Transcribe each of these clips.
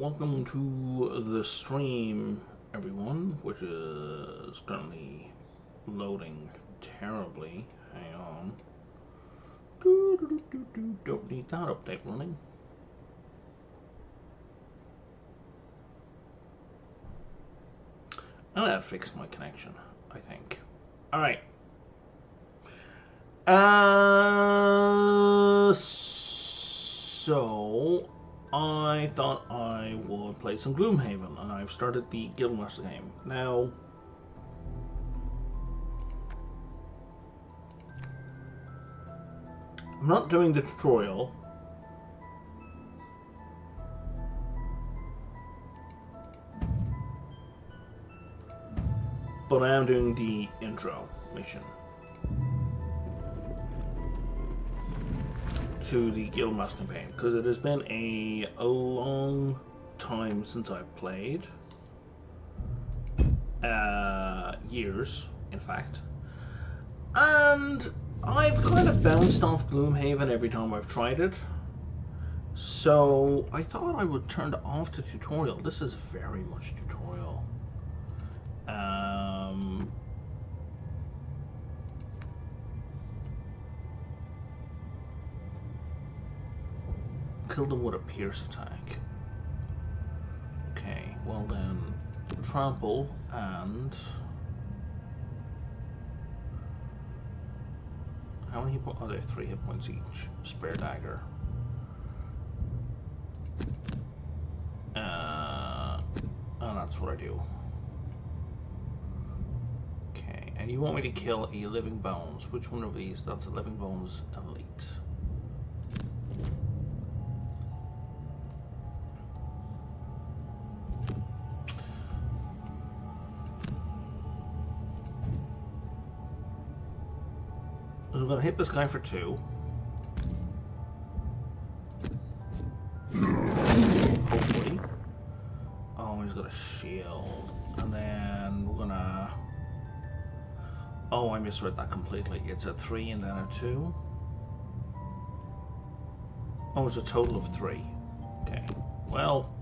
Welcome to the stream, everyone, which is currently loading terribly. Hang on. Don't need that update running. I'm gonna fix my connection, I think. Alright. So I thought I would play some Gloomhaven, and I've started the Guildmaster game. Now, I'm not doing the tutorial. But I am doing the intro mission to the Guildmaster campaign, because it has been a long time since I've played. Years, in fact. And I've kind of bounced off Gloomhaven every time I've tried it. So I thought I would turn off the tutorial. This is very much tutorial. Kill them with a pierce attack. Okay, well then, trample and... How many hit points? Oh, they have 3 hit points each. Spare dagger. And that's what I do. Okay, and you want me to kill a living bones. Which one of these? That's a living bones elite. So we're gonna hit this guy for 2. Hopefully. Oh, he's got a shield. And then we're gonna... Oh, I misread that completely. It's a 3 and then a 2. Oh, it's a total of 3. Okay. Well...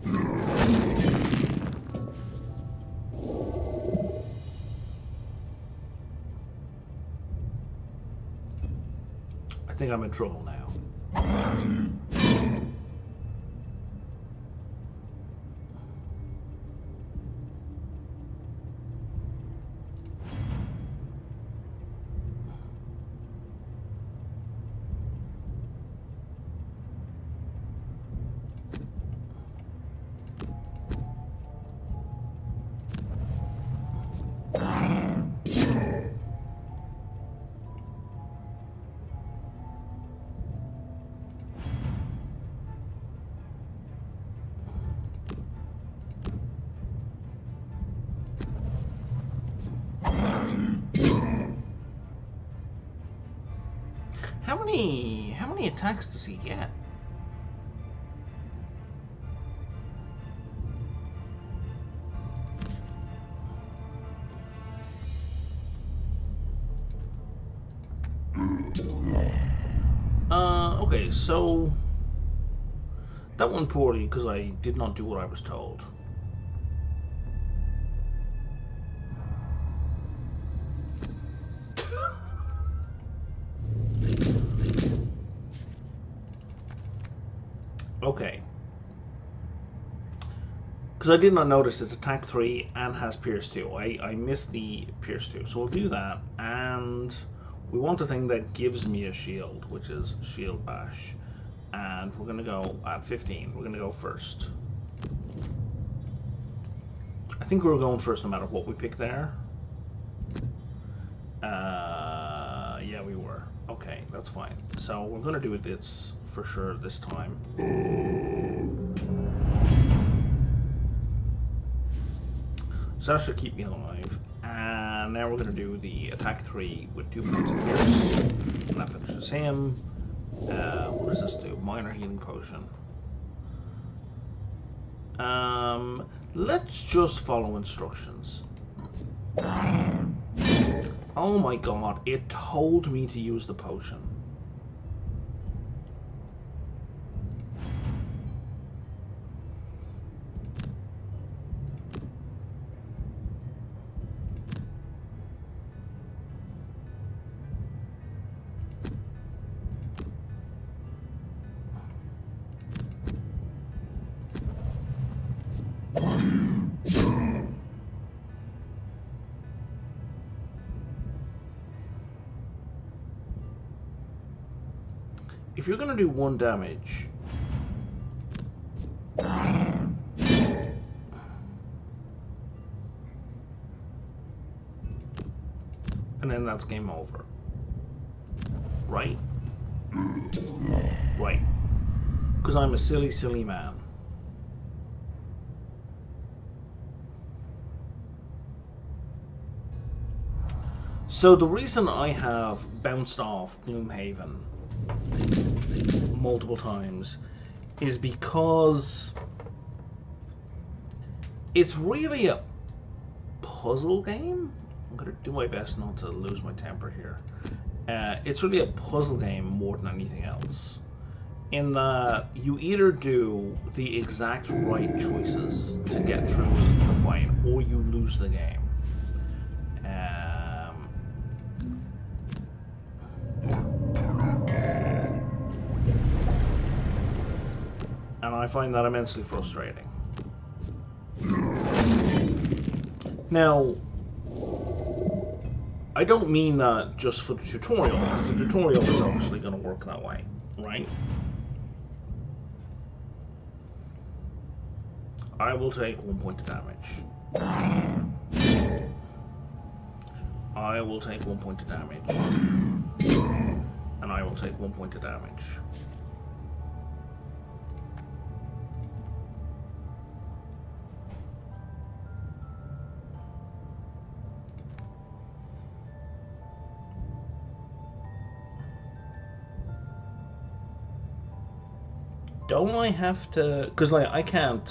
I think I'm in trouble now. How many attacks does he get? Okay, so that went poorly because I did not do what I was told. Okay. Because I did not notice it's attack 3 and has pierce 2. I missed the pierce 2. So we'll do that. And we want the thing that gives me a shield, which is shield bash. And we're going to go at 15. We're going to go first. I think we were going first no matter what we pick there. Yeah, we were. Okay, that's fine. So we're going to do this for sure this time. So that should keep me alive. And now we're going to do the attack 3 with 2 points of pierce. And that finishes him. What does this do? Minor healing potion. Let's just follow instructions. Oh my god, it told me to use the potion. if you're going to do 1 damage, and then that's game over. Right? Right. Because I'm a silly, silly man. So the reason I have bounced off Gloomhaven multiple times is because it's really a puzzle game. I'm going to do my best not to lose my temper here. It's really a puzzle game more than anything else. In that you either do the exact right choices to get through the fight, or you lose the game. And I find that immensely frustrating. Now, I don't mean that just for the tutorial, because the tutorial is obviously going to work that way, right? I will take 1 point of damage. I will take 1 point of damage. And I will take 1 point of damage. Don't I have to... Because, like, I can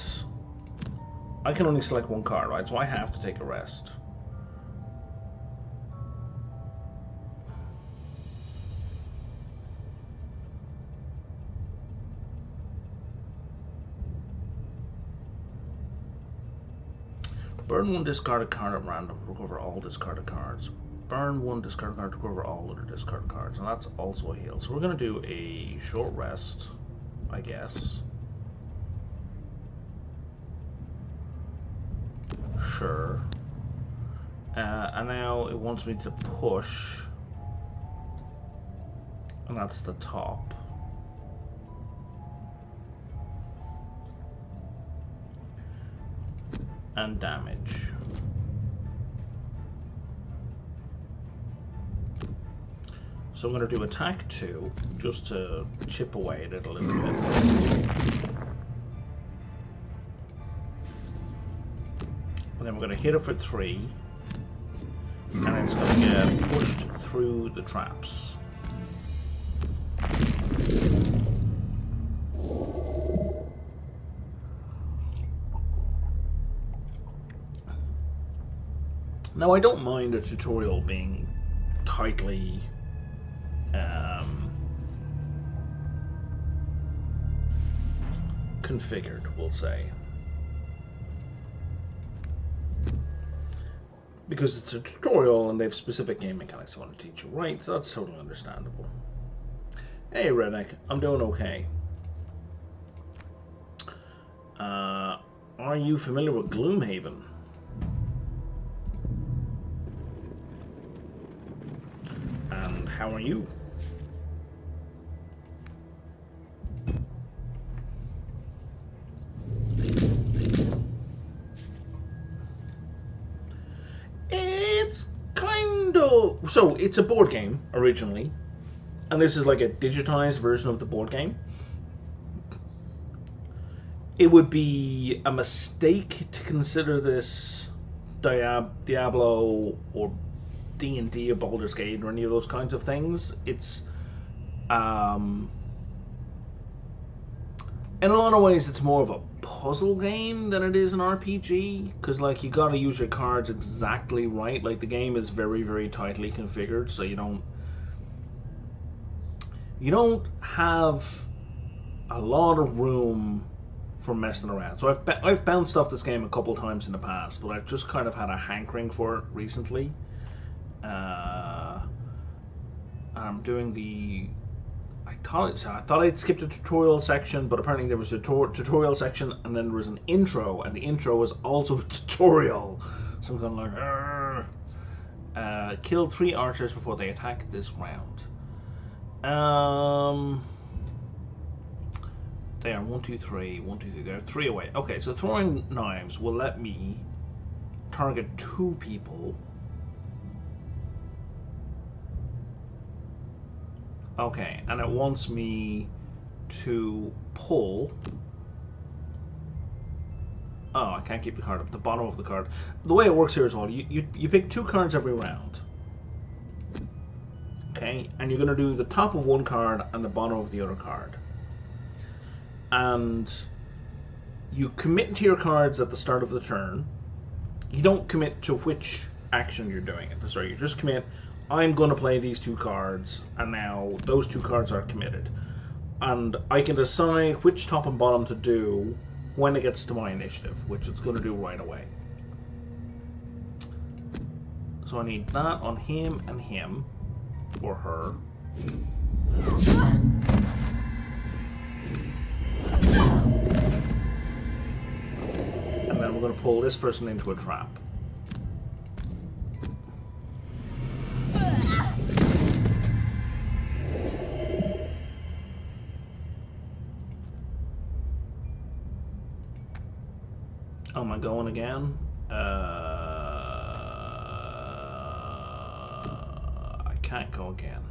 only select 1 card, right? So I have to take a rest. Burn 1 discarded card at random to recover all discarded cards. Burn 1 discarded card to recover all other discarded cards. And that's also a heal. So we're going to do a short rest, I guess. Sure. And now it wants me to push. And that's the top. And damage. So I'm going to do attack 2, just to chip away at it a little bit. And then we're going to hit it for 3. And then it's going to get pushed through the traps. Now, I don't mind a tutorial being tightly configured, we'll say. Because it's a tutorial and they have specific game mechanics I want to teach you, right? So that's totally understandable. Hey, Redneck, I'm doing okay. Are you familiar with Gloomhaven? And how are you? It's kind of... So, it's a board game, originally. And this is like a digitized version of the board game. It would be a mistake to consider this Diablo or D&D or Baldur's Gate or any of those kinds of things. It's in a lot of ways it's more of a puzzle game than it is an RPG, because like you got to use your cards exactly right. Like the game is very, very tightly configured, so you don't have a lot of room for messing around. So I've bounced off this game a couple times in the past, but I've just kind of had a hankering for it recently. I'm doing the... I thought I'd skipped a tutorial section, but apparently there was a tutorial section, and then there was an intro, and the intro was also a tutorial. So I'm kind of like, kill 3 archers before they attack this round. There, 1, 2, 3, 1, 2, 3. There are 3 away. Okay, so throwing knives will let me target 2 people. Okay, and it wants me to pull. Oh, I can't keep the card up. The bottom of the card. The way it works here is all you pick 2 cards every round. Okay, and you're going to do the top of one card and the bottom of the other card. And you commit to your cards at the start of the turn. You don't commit to which action you're doing at the start. You just commit, I'm going to play these 2 cards, and now those 2 cards are committed. And I can decide which top and bottom to do when it gets to my initiative, which it's going to do right away. So I need that on him and him, or her. And then we're going to pull this person into a trap. Oh, am I going again? I can't go again.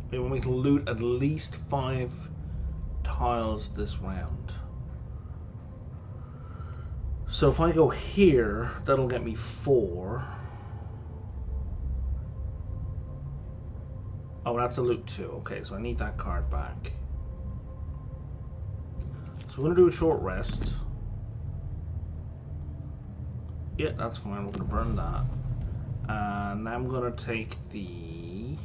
We want me to loot at least 5 tiles this round. So if I go here, that'll get me 4. Oh, that's a loot 2. Okay, so I need that card back. So we're going to do a short rest. Yeah, that's fine. We're going to burn that. And I'm going to take the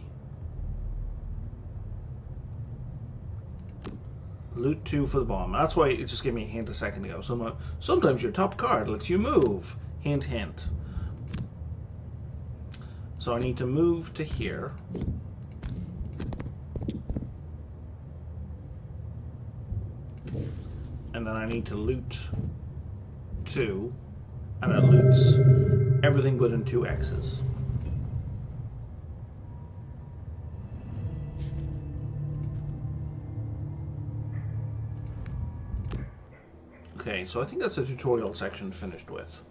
loot 2 for the bomb. That's why it just gave me a hint a second ago. Sometimes your top card lets you move. Hint, hint. So I need to move to here. And then I need to loot 2. And it loots everything within 2 X's. Okay, so I think that's the tutorial section finished with.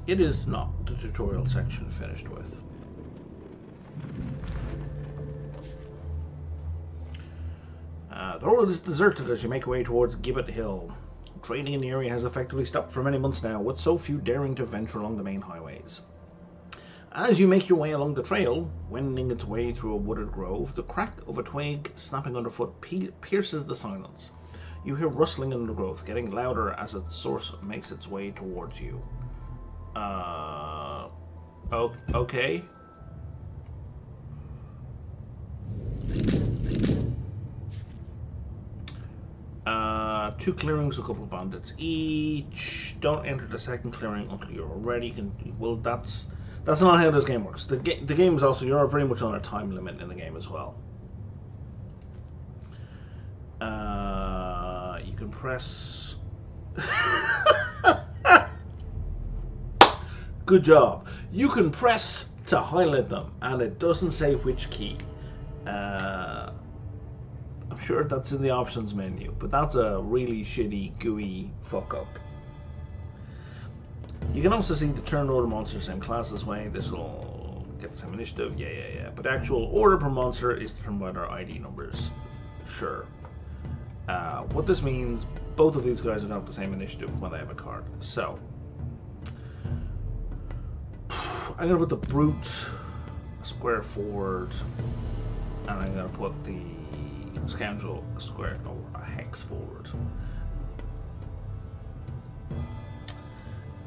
It is not the tutorial section finished with. The road is deserted as you make your way towards Gibbet Hill. Trading in the area has effectively stopped for many months now, with so few daring to venture along the main highways. As you make your way along the trail, wending its way through a wooded grove, the crack of a twig snapping underfoot pierces the silence. You hear rustling in the growth, getting louder as its source makes its way towards you. Okay. 2 clearings, a couple of bandits each. Don't enter the second clearing until you're ready. Well, that's not how this game works. The game is also, you're very much on a time limit in the game as well. You can press. Good job. You can press to highlight them, and it doesn't say which key. I'm sure that's in the options menu, but that's a really shitty, gooey fuck up. You can also see the turn order monster same class this way. This will get the same initiative. Yeah. But the actual order per monster is determined by their ID numbers. Sure. What this means, both of these guys are going to have the same initiative when they have a card. So, I'm going to put the brute square forward, and I'm going to put the scoundrel a square or a hex forward.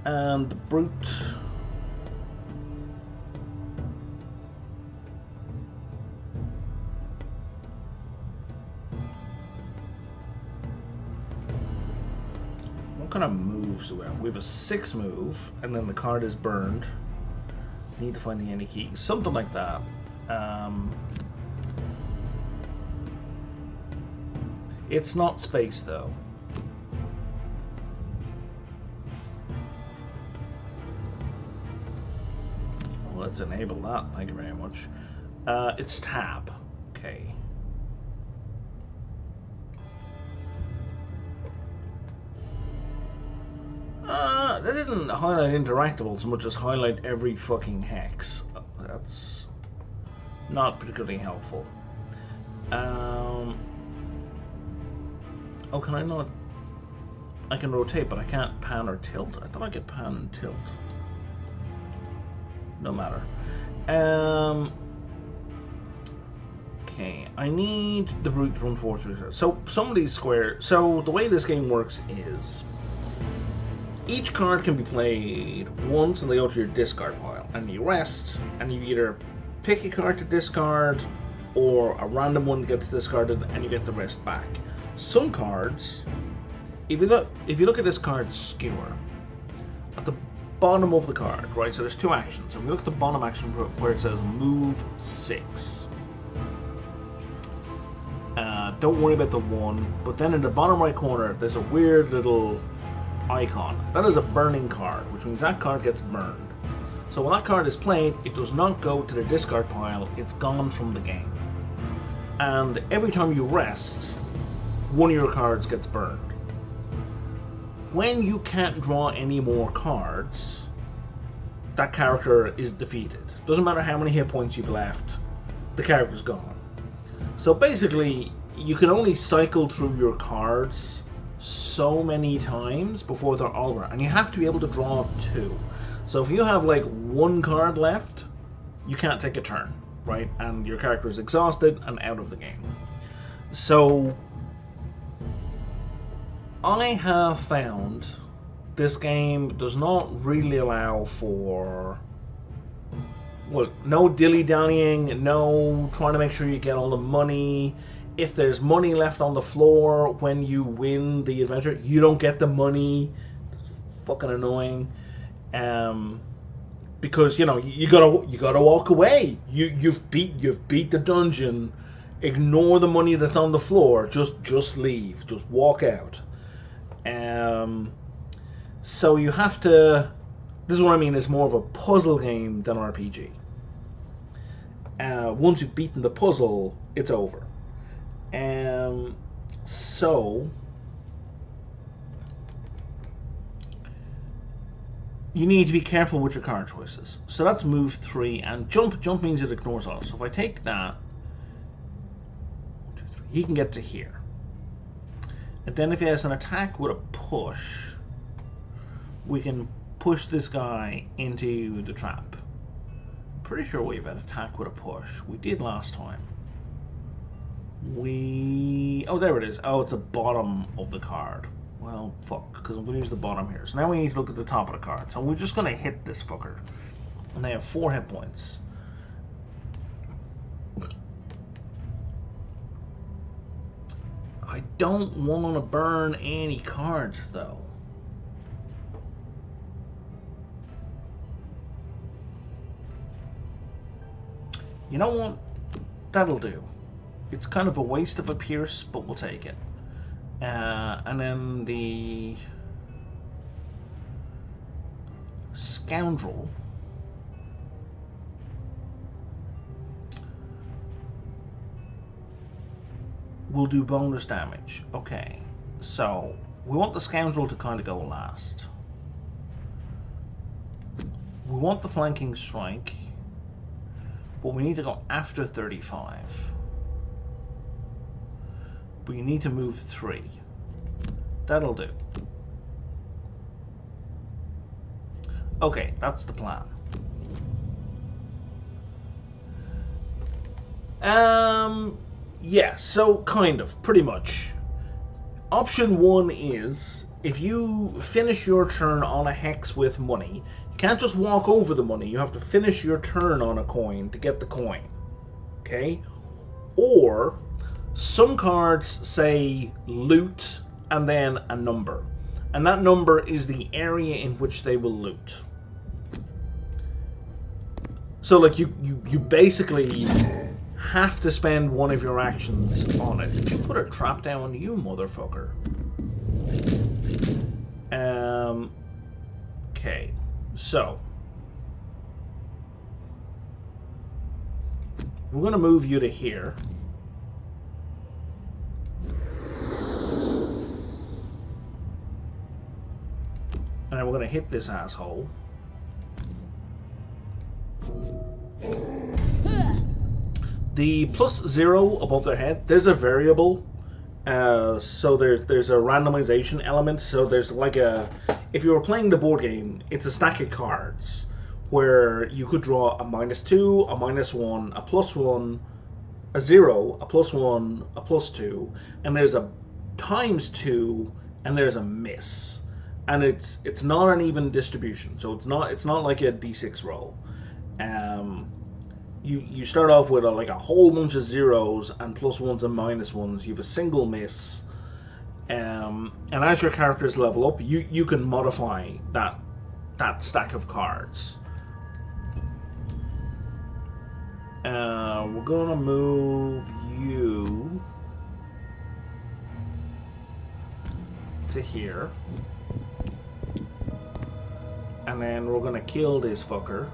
And the brute what kind of moves do we have? We have a 6 move, and then the card is burned. Need to find the any key, something like that. It's not space though. let's enable that. Thank you very much. It's tab. Okay. That didn't highlight interactable so much as highlight every fucking hex. That's not particularly helpful. Oh, can I not? I can rotate, but I can't pan or tilt. I thought I could pan and tilt. No matter. Okay, I need the brute to run forward through. So some of these squares. So the way this game works is each card can be played once and they go to your discard pile, and you rest, and you either pick a card to discard, or a random one gets discarded, and you get the rest back. Some cards, if you look at this card skewer, at the bottom of the card, right? So there's two actions. If you look at the bottom action where it says move 6. Don't worry about the 1, but then in the bottom right corner, there's a weird little icon. That is a burning card, which means that card gets burned. So when that card is played, it does not go to the discard pile, it's gone from the game. And every time you rest, one of your cards gets burned. When you can't draw any more cards, that character is defeated. Doesn't matter how many hit points you've left, the character's gone. So basically, you can only cycle through your cards so many times before they're all over, and you have to be able to draw 2. So if you have like 1 card left, you can't take a turn, right? And your character is exhausted and out of the game. So I have found this game does not really allow for, well, no dilly-dallying, no trying to make sure you get all the money. If there's money left on the floor when you win the adventure, you don't get the money. It's fucking annoying. Because you know you gotta walk away. You've beat the dungeon. Ignore the money that's on the floor. Just leave. Just walk out. So you have to. This is what I mean. It's more of a puzzle game than RPG. Once you've beaten the puzzle, it's over. So you need to be careful with your card choices. So that's move 3, and jump. Jump means it ignores all. So if I take that, 1, 2, 3, he can get to here. And then if he has an attack with a push, we can push this guy into the trap. Pretty sure we have an attack with a push. We did last time. Oh, there it is. Oh, it's the bottom of the card. Well, fuck, because I'm going to use the bottom here. So now we need to look at the top of the card. So we're just going to hit this fucker. And they have 4 hit points. I don't want to burn any cards, though. You know what? That'll do. It's kind of a waste of a Pierce, but we'll take it. And then the Scoundrel will do bonus damage. Okay, so we want the Scoundrel to kind of go last. We want the Flanking Strike, but we need to go after 35. But you need to move 3. That'll do. Okay, that's the plan. Yeah, so kind of, pretty much. Option 1 is, if you finish your turn on a hex with money, you can't just walk over the money, you have to finish your turn on a coin to get the coin. Okay? Or some cards say loot and then a number, and that number is the area in which they will loot. So like you basically have to spend one of your actions on it. Did you put a trap down, you motherfucker? Okay, so we're going to move you to here. And then we're going to hit this asshole. The +0 above their head, there's a variable. So there's a randomization element. So there's like a, if you were playing the board game, it's a stack of cards where you could draw a -2, a -1, a +1, a 0, a +1, a +2, and there's a ×2, and there's a miss. And it's not an even distribution, so it's not like a d6 roll. You start off with like a whole bunch of zeros and +1s and -1s. You have a single miss, and as your characters level up, you can modify that stack of cards. We're gonna move you to here. And then we're gonna kill this fucker.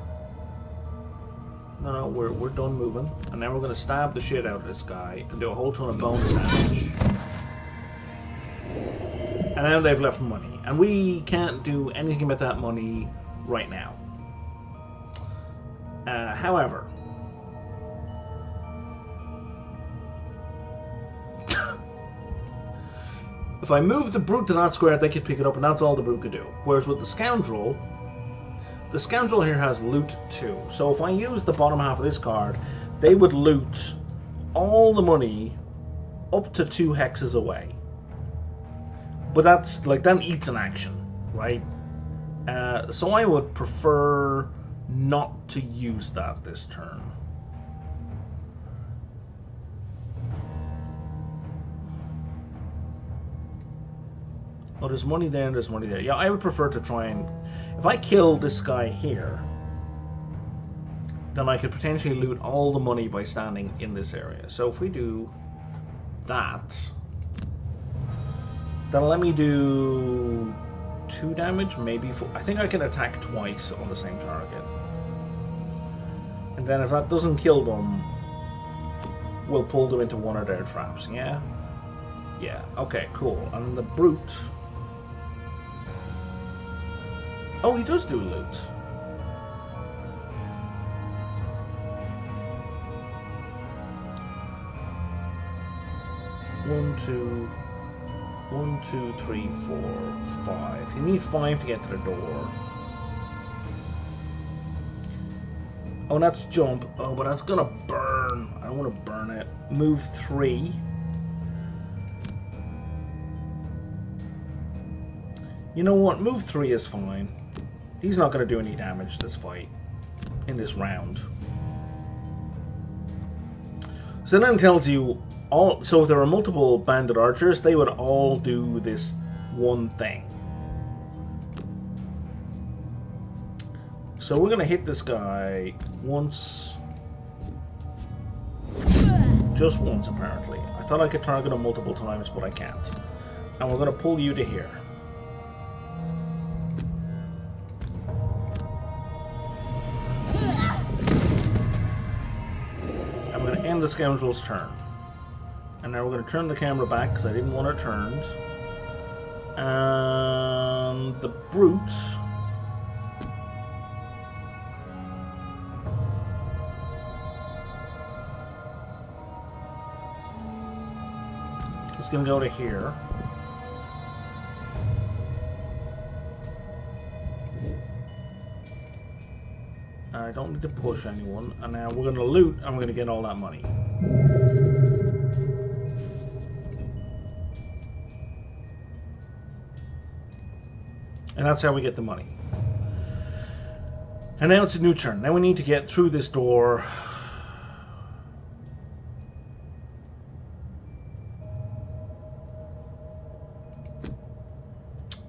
No, we're done moving. And then we're gonna stab the shit out of this guy and do a whole ton of bonus damage. And then they've left money. And we can't do anything about that money right now. However, if I move the brute to that square, they could pick it up, and that's all the brute could do. Whereas with the scoundrel here has loot 2. So if I use the bottom half of this card, they would loot all the money up to 2 hexes away. But that's like, that eats an action, right? So I would prefer not to use that this turn. Oh, there's money there and there's money there. Yeah, I would prefer to try and... If I kill this guy here, then I could potentially loot all the money by standing in this area. So if we do that, that'll let me do 2 damage, maybe 4. I think I can attack twice on the same target. And then if that doesn't kill them, we'll pull them into one of their traps, yeah? Yeah, okay, cool. And the brute... Oh, he does do loot. One, two, 3, 4, 5. You need 5 to get to the door. Oh, that's jump. Oh, but that's gonna burn. I don't want to burn it. Move 3. You know what? Move 3 is fine. He's not going to do any damage this fight, in this round. So then it tells you all. So if there are multiple bandit archers, they would all do this one thing. So we're going to hit this guy once. Just once, apparently. I thought I could target him multiple times, but I can't. And we're going to pull you to here. The scoundrel's turn. And now we're going to turn the camera back because I didn't want it turned. And the brute is going to go to here. I don't need to push anyone, and now we're going to loot and we're going to get all that money. And that's how we get the money. And now it's a new turn. Now we need to get through this door.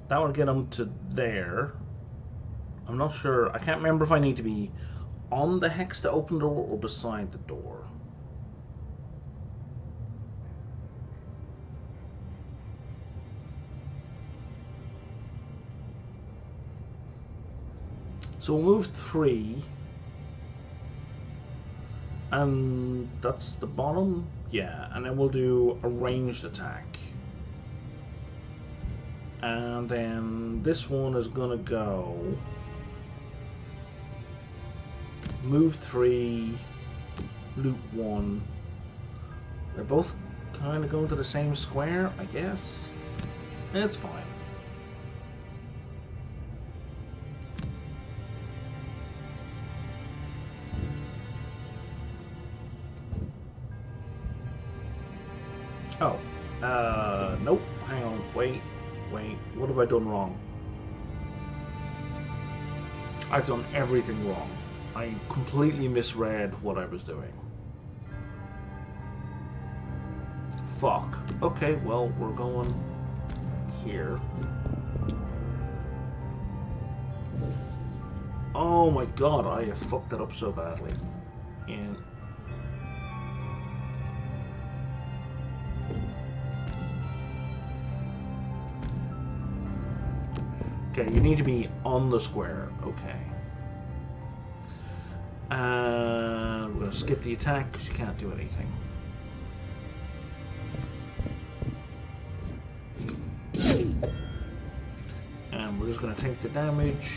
That would get them to there. I'm not sure. I can't remember if I need to be on the hex to open the door or beside the door. So we'll move 3. And that's the bottom? Yeah, and then we'll do a ranged attack. And then this one is gonna go move 3, loot 1. They're both kind of going to the same square, I guess. It's fine. Oh, nope, hang on, wait, what have I done wrong? I've done everything wrong. I completely misread what I was doing. Fuck. Okay, well, we're going here. Oh my god, I have fucked it up so badly. And okay, you need to be on the square. Okay. And we're going to skip the attack because you can't do anything. And we're just going to take the damage.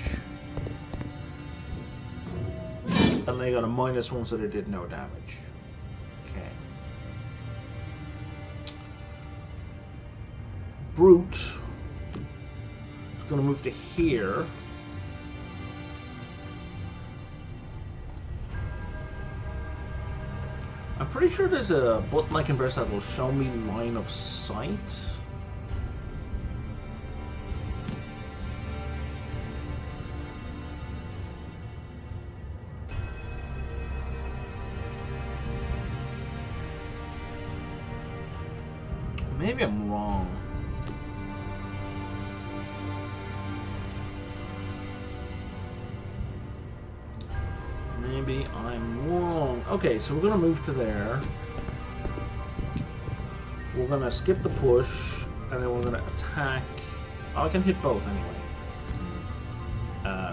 And they got a -1, so they did no damage. Okay. Brute is going to move to here. I'm pretty sure there's a button I can press that will show me line of sight. Maybe I'm wrong. Maybe I'm wrong. Okay, so we're going to move to there. We're going to skip the push, and then we're going to attack. Oh, I can hit both anyway.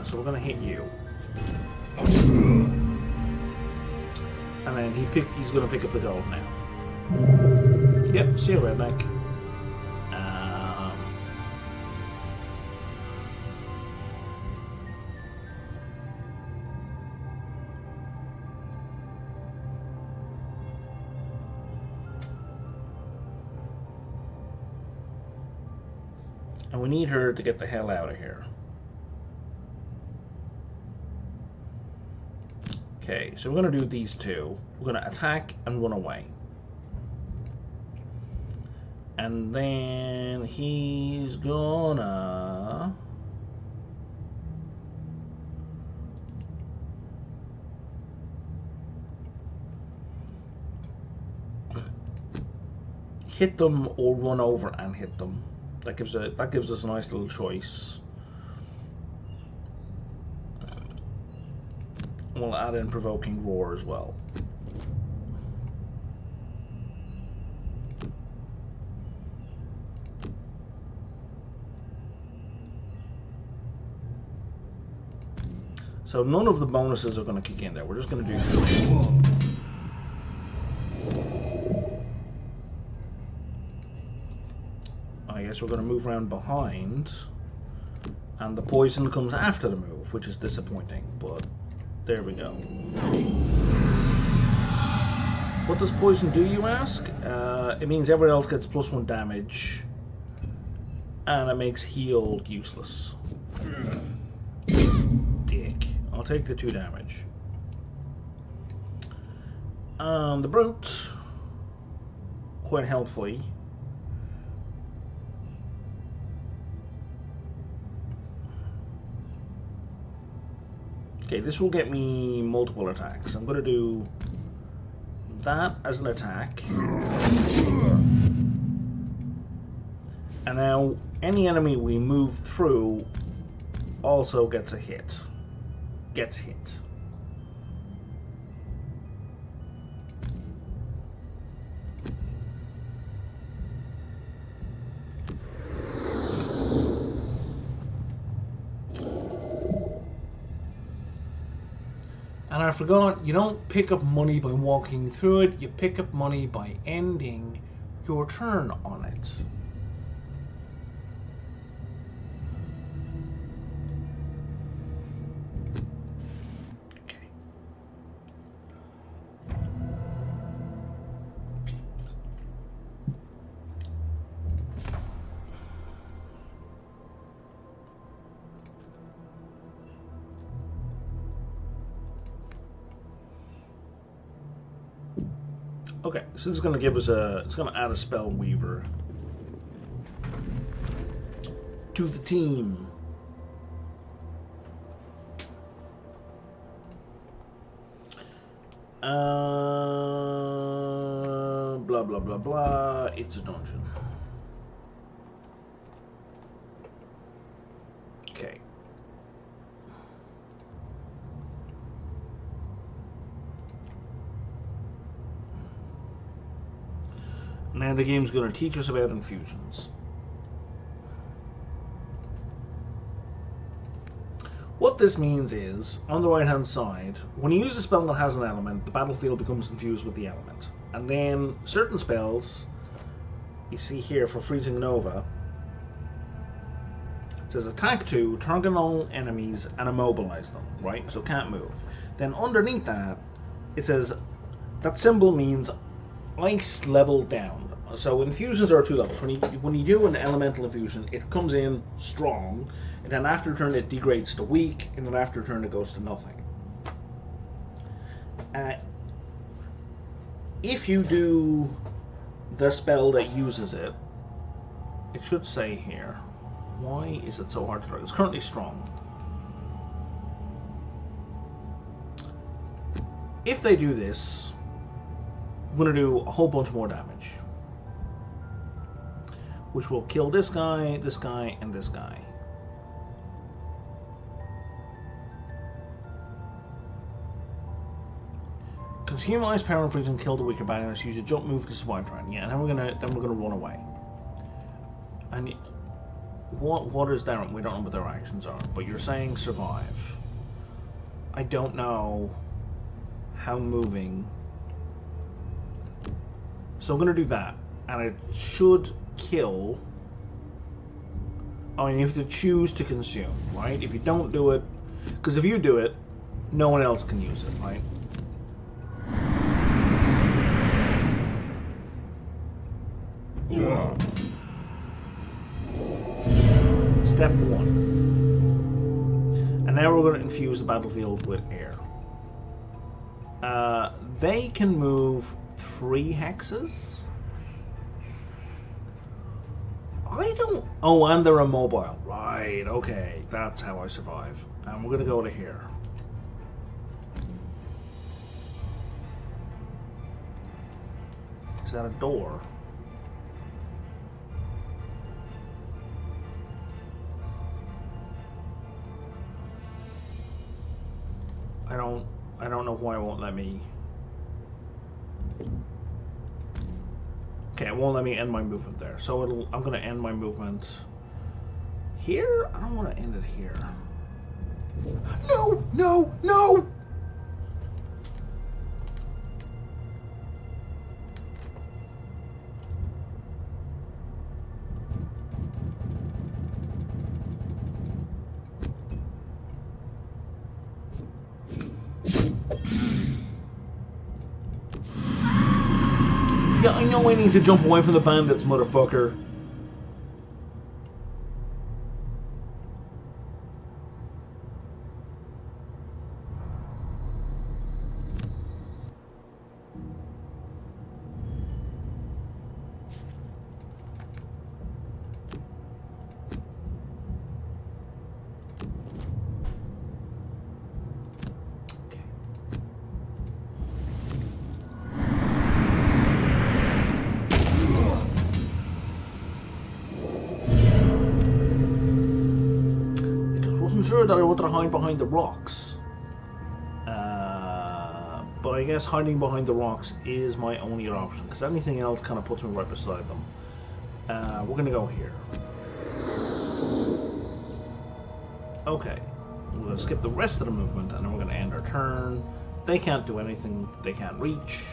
So we're going to hit you. And then he's going to pick up the gold now. Yep, see you, redneck. And we need her to get the hell out of here. Okay, so we're going to do these two. We're going to attack and run away. And then he's gonna hit them or run over and hit them. That gives us a nice little choice. We'll add in provoking roar as well. So none of the bonuses are going to kick in there. We're just going to do I guess we're going to move around behind, and the poison comes after the move, which is disappointing, but there we go. What does poison do, you ask? It means everyone else gets +1 damage, and it makes heal useless. Dick. I'll take the 2 damage. The brute, quite helpfully. Okay, this will get me multiple attacks. I'm going to do that as an attack. And now any enemy we move through also gets a hit. Gets hit. And I forgot, you don't pick up money by walking through it, you pick up money by ending your turn on it. Okay, so this is going to give us it's going to add a spell weaver to the team. Blah, blah, blah, blah. It's a dungeon. Okay. Now the game's going to teach us about infusions. What this means is, on the right hand side, when you use a spell that has an element, the battlefield becomes infused with the element. And then certain spells, you see here for Freezing Nova, it says attack 2, target all enemies and immobilize them, right? So can't move. Then underneath that, it says that symbol means ice level down. So infusions are 2 levels. When you do an elemental infusion, it comes in strong, and then after turn it degrades to weak, and then after turn it goes to nothing. If you do the spell that uses it, it should say here, why is it so hard to target? It's currently strong. If they do this, I'm going to do a whole bunch more damage, which will kill this guy, and this guy. Consume ice power and freeze and kill the weaker banners. Use a jump move to survive turn. Yeah, and then we're gonna run away. And what is their? We don't know what their actions are, but you're saying survive. I don't know how moving. So I'm gonna do that, and it should kill. Oh, and you have to choose to consume, right? If you don't do it, because if you do it, no one else can use it, right? Yeah. Step 1. And now we're going to infuse the battlefield with air. They can move 3 hexes. I don't... Oh, and they're immobile. Right, okay. That's how I survive. And we're going to go to here. Is that a door? I don't know why it won't let me. Okay, it won't let me end my movement there. So I'm going to end my movement here. I don't want to end it here. No, no, no! Yeah, I know I need to jump away from the bandits, motherfucker. Sure that I want to hide behind the rocks, but I guess hiding behind the rocks is my only option, because anything else kind of puts me right beside them. We're gonna go here. Okay, we're gonna skip the rest of the movement, and then we're gonna end our turn, They can't do anything. They can't reach.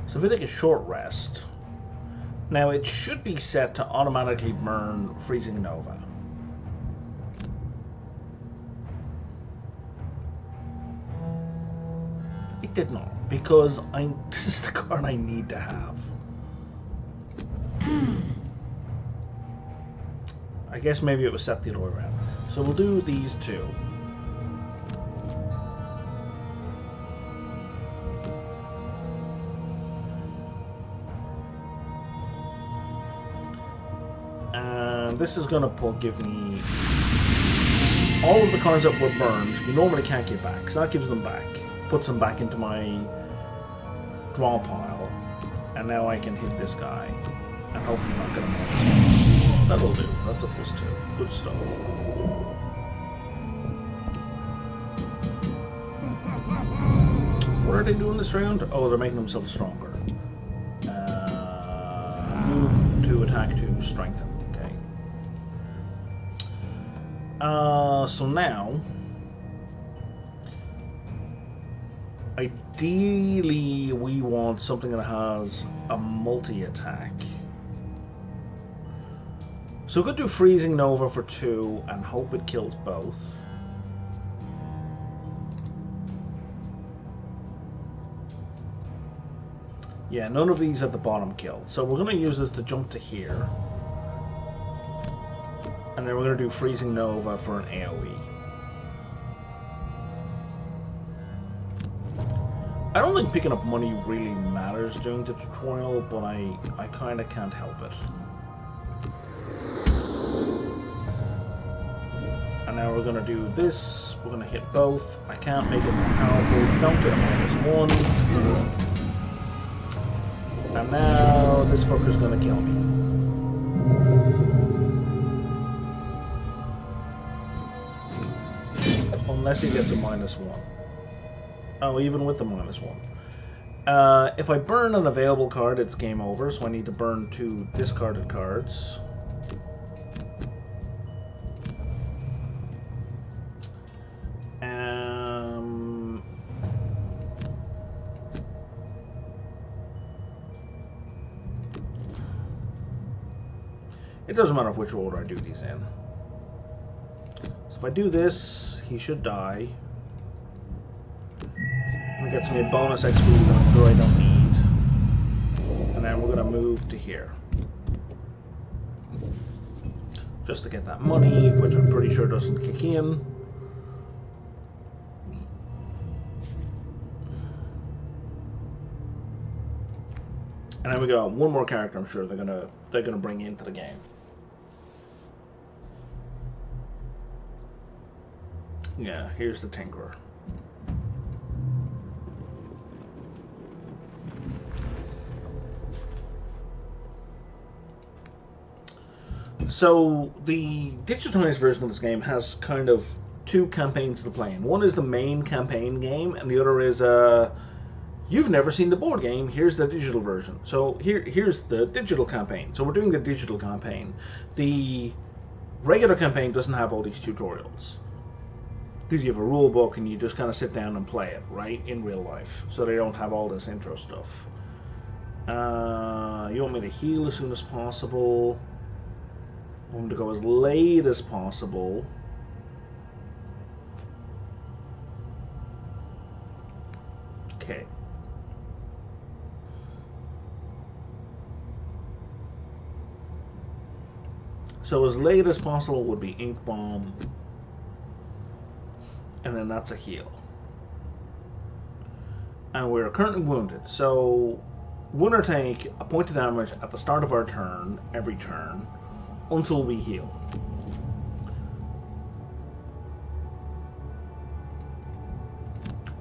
So if we take a short rest, now it should be set to automatically burn Freezing Nova. It did not, because this is the card I need to have. I guess maybe it was set the other way around. So we'll do these two. This is going to give me all of the cards that were burned. We normally can't get back, so that gives them back. Puts them back into my draw pile. And now I can hit this guy. And hopefully not get him. That'll do. That's a +2. Good stuff. What are they doing this round? Oh, they're making themselves stronger. Move to attack to strengthen. So now, ideally we want something that has a multi-attack. So we could do Freezing Nova for 2 and hope it kills both. Yeah, none of these at the bottom killed. So we're going to use this to jump to here. And then we're going to do Freezing Nova for an AoE. I don't think picking up money really matters during the tutorial, but I kind of can't help it. And now we're going to do this. We're going to hit both. I can't make it more powerful. Don't get a -1. And now this fucker's going to kill me. Unless he gets a -1. Oh, even with the -1. If I burn an available card, it's game over, so I need to burn 2 discarded cards. It doesn't matter which order I do these in. So if I do this, he should die. It gets me a bonus XP that I'm sure I don't need. And then we're going to move to here. Just to get that money, which I'm pretty sure doesn't kick in. And then we got one more character I'm sure they're gonna bring into the game. Yeah, here's the Tinkerer. So the digitized version of this game has kind of 2 campaigns to play in. One is the main campaign game, and the other is you've never seen the board game, here's the digital version. So here's the digital campaign. So we're doing the digital campaign. The regular campaign doesn't have all these tutorials, because you have a rule book and you just kind of sit down and play it, right, in real life. So they don't have all this intro stuff. You want me to heal as soon as possible. I want to go as late as possible. Okay. So as late as possible would be Ink Bomb. And then that's a heal. And we're currently wounded, so Winner take a point of damage at the start of our turn, every turn, until we heal.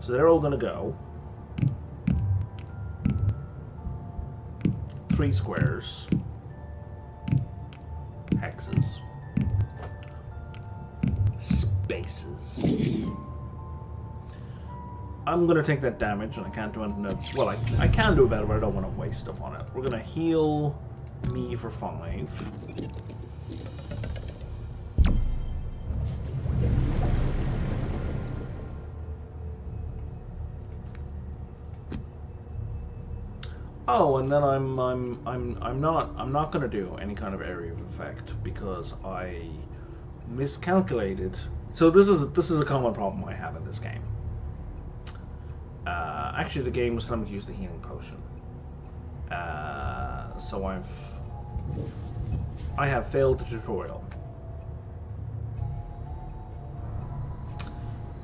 So they're all going to go. 3 squares. Hexes. Spaces. I'm going to take that damage, and I can't do anything else. Well, I can do about it, but I don't want to waste stuff on it. We're going to heal me for 5. Oh, and then I'm not going to do any kind of area of effect because I miscalculated. So this is a common problem I have in this game. Actually, the game was telling me to use the healing potion. So I have failed the tutorial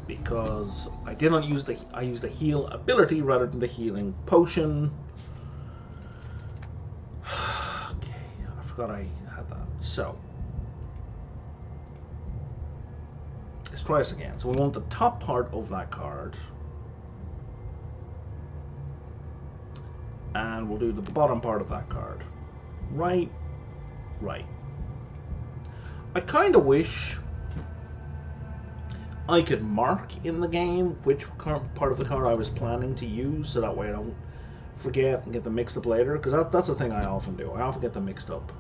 because I did not use I used the heal ability rather than the healing potion. Okay, I forgot I had that. So let's try this again. So we want the top part of that card. And we'll do the bottom part of that card. Right. I kind of wish I could mark in the game which part of the card I was planning to use, so that way I don't forget and get them mixed up later, because that's the thing I often do. I often get them mixed up.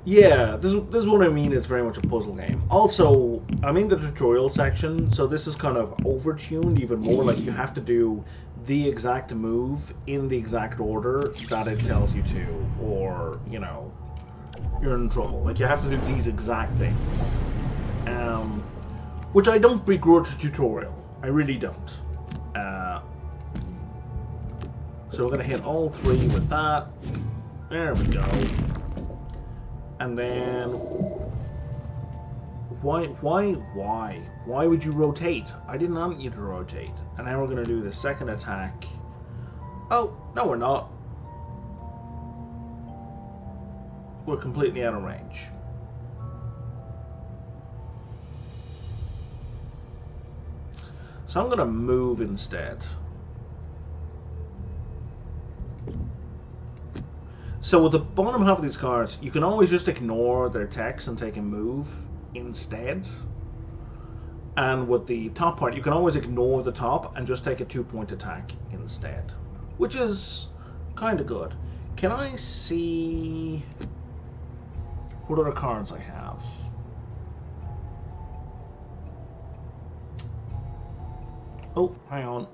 Yeah, this is what I mean. It's very much a puzzle game. Also, I'm in the tutorial section, so this is kind of overtuned even more. Like, you have to do the exact move in the exact order that it tells you to, or, you know, you're in trouble. Like, you have to do these exact things. Which I don't begrudge a tutorial. I really don't. So we're going to hit all 3 with that. There we go. And then, why would you rotate? I didn't want you to rotate. And now we're going to do the second attack. Oh, no we're not. We're completely out of range. So I'm going to move instead. So with the bottom half of these cards, you can always just ignore their text and take a move instead. And with the top part, you can always ignore the top and just take a 2-point attack instead. Which is kind of good. Can I see what other cards I have? Oh, hang on.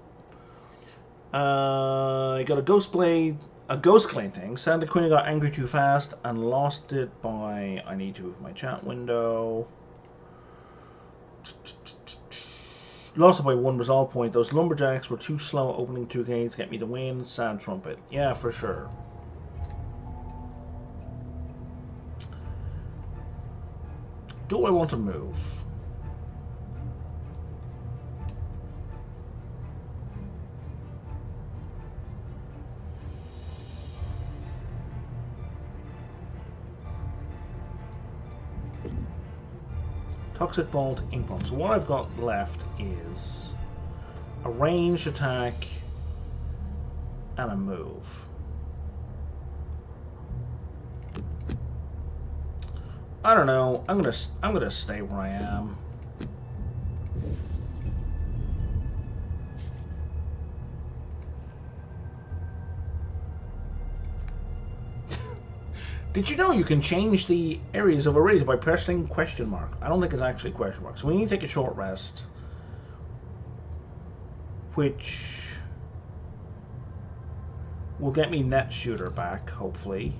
I got a Ghost Blade. A Ghost Claim thing. Santa Queen got angry too fast and lost it by... I need to move my chat window. Lost it by 1 resolve point. Those lumberjacks were too slow opening 2 gates. Get me the win. Sad trumpet. Yeah, for sure. Do I want to move? Toxic Bolt, Ink Bomb. So what I've got left is a ranged attack and a move. I don't know. I'm gonna stay where I am. Did you know you can change the areas of arrays by pressing question mark? I don't think it's actually question mark. So we need to take a short rest, which will get me Net Shooter back, hopefully.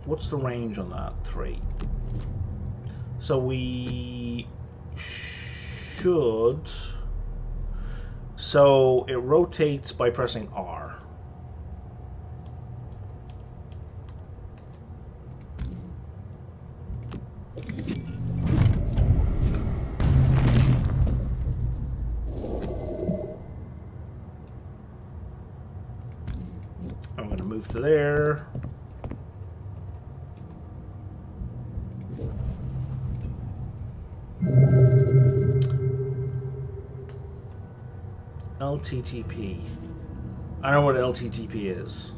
What's the range on that? 3. So we should... So it rotates by pressing R. to there. LTTP. I know what LTTP is.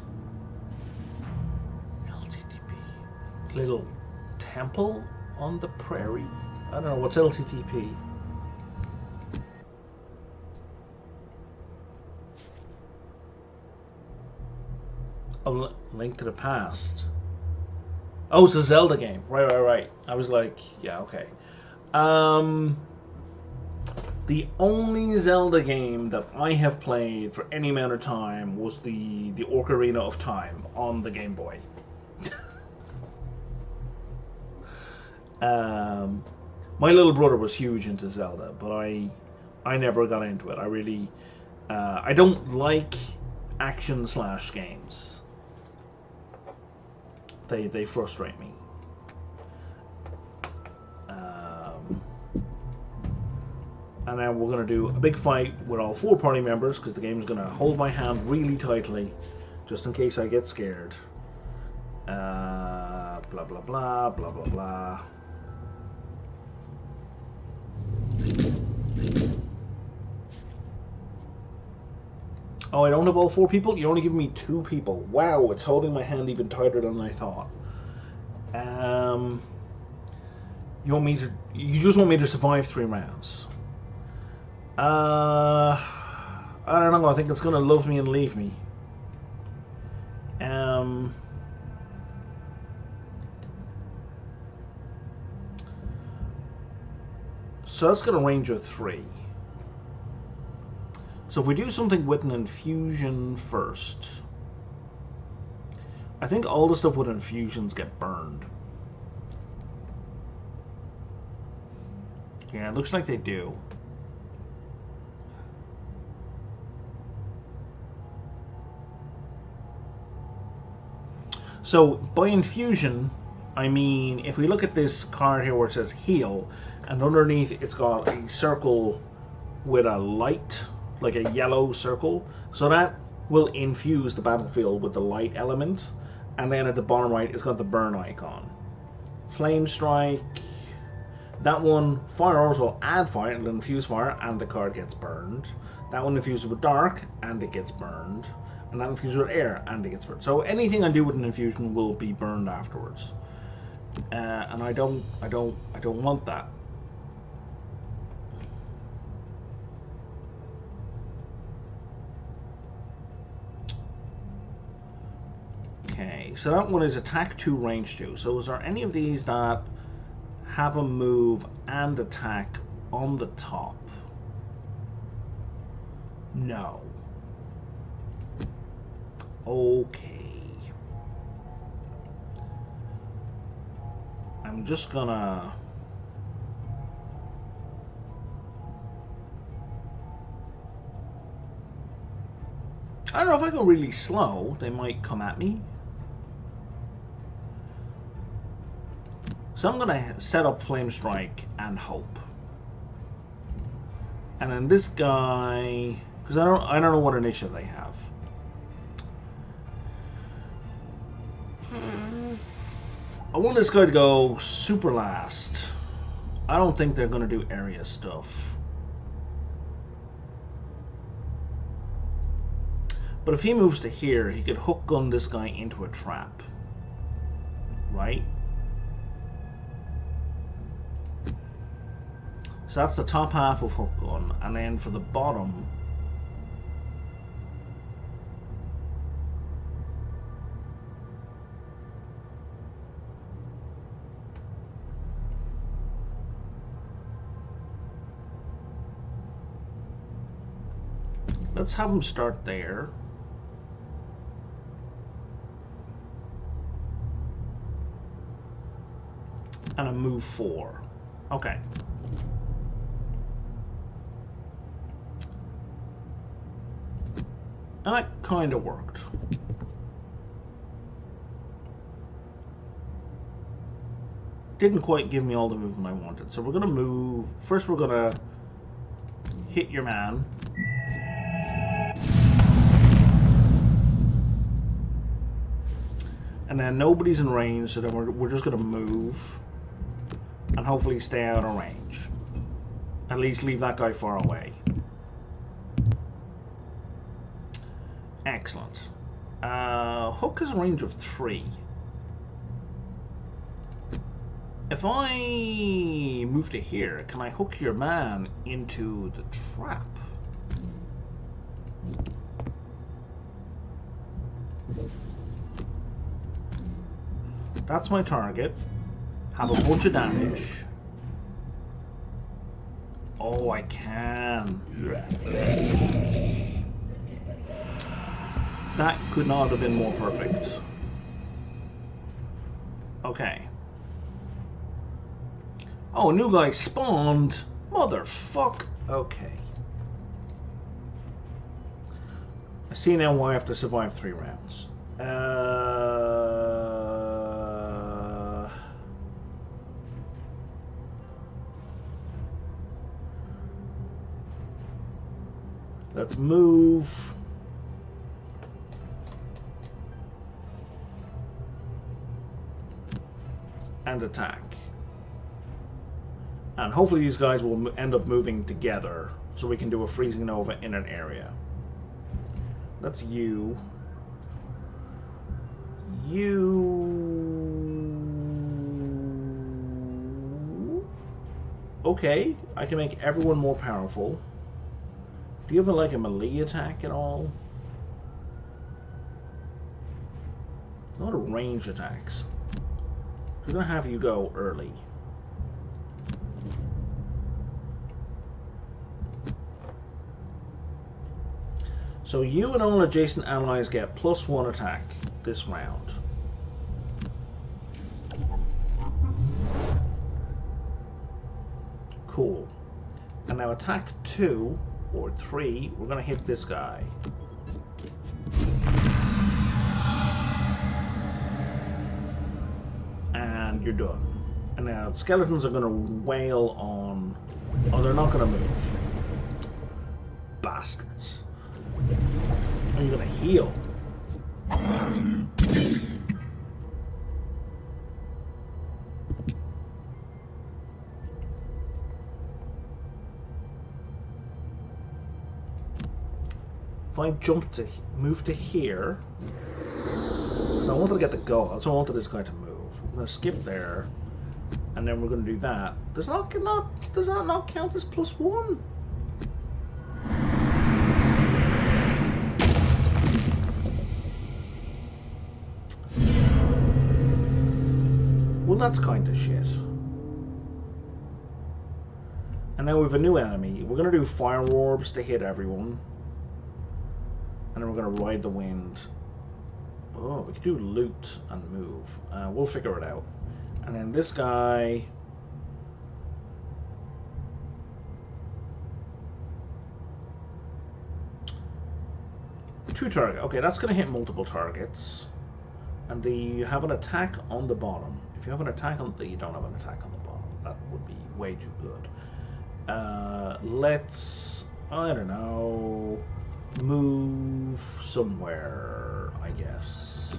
LTTP. Little temple on the prairie? I don't know. What's LTTP? Oh, Link to the Past. Oh, it's a Zelda game. Right. I was like, yeah, okay. The only Zelda game that I have played for any amount of time was the Ocarina of Time on the Game Boy. My little brother was huge into Zelda, but I never got into it. I really I don't like action / games. They frustrate me. And now we're going to do a big fight with all 4 party members, because the game is going to hold my hand really tightly, just in case I get scared. Blah, blah, blah, blah, blah, blah. Oh, I don't have all 4 people? You only give me 2 people. Wow, it's holding my hand even tighter than I thought. You just want me to survive 3 rounds. I don't know. I think it's gonna love me and leave me. So that's got a range of 3. So if we do something with an infusion first, I think all the stuff with infusions get burned. Yeah, it looks like they do. So by infusion, I mean if we look at this card here where it says heal, and underneath it's got a circle with a light, like a yellow circle, so that will infuse the battlefield with the light element, and then at the bottom right it's got the burn icon. Flame strike, that one, fire also add fire, it'll infuse fire and the card gets burned. That one infuses with dark and it gets burned. And that infuses with air and it gets burned. So anything I do with an infusion will be burned afterwards. And I don't want that. Okay, so that one is attack 2, range 2. So is there any of these that have a move and attack on the top? No. Okay. I'm just gonna... I don't know, if I go really slow, they might come at me. So I'm gonna set up Flame Strike and Hope. And then this guy, because I don't know what initiative they have. I want this guy to go super last. I don't think they're going to do area stuff. But if he moves to here, he could hook gun this guy into a trap. Right? So that's the top half of hook gun. And then for the bottom... let's have him start there. And a move 4. Okay. And that kind of worked. Didn't quite give me all the movement I wanted. So we're going to move. First we're going to hit your man. And then nobody's in range, so then we're just going to move. And hopefully stay out of range. At least leave that guy far away. Excellent. Hook has a range of 3. If I move to here, can I hook your man into the trap? That's my target. Have a bunch of damage. Oh, I can. That could not have been more perfect. Okay. Oh, a new guy spawned. Motherfuck. Okay. I see now why I have to survive 3 rounds. Let's move. And attack. And hopefully these guys will end up moving together so we can do a freezing nova in an area. That's you. You. Okay, I can make everyone more powerful. Do you have like a melee attack at all? A lot of range attacks. We're gonna have you go early. So you and all adjacent allies get +1 attack this round. Cool. And now attack 2 or 3, we're gonna hit this guy. And you're done. And now skeletons are gonna wail on... Oh, they're not gonna move. Bastards. Are you gonna heal? If I move to here, I wanted to get the goal, so I wanted this guy to move. I'm gonna skip there, and then we're gonna do that. Does that not count as +1? Well, that's kind of shit. And now we have a new enemy. We're gonna do fire orbs to hit everyone. And then we're going to ride the wind. Oh, we could do loot and move. We'll figure it out. And then this guy... Two target. Okay, that's going to hit multiple targets. And you have an attack on the bottom. If you have an attack on you don't have an attack on the bottom. That would be way too good. Let's... I don't know... move somewhere, I guess.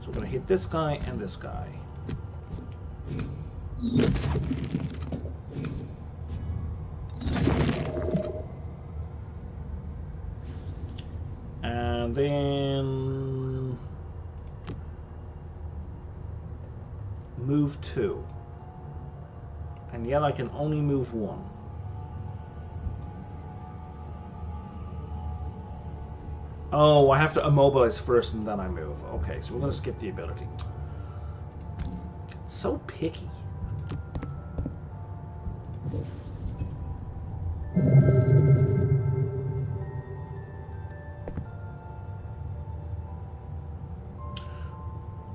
So we're going to hit this guy and this guy. And then move 2. And yet I can only move 1. Oh, I have to immobilize first and then I move. Okay, so we're going to skip the ability. It's so picky.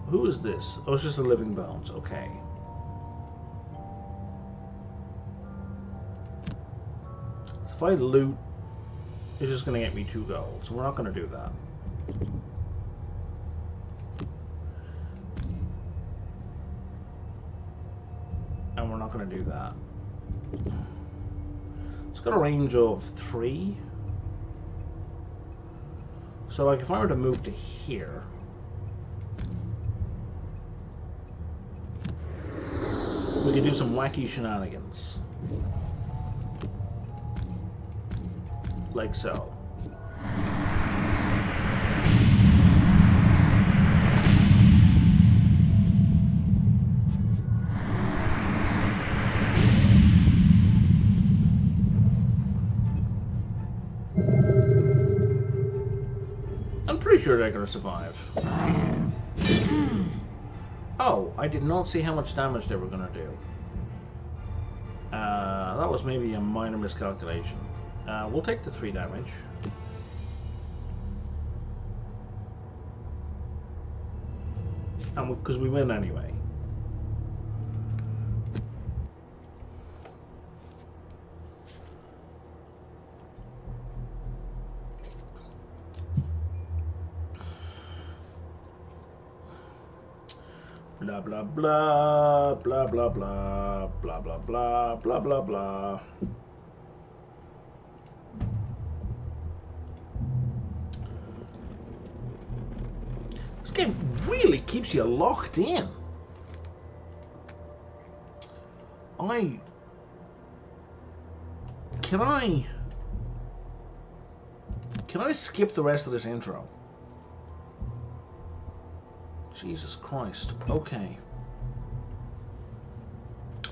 Who is this? Oh, it's just the living bones. Okay. So if I loot, it's just going to get me 2 gold. So we're not going to do that. And we're not going to do that. So got a range of 3. So like if I were to move to here, we could do some wacky shenanigans. Like so. I'm pretty sure they're gonna survive. Oh, I did not see how much damage they were gonna do. That was maybe a minor miscalculation. We'll take the 3 damage. And because we win anyway. Blah blah blah blah blah blah blah blah blah blah blah blah. This game really keeps you locked in. Can I skip the rest of this intro? Jesus Christ. Okay.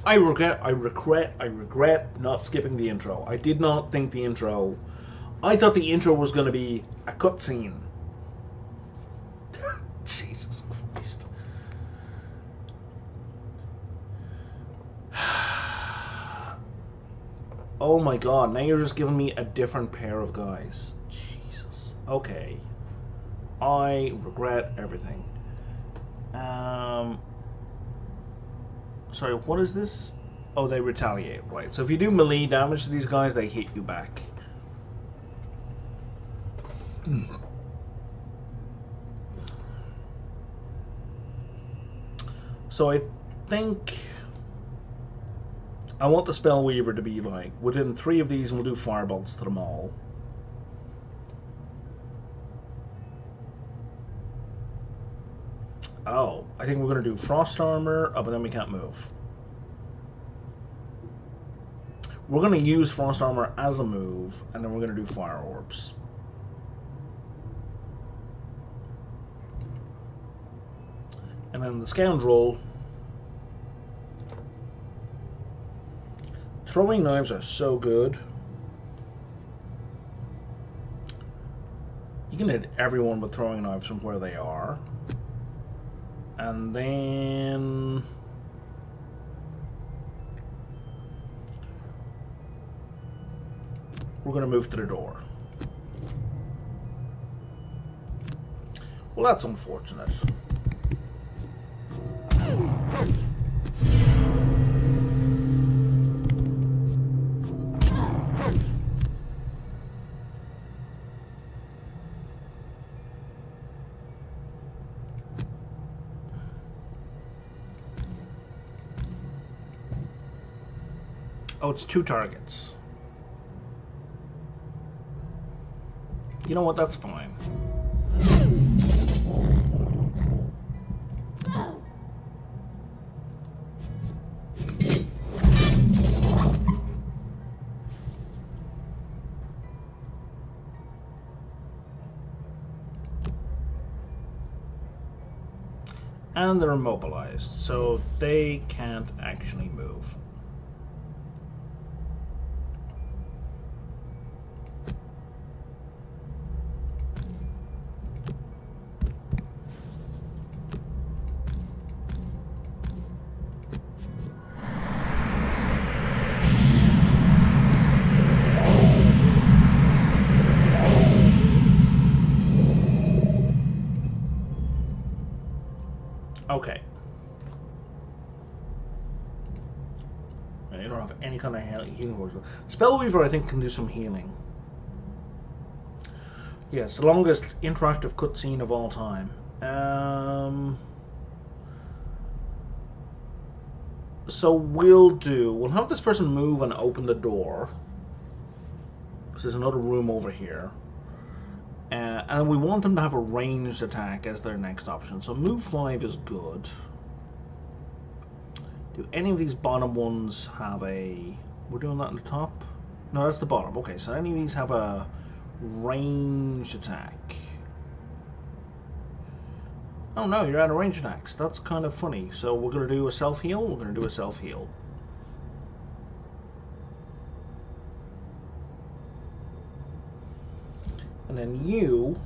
I regret not skipping the intro. I did not think the intro... I thought the intro was going to be a cutscene. Jesus Christ. Oh my god, now you're just giving me a different pair of guys. Jesus. Okay. I regret everything. Sorry, what is this? Oh, they retaliate, right. So if you do melee damage to these guys, they hit you back. So I think I want the Spellweaver to be like, within 3 of these, and we'll do firebolts to them all. Oh, I think we're going to do Frost Armor. Oh, but then we can't move. We're going to use Frost Armor as a move, and then we're going to do Fire Orbs. And then the Scoundrel. Throwing knives are so good. You can hit everyone with throwing knives from where they are. And then we're going to move to the door. Well, that's unfortunate. Oh, it's 2 targets. You know what? That's fine. And they're immobilized, so they can't actually move. Okay. You don't have any kind of healing words. Spellweaver, I think, can do some healing. Yes, the longest interactive cutscene of all time. So we'll have this person move and open the door. So there's another room over here. And we want them to have a ranged attack as their next option. So move 5 is good. Do any of these bottom ones have a... We're doing that in the top? No, that's the bottom. Okay, so any of these have a ranged attack. Oh no, you're out of range attacks. That's kind of funny. So we're going to do a self-heal? We're going to do a self-heal. And then you...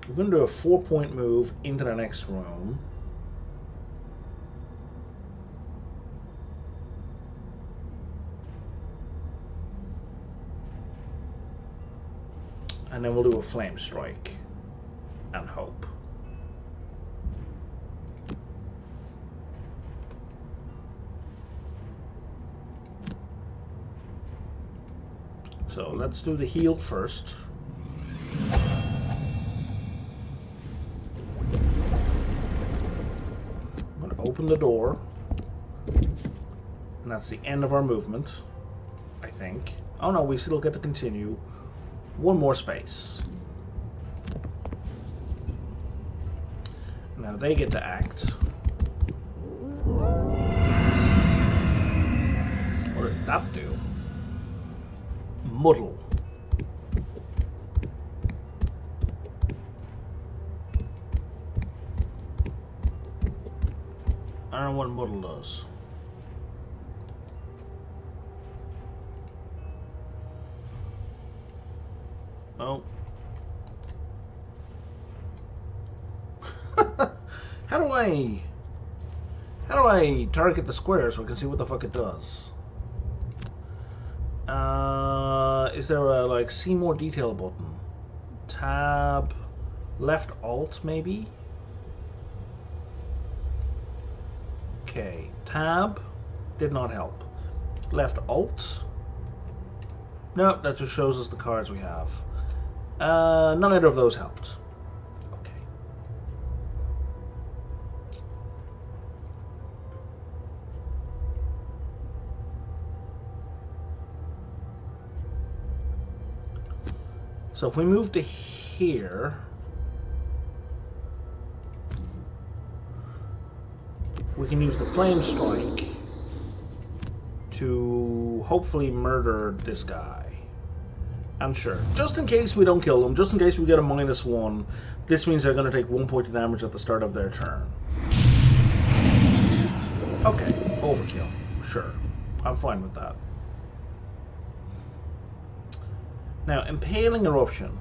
We're going to do a 4-point move into the next room. And then we'll do a flame strike and hope. So let's do the heal first. I'm going to open the door. And that's the end of our movement, I think. Oh no, we still get to continue. One more space. Now they get to act. What did that do? Muddle. I don't know what muddle does. Oh. How do I target the square so I can see what the fuck it does? Is there a like see more detail button? Tab, left alt maybe? Okay, tab did not help. Left alt? Nope, that just shows us the cards we have. None of those helped. Okay. So if we move to here, we can use the flame strike to hopefully murder this guy. I'm sure. Just in case we don't kill them, just in case we get a -1, this means they're going to take 1 point of damage at the start of their turn. Okay, overkill. Sure. I'm fine with that. Now, Impaling Eruption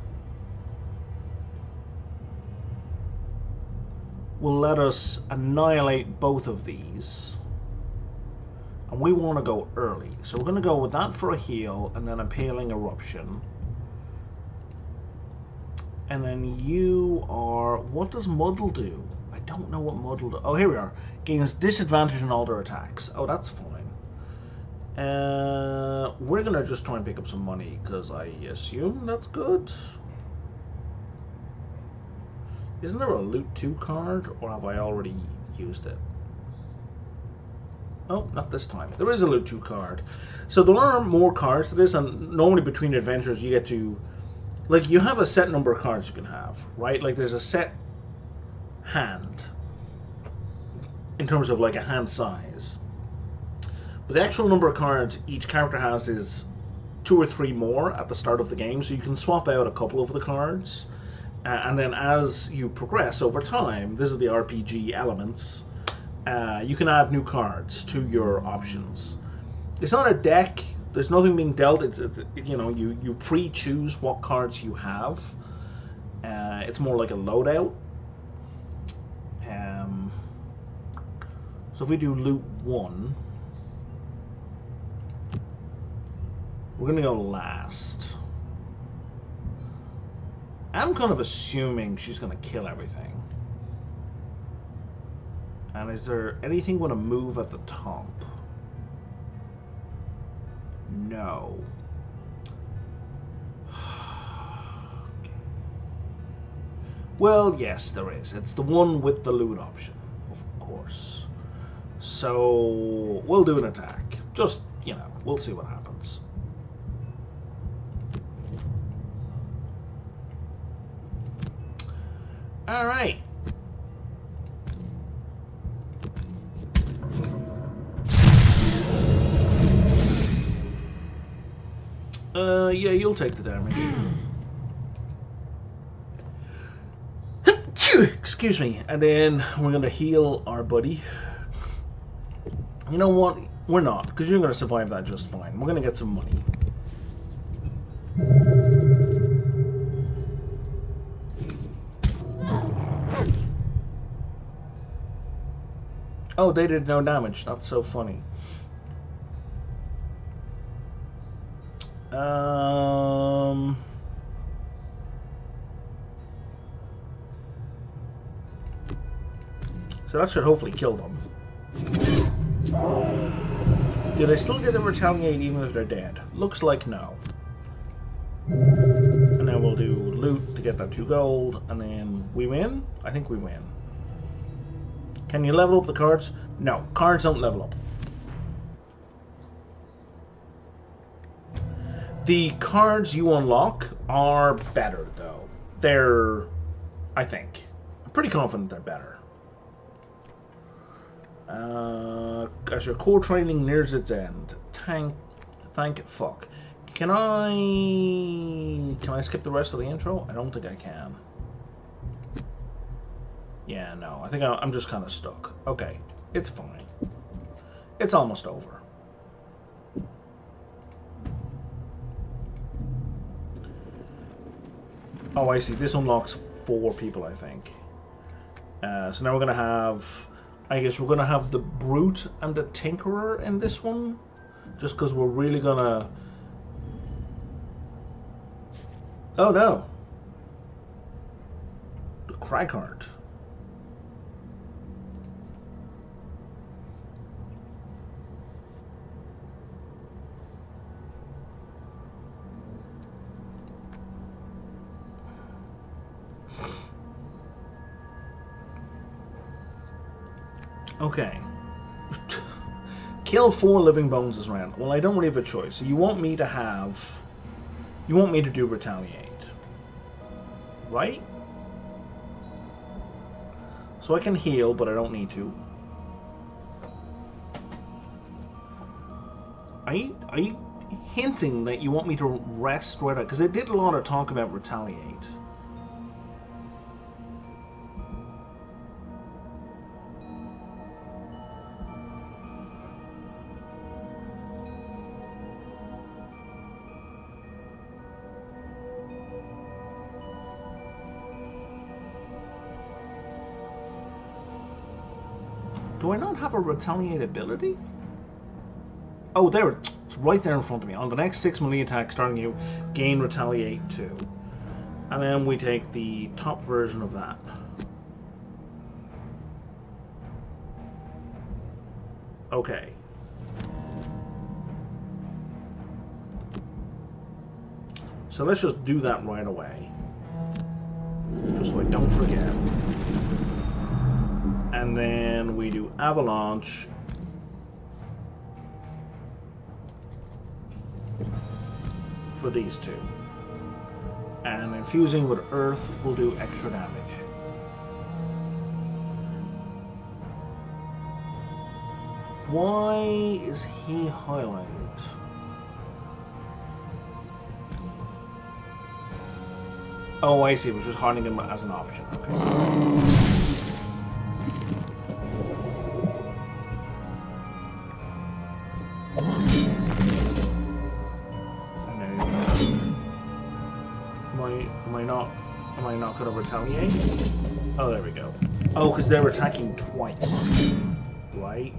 will let us annihilate both of these. And we want to go early. So we're going to go with that for a heal, and then Impaling Eruption. And then you are... What does Muddle do? I don't know what Muddle does. Oh, here we are. Gains disadvantage on all their attacks. Oh, that's fine. We're going to just try and pick up some money, because I assume that's good. Isn't there a Loot 2 card, or have I already used it? Oh, not this time. There is a Loot 2 card. So there are more cards to this, and normally between adventures you get to... Like, you have a set number of cards you can have, right? Like, there's a set hand, in terms of, like, a hand size. But the actual number of cards each character has is 2 or 3 more at the start of the game, so you can swap out a couple of the cards. And then as you progress over time, this is the RPG elements, you can add new cards to your options. It's not a deck. There's nothing being dealt. It's you know, you pre-choose what cards you have. It's more like a loadout. So if we do Loot 1, we're going to go last. I'm kind of assuming she's going to kill everything. And is there anything going to move at the top? No. Okay. Well, yes, there is. It's the one with the loot option, of course. So we'll do an attack. Just, you know, we'll see what happens. All right. Yeah, you'll take the damage. Excuse me. And then we're going to heal our buddy. You know what? We're not, because you're going to survive that just fine. We're going to get some money. Oh, they did no damage. That's so funny. So that should hopefully kill them. Do they still get to retaliate even if they're dead? Looks like no. And then we'll do loot to get that 2 gold, and then we win? I think we win. Can you level up the cards? No, cards don't level up. The cards you unlock are better, though. They're, I think, I'm pretty confident they're better. As your core training nears its end, thank fuck. Can I skip the rest of the intro? I don't think I can. Yeah, no, I think I'm just kind of stuck. Okay, it's fine. It's almost over. Oh, I see. This unlocks 4 people, I think. So now we're going to have... I guess we're going to have the Brute and the Tinkerer in this one. Just because we're really going to... Oh, no. The Cragheart. Okay. Kill 4 living bones this round. Well, I don't really have a choice. So you want me to have... You want me to do retaliate. Right? So I can heal, but I don't need to. Are you hinting that you want me to rest right out? Because they did a lot of talk about retaliate. Do I not have a retaliate ability? Oh, there. It's right there in front of me. On the next 6 melee attacks starting you, gain retaliate 2. And then we take the top version of that. Okay. So let's just do that right away. Just so I don't forget. And then we do Avalanche. For these 2. And infusing with Earth will do extra damage. Why is he highlighted? Oh, I see. It was just highlighting him as an option. Okay. Am I not going to retaliate? Oh, there we go. Oh, because they're attacking twice. Right?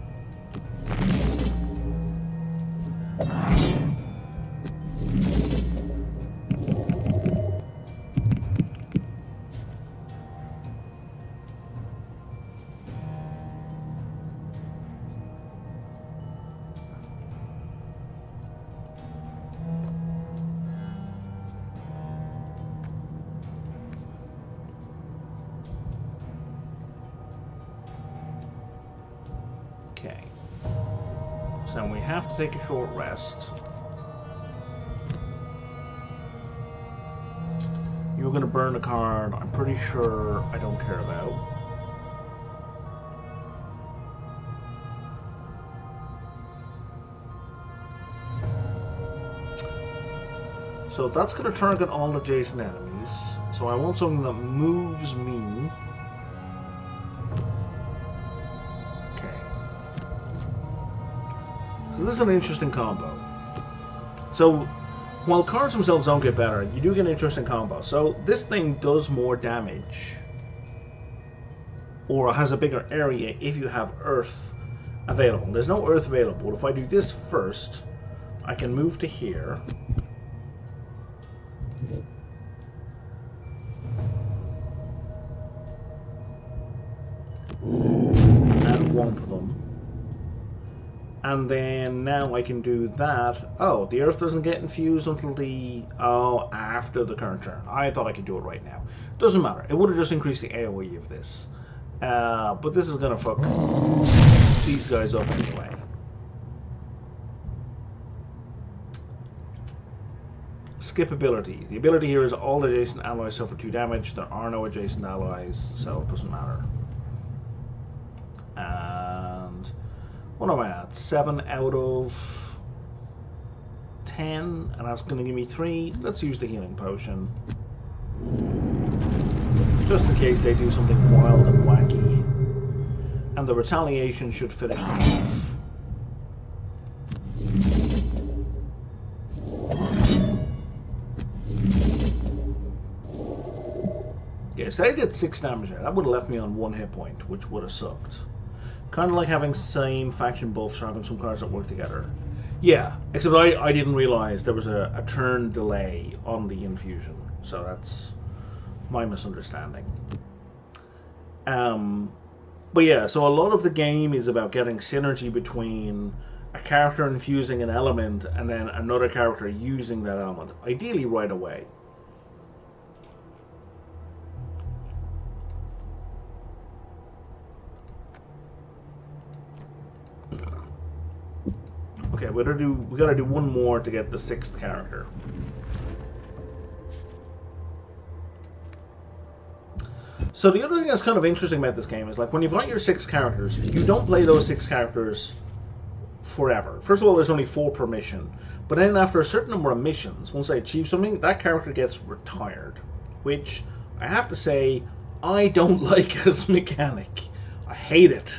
Okay. So we have to take a short rest. You're going to burn a card I'm pretty sure I don't care about. So that's going to target all adjacent enemies. So I want something that moves me. Okay. So this is an interesting combo. So while cards themselves don't get better, you do get an interesting combo. So this thing does more damage, or has a bigger area if you have Earth available. There's no Earth available. If I do this first, I can move to here. And womp them. And then now I can do that. Oh, the Earth doesn't get infused until the... Oh, after the current turn. I thought I could do it right now. Doesn't matter. It would have just increased the AoE of this. But this is going to fuck these guys up anyway. Skip ability. The ability here is all adjacent allies suffer 2 damage. There are no adjacent allies, so it doesn't matter. And what am I at? 7 out of 10, and that's going to give me 3. Let's use the healing potion, just in case they do something wild and wacky. And the retaliation should finish them off. Yes, I did 6 damage there. That would have left me on 1 hit point, which would have sucked. Kind of like having same faction buffs or having some cards that work together. Yeah, except I didn't realize there was a turn delay on the infusion, so that's my misunderstanding. But yeah, so a lot of the game is about getting synergy between a character infusing an element and then another character using that element, ideally right away. Okay, we gotta do one more to get the 6th character. So the other thing that's kind of interesting about this game is, like, when you've got your 6 characters, you don't play those 6 characters forever. First of all, there's only 4 per mission, but then after a certain number of missions, once I achieve something, that character gets retired, which I have to say I don't like as a mechanic. I hate it.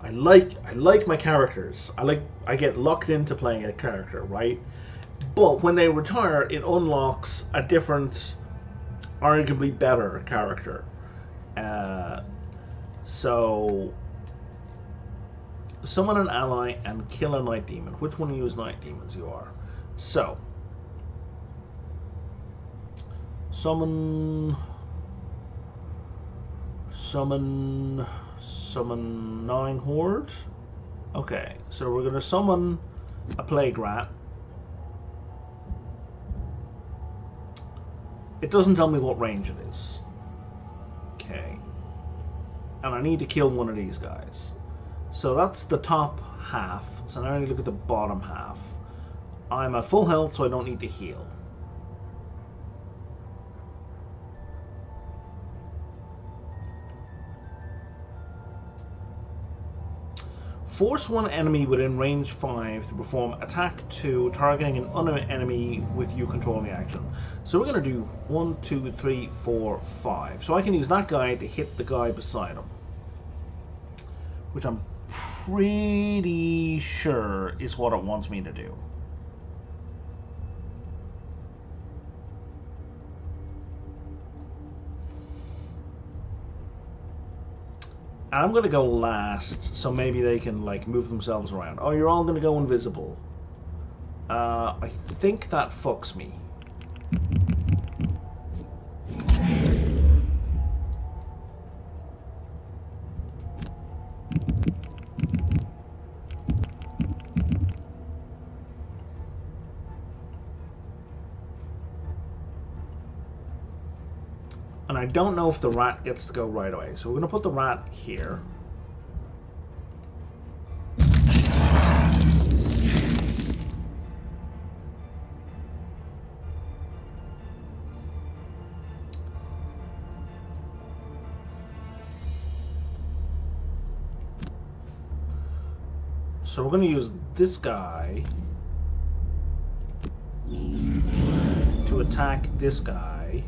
I like my characters. I get locked into playing a character, right? But when they retire, it unlocks a different, arguably better character. So summon an ally and kill a night demon. Which one of you is night demons you are? So summon 9 horde. Okay, so we're gonna summon a plague rat. It doesn't tell me what range it is. Okay, and I need to kill one of these guys. So that's the top half. So now I need to look at the bottom half. I'm at full health, so I don't need to heal. Force one enemy within range 5 to perform attack 2, targeting an enemy with you controlling the action. So we're going to do 1, 2, 3, 4, 5. So I can use that guy to hit the guy beside him, which I'm pretty sure is what it wants me to do. I'm going to go last, so maybe they can, like, move themselves around. Oh, you're all going to go invisible. I think that fucks me. And I don't know if the rat gets to go right away. So we're going to put the rat here. So we're going to use this guy to attack this guy.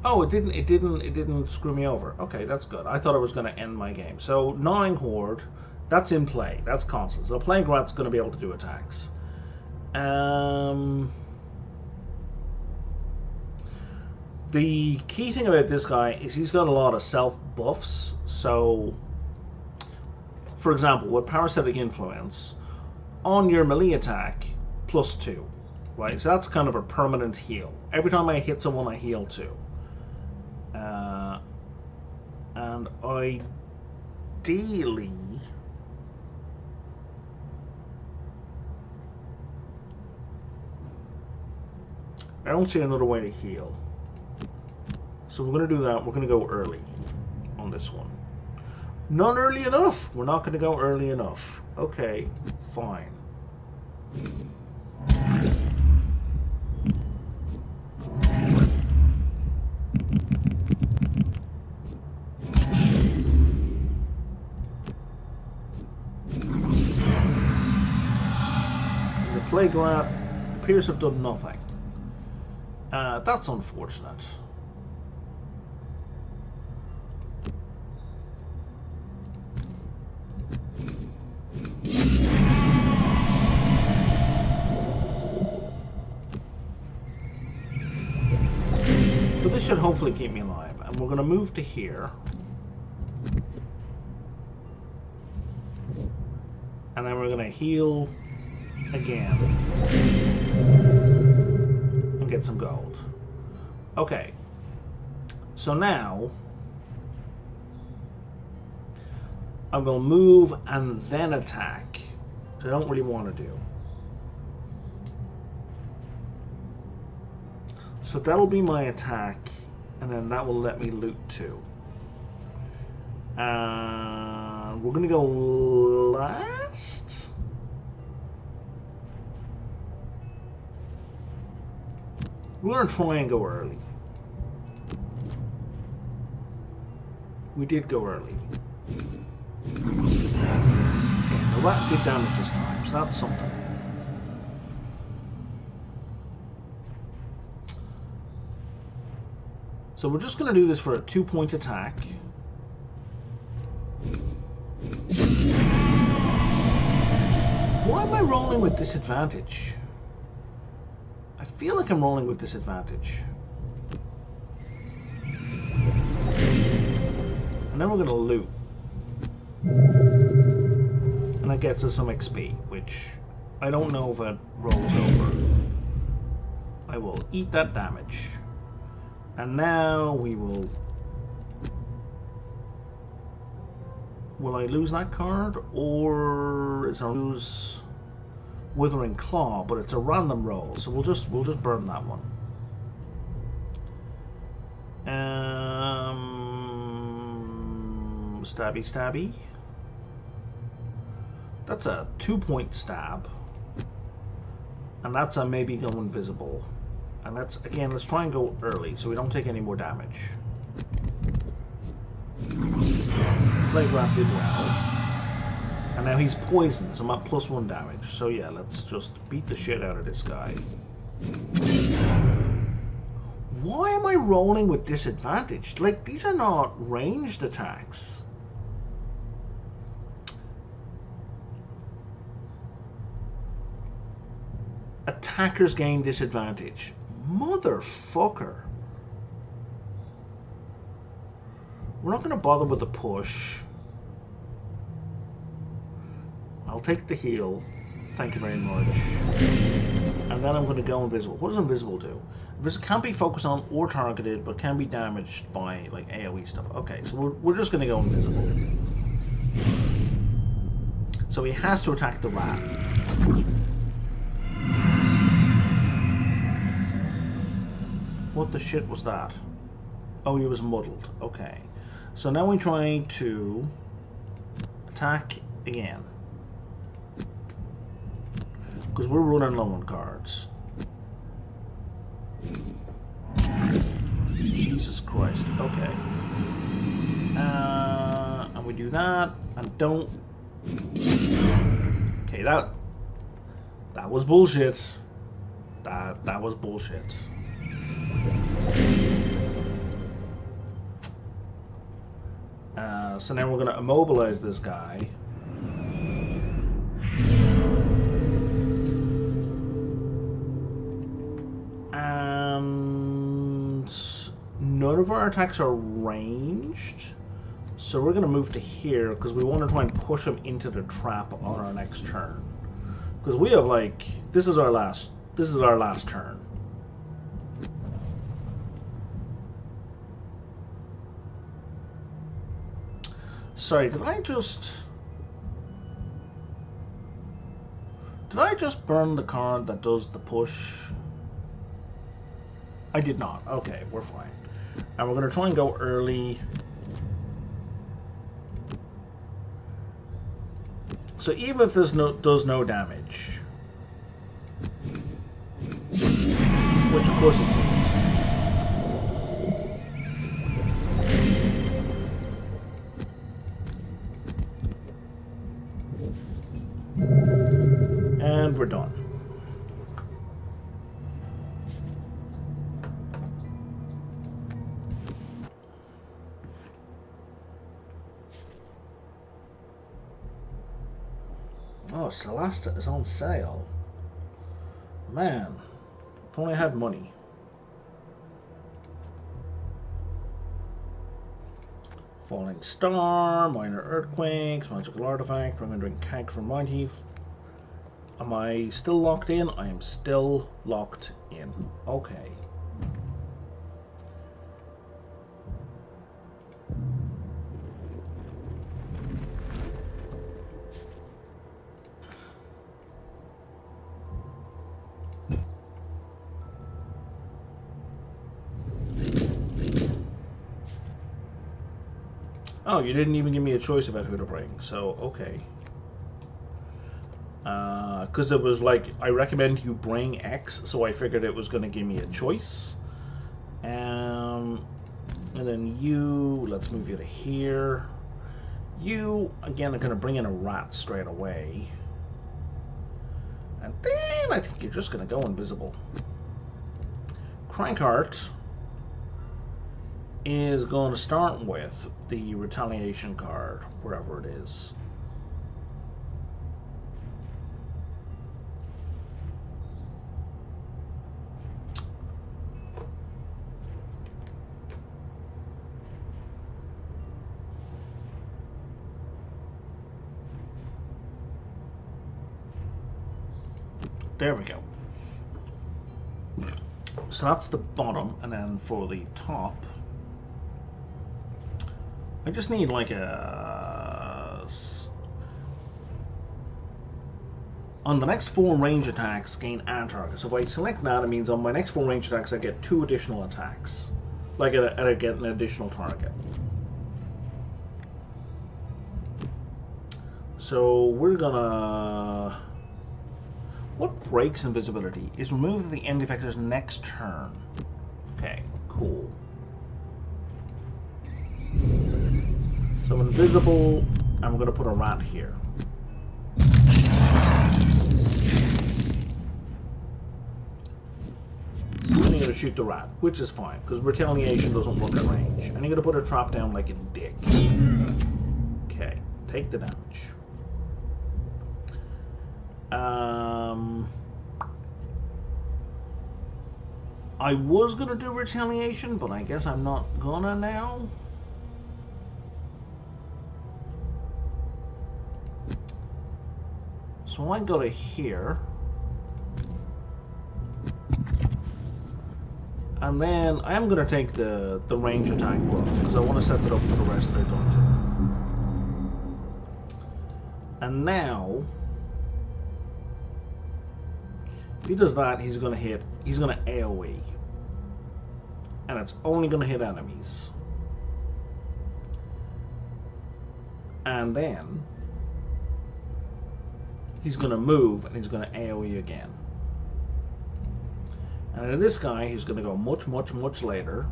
Oh, it didn't screw me over. Okay, that's good. I thought it was going to end my game. So gnawing horde, that's in play. That's constant. So plague rat's going to be able to do attacks. The key thing about this guy is he's got a lot of self buffs. So, for example, with parasitic influence, on your melee attack, +2, right? So that's kind of a permanent heal. Every time I hit someone, I heal 2. And ideally, I don't see another way to heal. So we're going to do that. We're going to go early on this one. Not early enough. We're not going to go early enough. Okay, fine. Plague rat appears to have done nothing. That's unfortunate. But this should hopefully keep me alive. And we're going to move to here. And then we're going to heal again and get some gold. Okay, so now I will move and then attack, which I don't really want to do. So that'll be my attack, and then that will let me loot 2. And we're gonna go last. We're going to try and go early. We did go early. Okay, the rat did damage this time, so that's something. So we're just going to do this for a 2-point attack. Why am I rolling with disadvantage? I feel like I'm rolling with disadvantage. And then we're going to loot. And that gets us some XP, which I don't know if it rolls over. I will eat that damage. And now we will... Will I lose that card? Or is I lose... Withering Claw, but it's a random roll, so we'll just burn that one. Stabby stabby. That's a 2-point stab, and that's a maybe go invisible. And that's again. Let's try and go early so we don't take any more damage. Plague rat did well. And now he's poisoned, so I'm at +1 damage. So yeah, let's just beat the shit out of this guy. Why am I rolling with disadvantage? Like, these are not ranged attacks. Attackers gain disadvantage. Motherfucker. We're not going to bother with the push. I'll take the heal. Thank you very much. And then I'm going to go invisible. What does invisible do? Invisible can't be focused on or targeted, but can be damaged by like AoE stuff. Okay, so we're just going to go invisible. So he has to attack the rat. What the shit was that? Oh, he was muddled. Okay. So now we're trying to attack again. Because we're running low on cards. Jesus Christ. Okay. And we do that. And don't. Okay, that was bullshit. That was bullshit. So now we're going to immobilize this guy. And none of our attacks are ranged. So we're going to move to here because we want to try and push him into the trap on our next turn. Because we have like, this is our last turn. Sorry, did I just burn the card that does the push? I did not. Okay, we're fine. And we're going to try and go early. So even if this does no damage, which of course it does. And we're done. Oh, Celesta is on sale. Man, if only I had money. Falling Star, Minor Earthquakes, Magical Artifact, Remembering Keg from Mind Heap. Am I still locked in? I am still locked in. Okay. Oh, you didn't even give me a choice about who to bring, so okay. Because it was like, I recommend you bring X, so I figured it was going to give me a choice. And then you, let's move you to here. You, again, are going to bring in a rat straight away. And then I think you're just going to go invisible. Crankheart is going to start with the retaliation card, wherever it is. There we go. So that's the bottom, and then for the top, I just need like a... On the next 4 range attacks, gain add target. So if I select that, it means on my next 4 range attacks, I get 2 additional attacks. Like I get an additional target. So we're gonna... What breaks invisibility is removed at the end effector's next turn. Okay, cool. So I'm invisible, I'm going to put a rat here. And you're going to shoot the rat, which is fine, because retaliation doesn't work at range. And you're going to put a trap down like a dick. Okay, take the damage. I was going to do retaliation, but I guess I'm not gonna now. So I go to here. And then I am going to take the range attack buff, because I want to set it up for the rest of the dungeon. And now, if he does that, he's going to AoE. And it's only going to hit enemies. And then he's going to move and he's going to AoE again. And then this guy, who's going to go much, much, much later.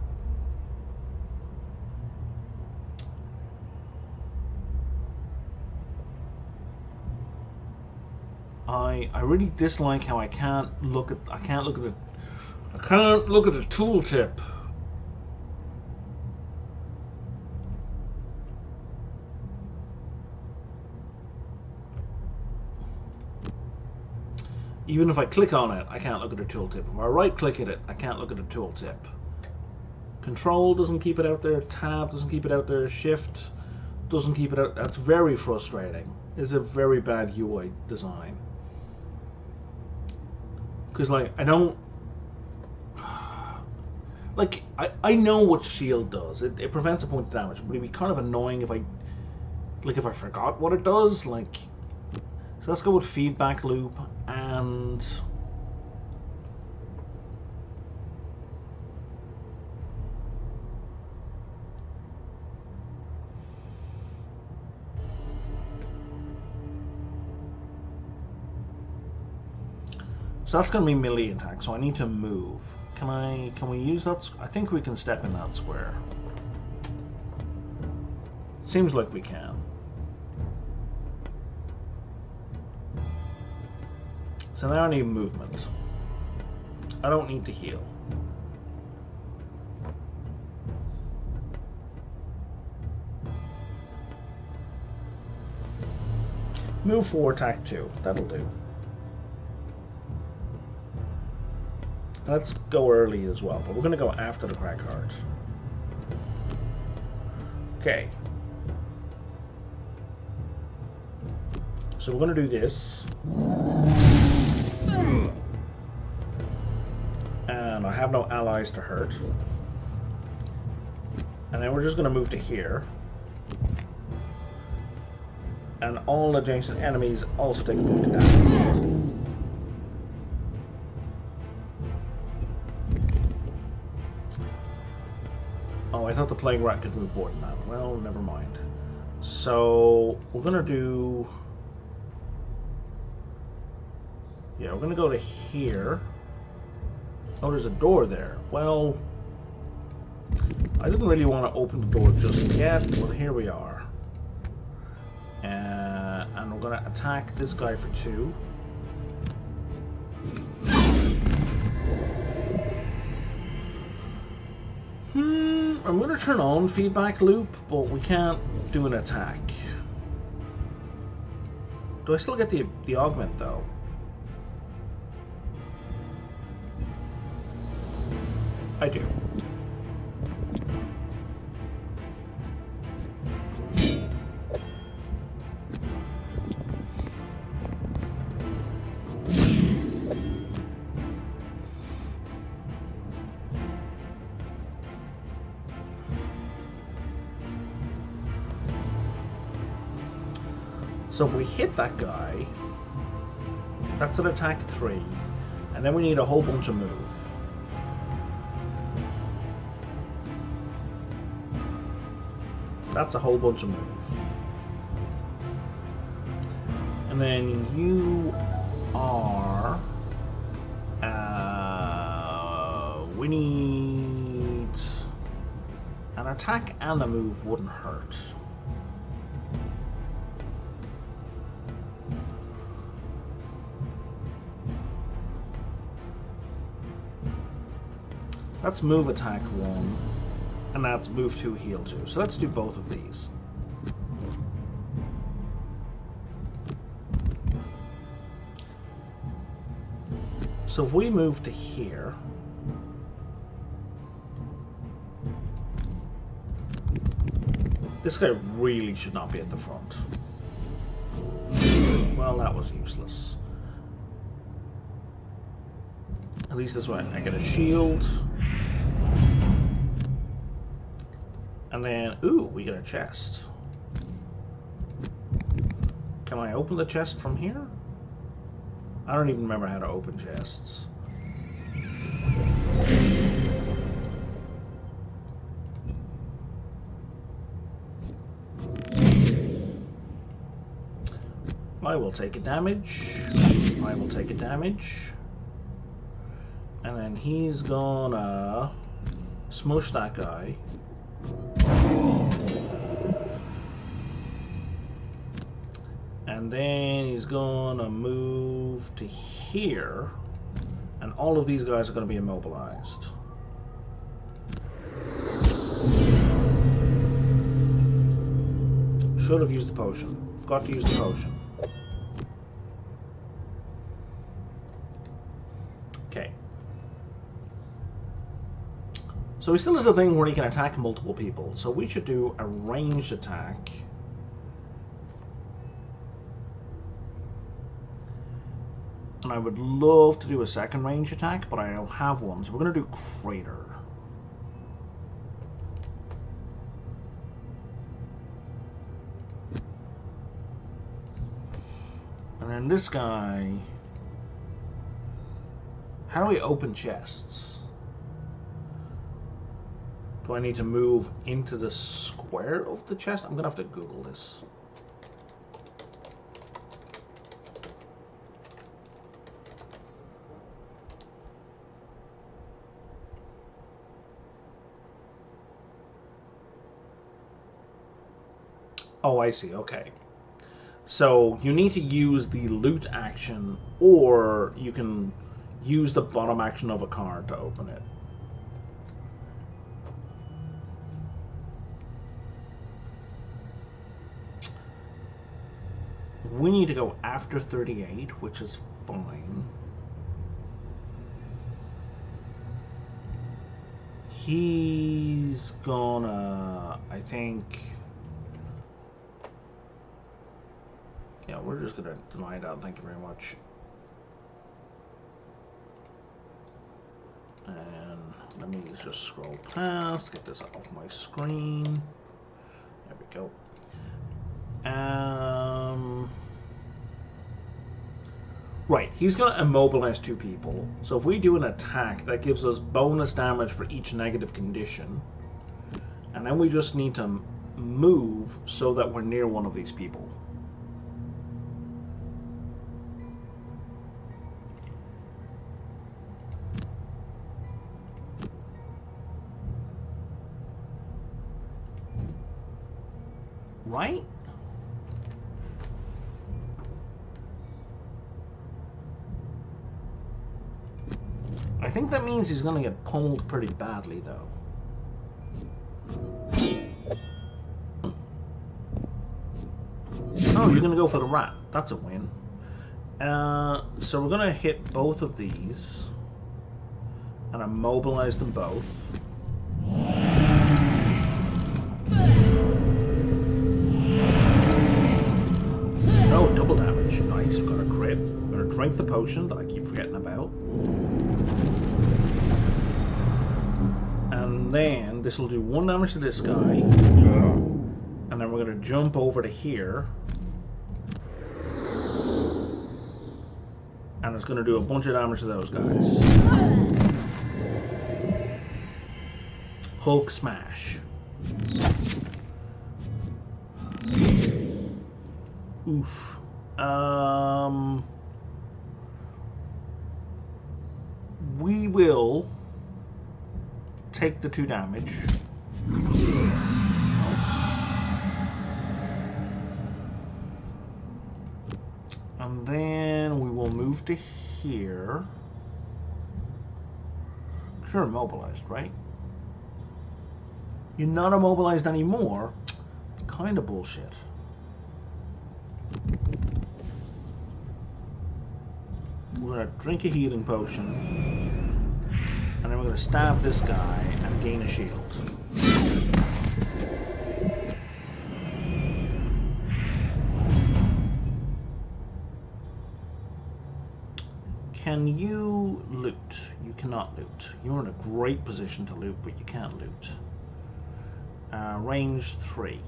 I really dislike how I can't look at the tooltip. Even if I click on it, I can't look at the tooltip. If I right click at it, I can't look at the tooltip. Control doesn't keep it out there, Tab doesn't keep it out there, Shift doesn't keep it out. That's very frustrating. It's a very bad UI design. Because like I don't like I know what shield does. It prevents a point of damage, but it'd be kind of annoying if I forgot what it does. Like, so let's go with feedback loop and so that's going to be melee attack, so I need to move. Can we use that? I think we can step in that square. Seems like we can. So now I need movement. I don't need to heal. Move 4, attack 2. That'll do. Let's go early as well, but we're going to go after the crack heart. Okay. So we're going to do this. And I have no allies to hurt. And then we're just going to move to here. And all adjacent enemies also take a point of damage. Oh, I thought the plague rat could move more than that. Well, never mind. So we're going to do... Yeah, we're going to go to here. Oh, there's a door there. Well, I didn't really want to open the door just yet, but here we are. And we're going to attack this guy for 2. I'm going to turn on feedback loop, but we can't do an attack. Do I still get the augment, though? I do. So if we hit that guy, that's an attack 3, and then we need a whole bunch of move. That's a whole bunch of move. And then you are... we need... An attack and a move wouldn't hurt. That's move attack 1. And that's move 2, heal 2. So let's do both of these. So if we move to here, this guy really should not be at the front. Well, that was useless. At least this way I get a shield. And then, ooh, we get a chest. Can I open the chest from here? I don't even remember how to open chests. I will take a damage. I will take a damage. And then he's gonna smush that guy. And then he's gonna move to here. And all of these guys are gonna be immobilized. Should have used the potion. Forgot to use the potion. Okay. So he still has a thing where he can attack multiple people. So we should do a ranged attack. And I would love to do a second range attack, but I don't have one. So we're going to do Crater. And then this guy... How do we open chests? Do I need to move into the square of the chest? I'm going to have to Google this. Oh, I see. Okay. So you need to use the loot action, or you can use the bottom action of a card to open it. We need to go after 38, which is fine. He's gonna, I think... Yeah, we're just gonna deny that, thank you very much. And let me just scroll past, get this off my screen. There we go. Right, he's gonna immobilize 2 people. So if we do an attack, that gives us bonus damage for each negative condition. And then we just need to move so that we're near one of these people. Right? I think that means he's gonna get pummeled pretty badly, though. Oh, you're gonna go for the rat. That's a win. So we're gonna hit both of these and immobilize them both. Oh, double damage. Nice, we've got a crit. We're gonna drink the potion that I keep forgetting about. And then this will do 1 damage to this guy. And then we're gonna jump over to here. And it's gonna do a bunch of damage to those guys. Hulk smash. Oof. We will take the 2 damage. And then we will move to here. You're immobilized, right? You're not immobilized anymore. It's kind of bullshit. We're going to drink a healing potion, and then we're going to stab this guy and gain a shield. Can you loot? You cannot loot. You're in a great position to loot, but you can't loot. Range 3.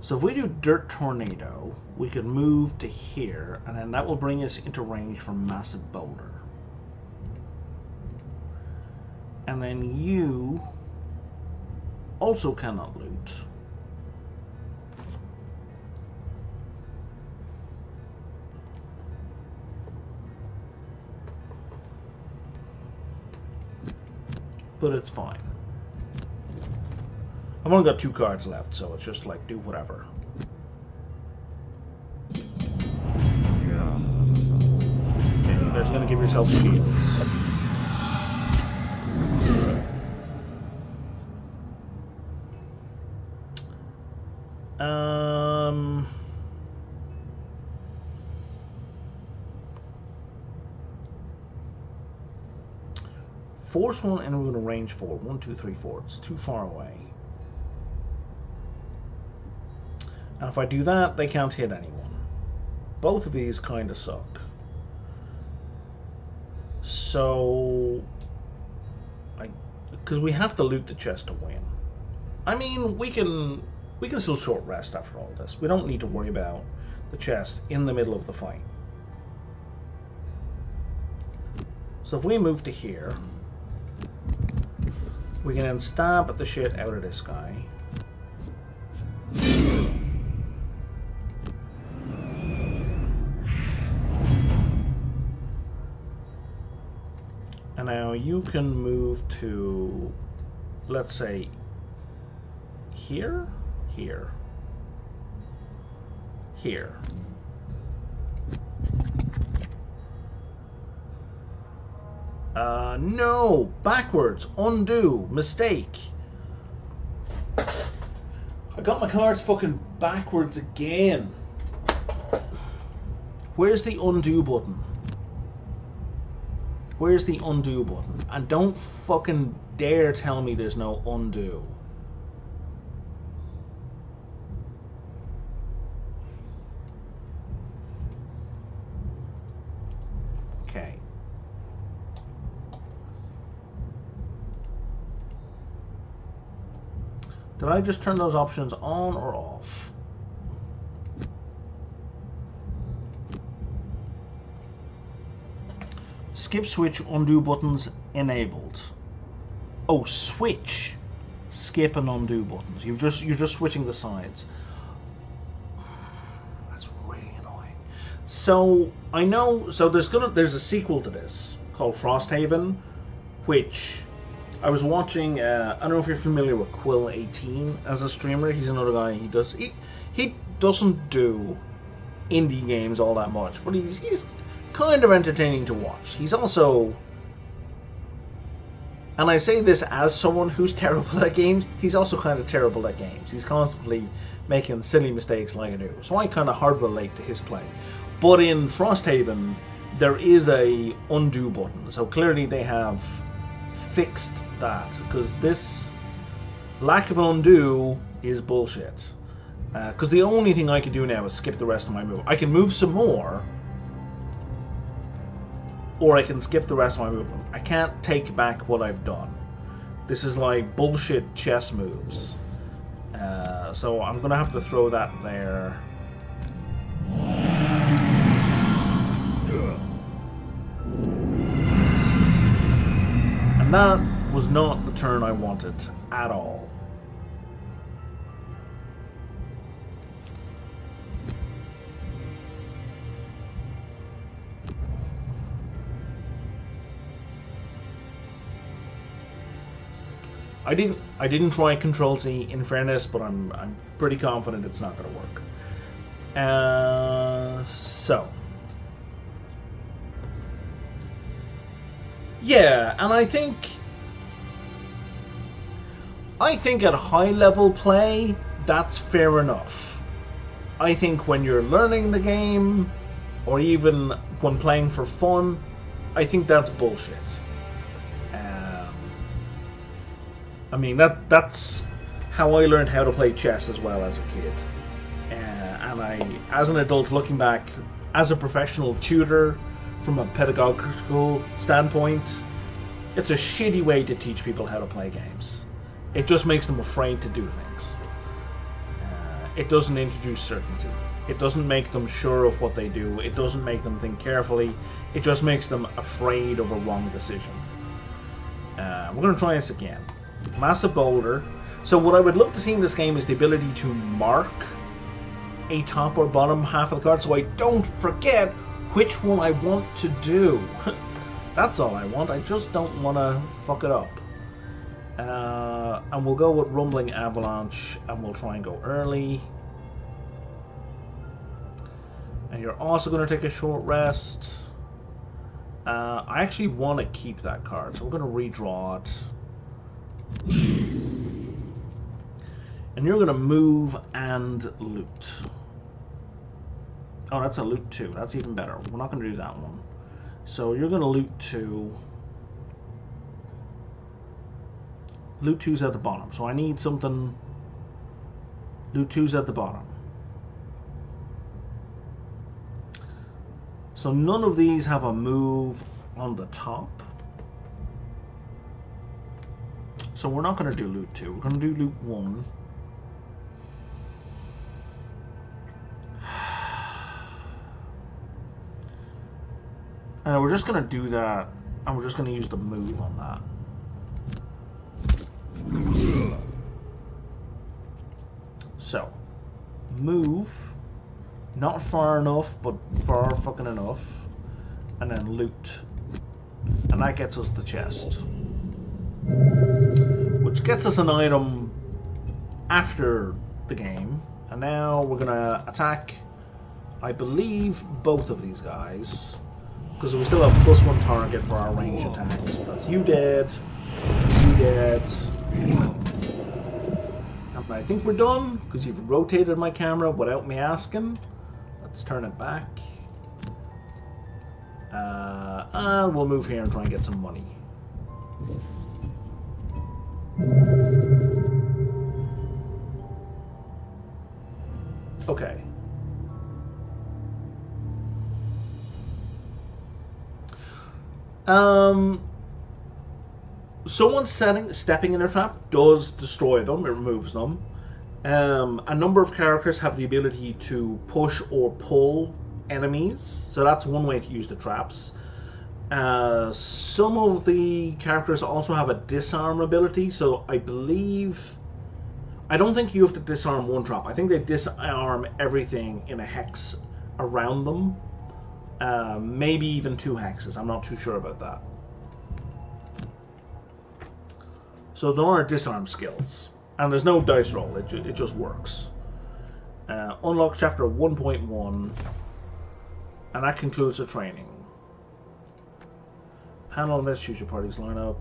So if we do Dirt Tornado, we could move to here, and then that will bring us into range from Massive Boulder. And then you also cannot loot. but it's fine. I've only got 2 cards left, so it's just like, do whatever. Okay, you guys are going to give yourself shields. Force 1 and we're going to range 4. 1, 2, 3, 4. It's too far away. And if I do that, they can't hit anyone. Both of these kind of suck. So, because we have to loot the chest to win. I mean, we can still short rest after all this. We don't need to worry about the chest in the middle of the fight. So if we move to here, we can then stab the shit out of this guy. And now you can move to, let's say, here, here, here. No, backwards, undo, mistake. I got my cards fucking backwards again. Where's the undo button? Where's the undo button? And don't fucking dare tell me there's no undo. Okay. Did I just turn those options on or off? Skip, switch, undo buttons enabled. Oh, switch, skip and undo buttons. You're just switching the sides. That's really annoying. So I know. So there's a sequel to this called Frosthaven, which I was watching. I don't know if you're familiar with Quill18 as a streamer. He's another guy. He doesn't do indie games all that much, but he's kind of entertaining to watch. He's also, and I say this as someone who's terrible at games, he's also kind of terrible at games. He's constantly making silly mistakes like I do. So I kind of hard relate to his play. But in Frosthaven, there is a undo button. So clearly they have fixed that, because this lack of undo is bullshit. Because the only thing I can do now is skip the rest of my move. I can move some more, or I can skip the rest of my movement. I can't take back what I've done. This is like bullshit chess moves. So I'm gonna have to throw that there. And that was not the turn I wanted at all. I didn't try Control-C in fairness, but I'm pretty confident it's not going to work. So yeah, and I think at high level play that's fair enough. I think when you're learning the game, or even when playing for fun, I think that's bullshit. I mean, that's how I learned how to play chess as well as a kid. And as an adult, looking back, as a professional tutor, from a pedagogical standpoint, it's a shitty way to teach people how to play games. It just makes them afraid to do things. It doesn't introduce certainty. It doesn't make them sure of what they do. It doesn't make them think carefully. It just makes them afraid of a wrong decision. We're going to try this again. Massive boulder. So what I would love to see in this game is the ability to mark a top or bottom half of the card so I don't forget which one I want to do. That's all I want. I just don't want to fuck it up. And we'll go with Rumbling Avalanche, and we'll try and go early. And you're also going to take a short rest. I actually want to keep that card, so we're going to redraw it. And you're going to move and loot. Oh, that's a loot 2. That's even better. We're not going to do that one. So you're going to loot 2. Loot 2's at the bottom. So I need something. Loot 2's at the bottom. So none of these have a move on the top. So we're not going to do loot 2. We're going to do loot 1. And we're just going to do that, and we're just going to use the move on that. So, move, not far enough, but far fucking enough, and then loot. And that gets us the chest. Which gets us an item after the game. And now we're going to attack, I believe, both of these guys. Because we still have +1 target for our range attacks. That's you dead, you dead. And I think we're done, because you've rotated my camera without me asking. Let's turn it back. And we'll move here and try and get some money. Okay. Someone stepping in a trap does destroy them, it removes them. A number of characters have the ability to push or pull enemies, so that's one way to use the traps. Some of the characters also have a disarm ability, so I don't think you have to disarm one trap. I think they disarm everything in a hex around them. Maybe even 2 hexes. I'm not too sure about that. So there are disarm skills. And there's no dice roll. It just works. Unlock chapter 1.1. And that concludes the training. Panel, let's choose your party's lineup.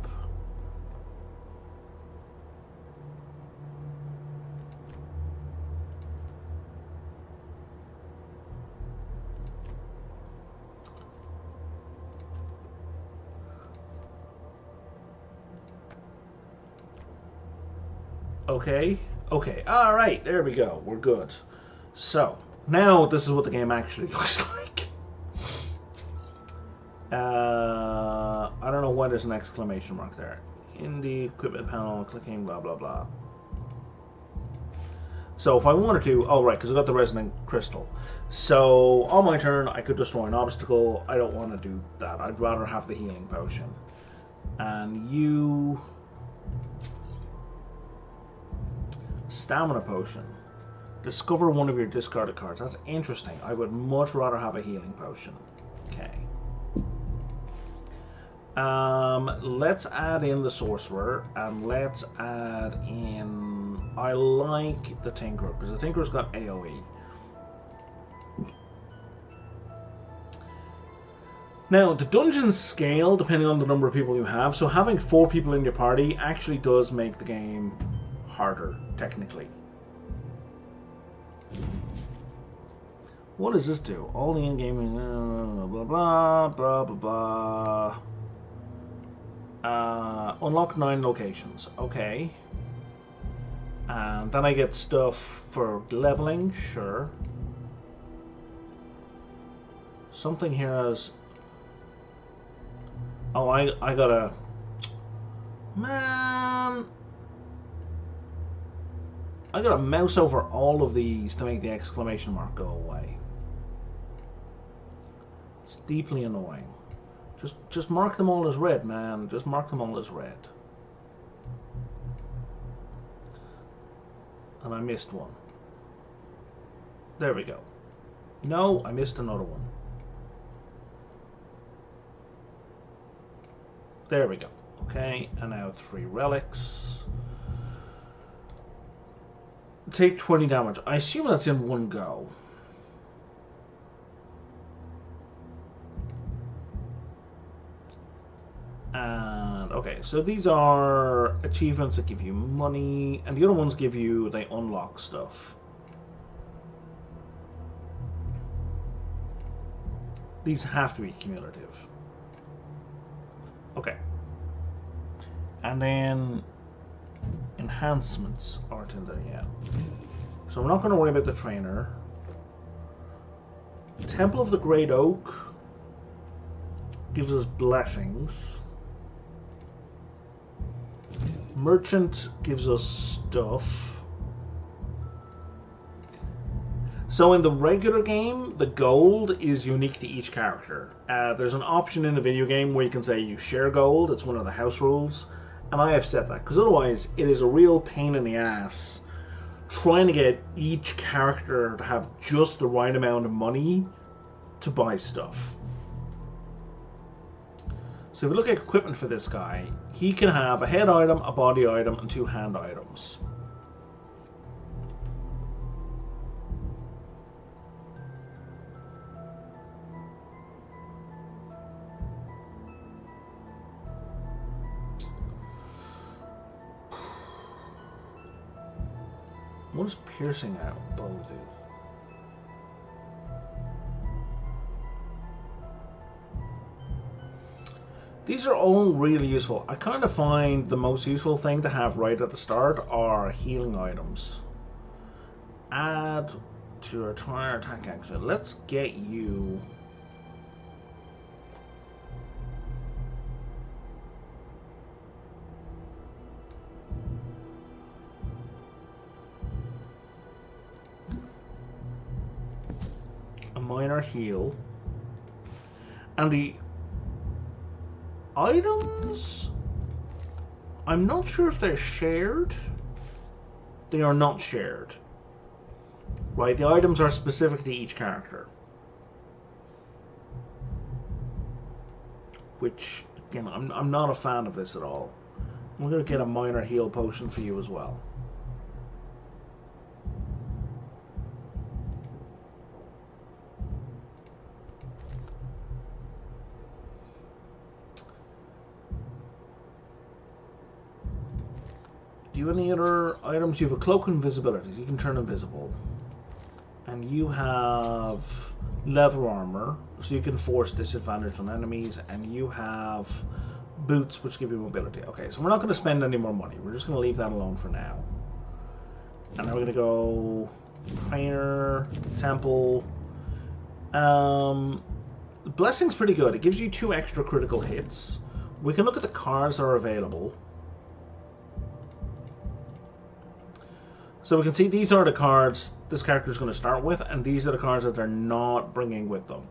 Okay, alright, there we go, we're good. So, now this is what the game actually looks like. I don't know why there's an exclamation mark there. In the equipment panel, clicking, blah, blah, blah. So if I wanted to, oh right, because I got the resonant crystal. So, on my turn, I could destroy an obstacle. I don't want to do that. I'd rather have the healing potion. And you... Stamina potion. Discover one of your discarded cards. That's interesting. I would much rather have a healing potion. Okay. Let's add in the sorcerer, and let's add in... I like the tinkerer, because the tinkerer's got AoE. Now, the dungeons scale depending on the number of people you have, so having 4 people in your party actually does make the game harder, technically. What does this do? All the in-game... blah, blah, blah, blah, blah. Unlock 9 locations. Okay. And then I get stuff for leveling. Sure. Something here has... Oh, I gotta... Man... I gotta mouse over all of these to make the exclamation mark go away. It's deeply annoying. Just mark them all as red, man. Just mark them all as red. And I missed one. There we go. No, I missed another one. There we go. Okay, and now 3 relics. Take 20 damage. I assume that's in one go. And okay, so these are achievements that give you money, and the other ones give you, they unlock stuff. These have to be cumulative. Okay. And then enhancements aren't in there yet. So we're not going to worry about the trainer. Temple of the Great Oak gives us blessings. Merchant gives us stuff. So in the regular game, the gold is unique to each character. There's an option in the video game where you can say you share gold. It's one of the house rules. And I have set that, because otherwise it is a real pain in the ass trying to get each character to have just the right amount of money to buy stuff. So if we look at equipment for this guy, he can have a head item, a body item, and 2 hand items. What does piercing out bow do? These are all really useful. I kind of find the most useful thing to have right at the start are healing items. Add to your entire attack action. Let's get you... a minor heal. And the items, I'm not sure if they're shared. They are not shared. Right, the items are specific to each character. Which, again, I'm not a fan of this at all. I'm going to get a minor heal potion for you as well. Do you have any other items? You have a cloak of invisibility, so you can turn invisible. And you have leather armor, so you can force disadvantage on enemies. And you have boots, which give you mobility. Okay, so we're not going to spend any more money. We're just going to leave that alone for now. And now we're going to go trainer, temple. Blessing's pretty good. It gives you 2 extra critical hits. We can look at the cards that are available. So we can see these are the cards this character is going to start with, and these are the cards that they're not bringing with them.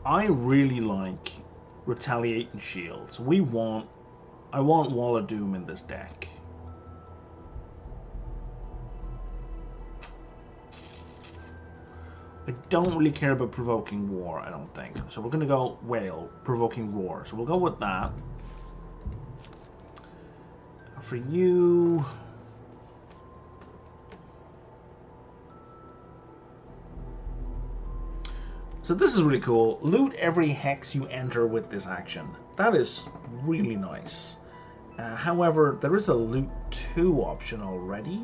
I really like Retaliate and Shields. I want Wall of Doom in this deck. I don't really care about Provoking War, I don't think. So we're going to go Whale, Provoking Roar. So we'll go with that. For you... So this is really cool. Loot every hex you enter with this action. That is really nice. However, there is a Loot 2 option already.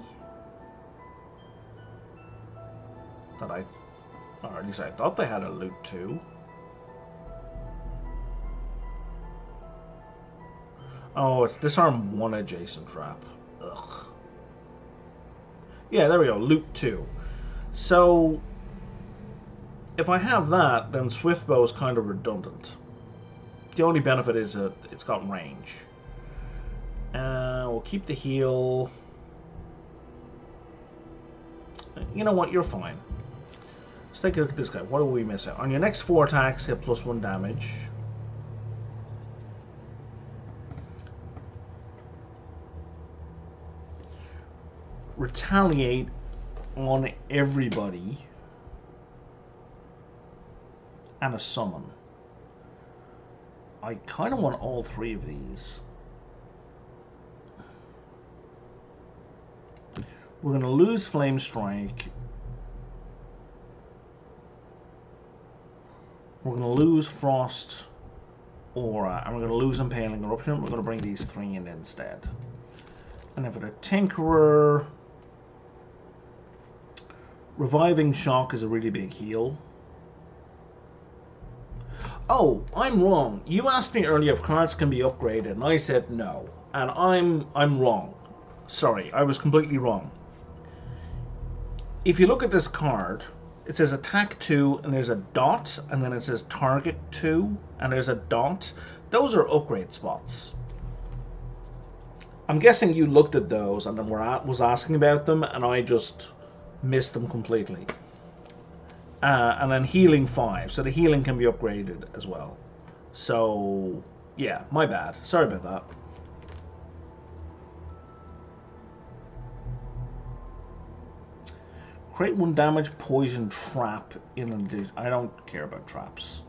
That or at least I thought they had a Loot 2. Oh, it's Disarm 1 adjacent trap. Ugh. Yeah, there we go. Loot 2. So, if I have that, then Swiftbow is kind of redundant. The only benefit is that it's got range. We'll keep the heal. You know what? You're fine. Let's take a look at this guy. What are we missing? On your next 4 attacks, hit +1 damage. Retaliate on everybody. and a summon. I kind of want all three of these. We're going to lose Flame Strike. We're going to lose Frost Aura, and we're going to lose Impaling Eruption. We're going to bring these three in instead. And then for the Tinkerer, Reviving Shock is a really big heal. Oh, I'm wrong. You asked me earlier if cards can be upgraded, and I said no. And I'm wrong. Sorry, I was completely wrong. If you look at this card, it says attack 2, and there's a dot, and then it says target 2, and there's a dot. Those are upgrade spots. I'm guessing you looked at those and then was asking about them, and I just missed them completely. And then healing 5, so the healing can be upgraded as well. So, yeah, my bad. Sorry about that. Create 1 damage, poison, trap in addition. I don't care about traps.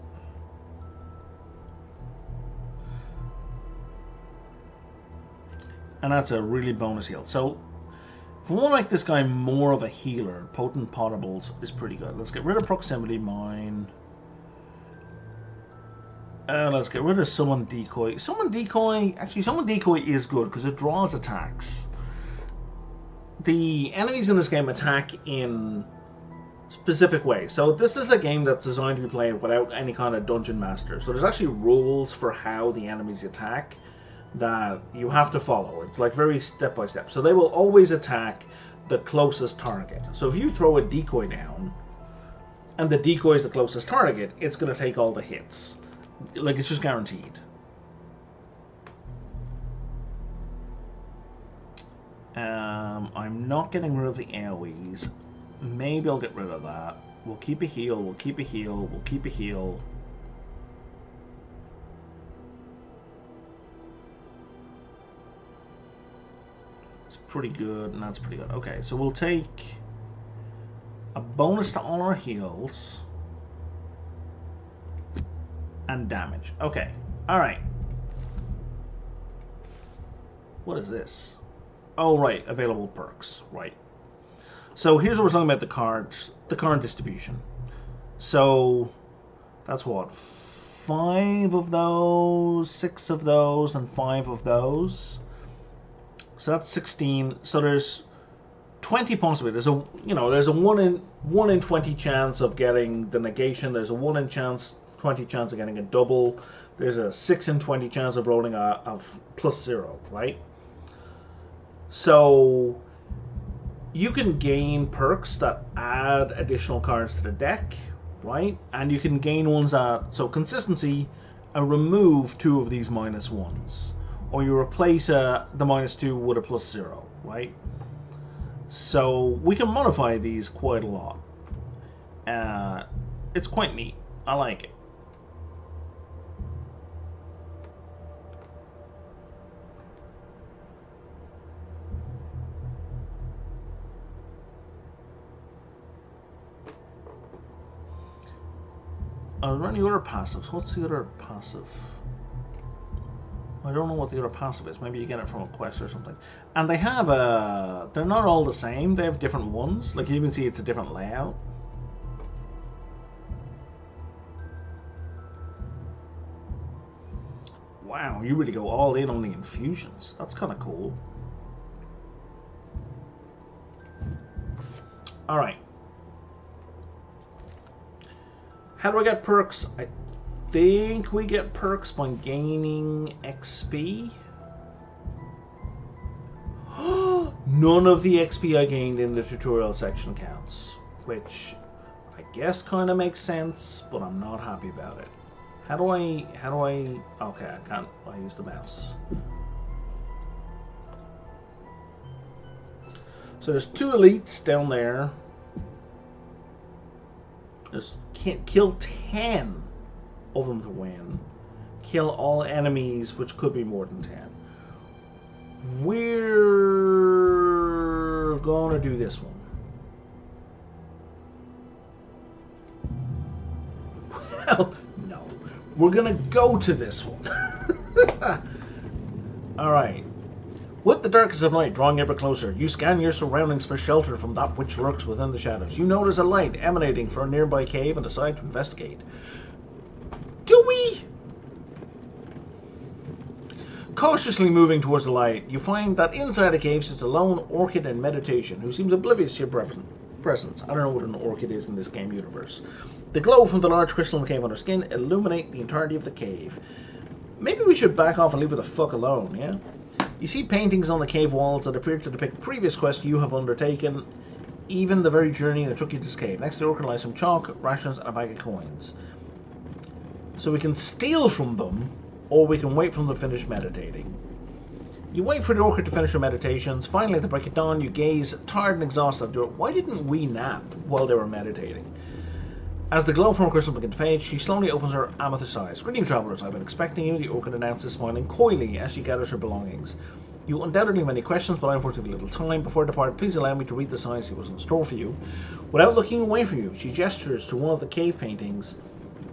And that's a really bonus heal. So, if we want to make this guy more of a healer, Potent Potables is pretty good. Let's get rid of Proximity Mine. Let's get rid of Summon Decoy. Summon Decoy is good because it draws attacks. The enemies in this game attack in specific ways. So this is a game that's designed to be played without any kind of dungeon master. So there's actually rules for how the enemies attack that you have to follow. It's like very step by step. So they will always attack the closest target. So if you throw a decoy down and the decoy is the closest target, it's going to take all the hits. Like, it's just guaranteed. I'm not getting rid of the AoEs. Maybe I'll get rid of that. We'll keep a heal, we'll keep a heal, we'll keep a heal. It's pretty good, and that's pretty good. Okay, so we'll take a bonus to all our heals and damage. Okay, alright. What is this? Oh, right, available perks, right. So here's what we're talking about the card distribution. So that's what, 5 of those, 6 of those, and 5 of those. So that's 16. So there's 20 possibilities. There's a 1 in 20 chance of getting the negation. There's a 1 in 20 chance of getting a double. There's a 6 in 20 chance of rolling a +0, right? So you can gain perks that add additional cards to the deck, right? And you can gain ones that, so consistency, remove 2 of these -1s. Or you replace the -2 with a +0, right? So we can modify these quite a lot. It's quite neat. I like it. Are there any other passives? What's the other passive? I don't know what the other passive is. Maybe you get it from a quest or something. And they have they're not all the same. They have different ones. Like, you can see it's a different layout. Wow, you really go all in on the infusions. That's kind of cool. Alright. How do I get perks? I think we get perks by gaining XP. None of the XP I gained in the tutorial section counts, which I guess kind of makes sense, but I'm not happy about it. How do I, okay, I can't, I use the mouse. So there's 2 elites down there. Just can't kill 10 of them to win. Kill all enemies, which could be more than 10. We're gonna do this one. Well, no. We're gonna go to this one. Alright. With the darkness of night drawing ever closer, you scan your surroundings for shelter from that which lurks within the shadows. You notice a light emanating from a nearby cave and decide to investigate. Do we? Cautiously moving towards the light, you find that inside the cave sits a lone orchid in meditation who seems oblivious to your presence. I don't know what an orchid is in this game universe. The glow from the large crystal in the cave on her skin illuminate the entirety of the cave. Maybe we should back off and leave her the fuck alone, yeah? You see paintings on the cave walls that appear to depict previous quests you have undertaken, even the very journey that took you to this cave. Next to the orchid lies some chalk, rations, and a bag of coins. So we can steal from them, or we can wait for them to finish meditating. You wait for the orchid to finish her meditations. Finally, at the break of dawn, you gaze, tired and exhausted. Why didn't we nap while they were meditating? As the glow from her crystal begins to fade, she slowly opens her amethyst eyes. Greeting, travelers, I've been expecting you, the orchid announces, smiling coyly as she gathers her belongings. You undoubtedly have many questions, but I unfortunately have little time. Before I depart, please allow me to read the signs that was in store for you. Without looking away from you, she gestures to one of the cave paintings,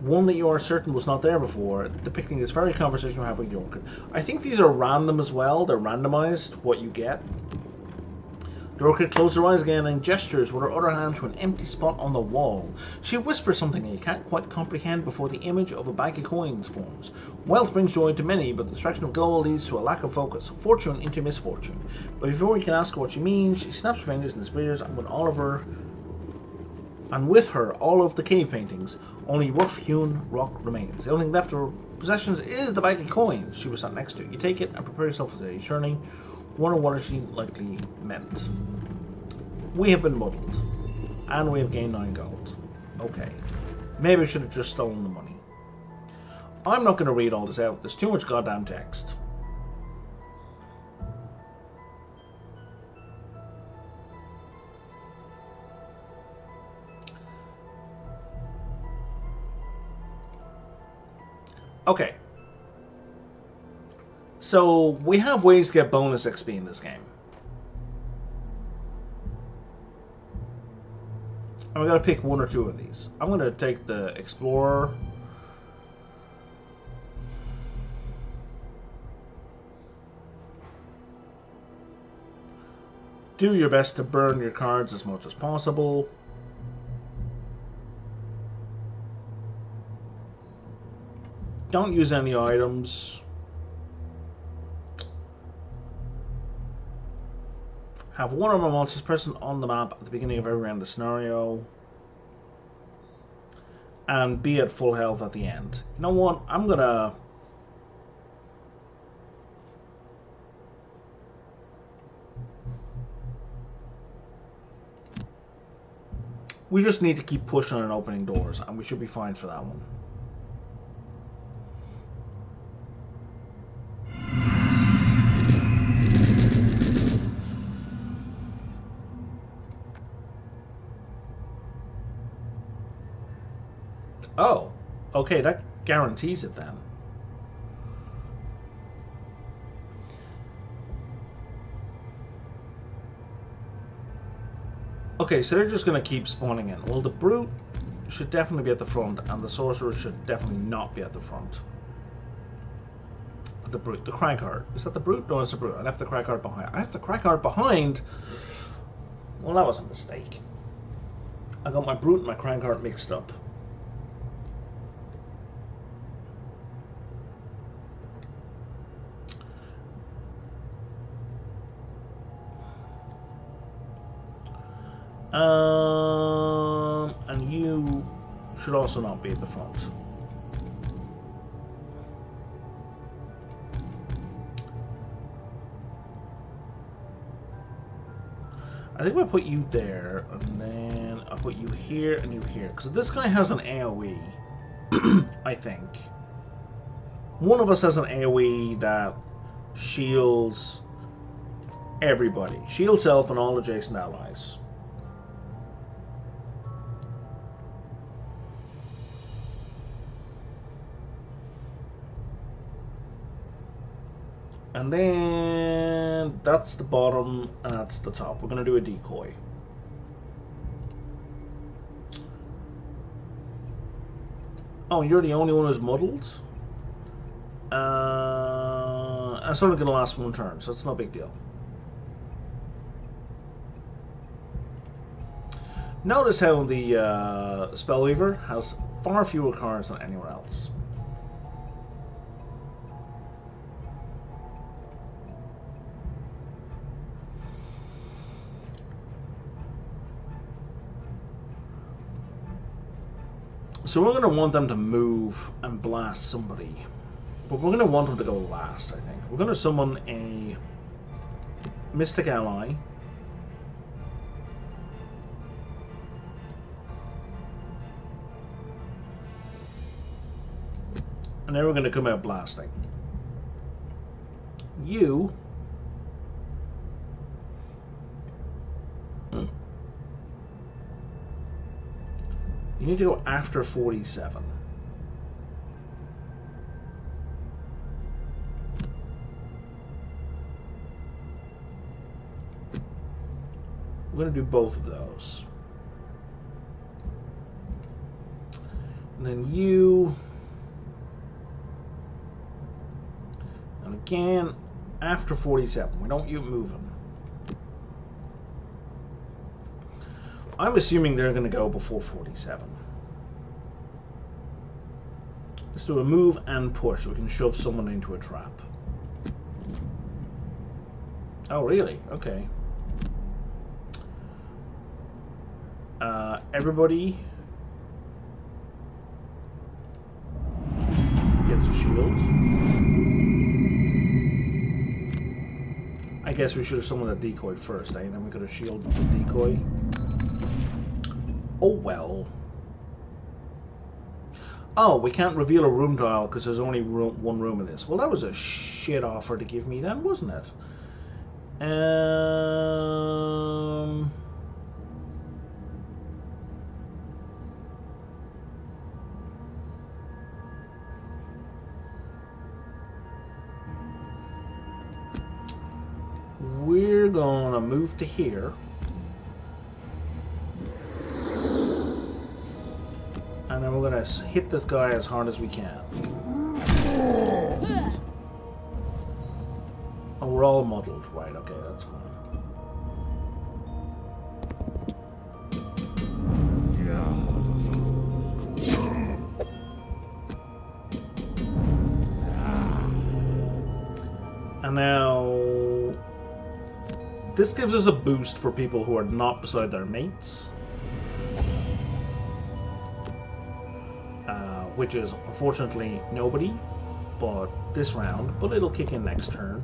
one that you are certain was not there before, depicting this very conversation you're having with the orchid. I think these are random as well. They're randomized, what you get. The orchid closes her eyes again and gestures with her other hand to an empty spot on the wall. She whispers something that you can't quite comprehend before the image of a bag of coins forms. Wealth brings joy to many, but the distraction of gold leads to a lack of focus, fortune into misfortune. But before you can ask her what she means, she snaps her fingers and disappears, and with her all of the cave paintings, only rough-hewn rock remains. The only thing left of her possessions is the bag of coins she was sat next to. You take it and prepare yourself for today's journey. Wonder what she likely meant. We have been muddled, and we have gained 9 gold. Okay, maybe I should have just stolen the money. I'm not going to read all this out. There's too much goddamn text. Okay. So, we have ways to get bonus XP in this game. And we gotta pick 1 or 2 of these. I'm gonna take the Explorer. Do your best to burn your cards as much as possible. Don't use any items. Have one of my monsters present on the map at the beginning of every round of the scenario. And be at full health at the end. You know what? I'm gonna... We just need to keep pushing and opening doors, and we should be fine for that one. Oh, okay, that guarantees it then. Okay, so they're just going to keep spawning in. Well, the Brute should definitely be at the front, and the Sorcerer should definitely not be at the front. The Brute, the Cragheart. Is that the Brute? No, it's the Brute. I left the Cragheart behind. I left the Cragheart behind? Well, that was a mistake. I got my Brute and my Cragheart mixed up. And you should also not be at the front. I think I'll put you there, and then I'll put you here and you here. Because this guy has an AoE, I think. One of us has an AoE that shields everybody. Shields self and all adjacent allies. And then that's the bottom and that's the top. We're going to do a decoy. Oh, you're the only one who's muddled? It's only going to last one turn, so it's no big deal. Notice how the Spellweaver has far fewer cards than anywhere else. So we're going to want them to move and blast somebody. But we're going to want them to go last, I think. We're going to summon a Mystic Ally. And then we're going to come out blasting. You... You need to go after 47. We're going to do both of those. And then you... And again, after 47. We don't want you moving. I'm assuming they're going to go before 47. Let's do a move and push so we can shove someone into a trap. Oh, really? Okay. Everybody gets a shield. I guess we should have summoned a decoy first, eh? And then we could have shielded the decoy. Oh well. Oh, we can't reveal a room tile because there's only one room in this. Well, that was a shit offer to give me then, wasn't it? We're gonna move to here. And then we're going to hit this guy as hard as we can. Oh, we're all muddled. Right, okay, that's fine. And now... This gives us a boost for people who are not beside their mates. Which is, unfortunately, nobody, but this round, but it'll kick in next turn.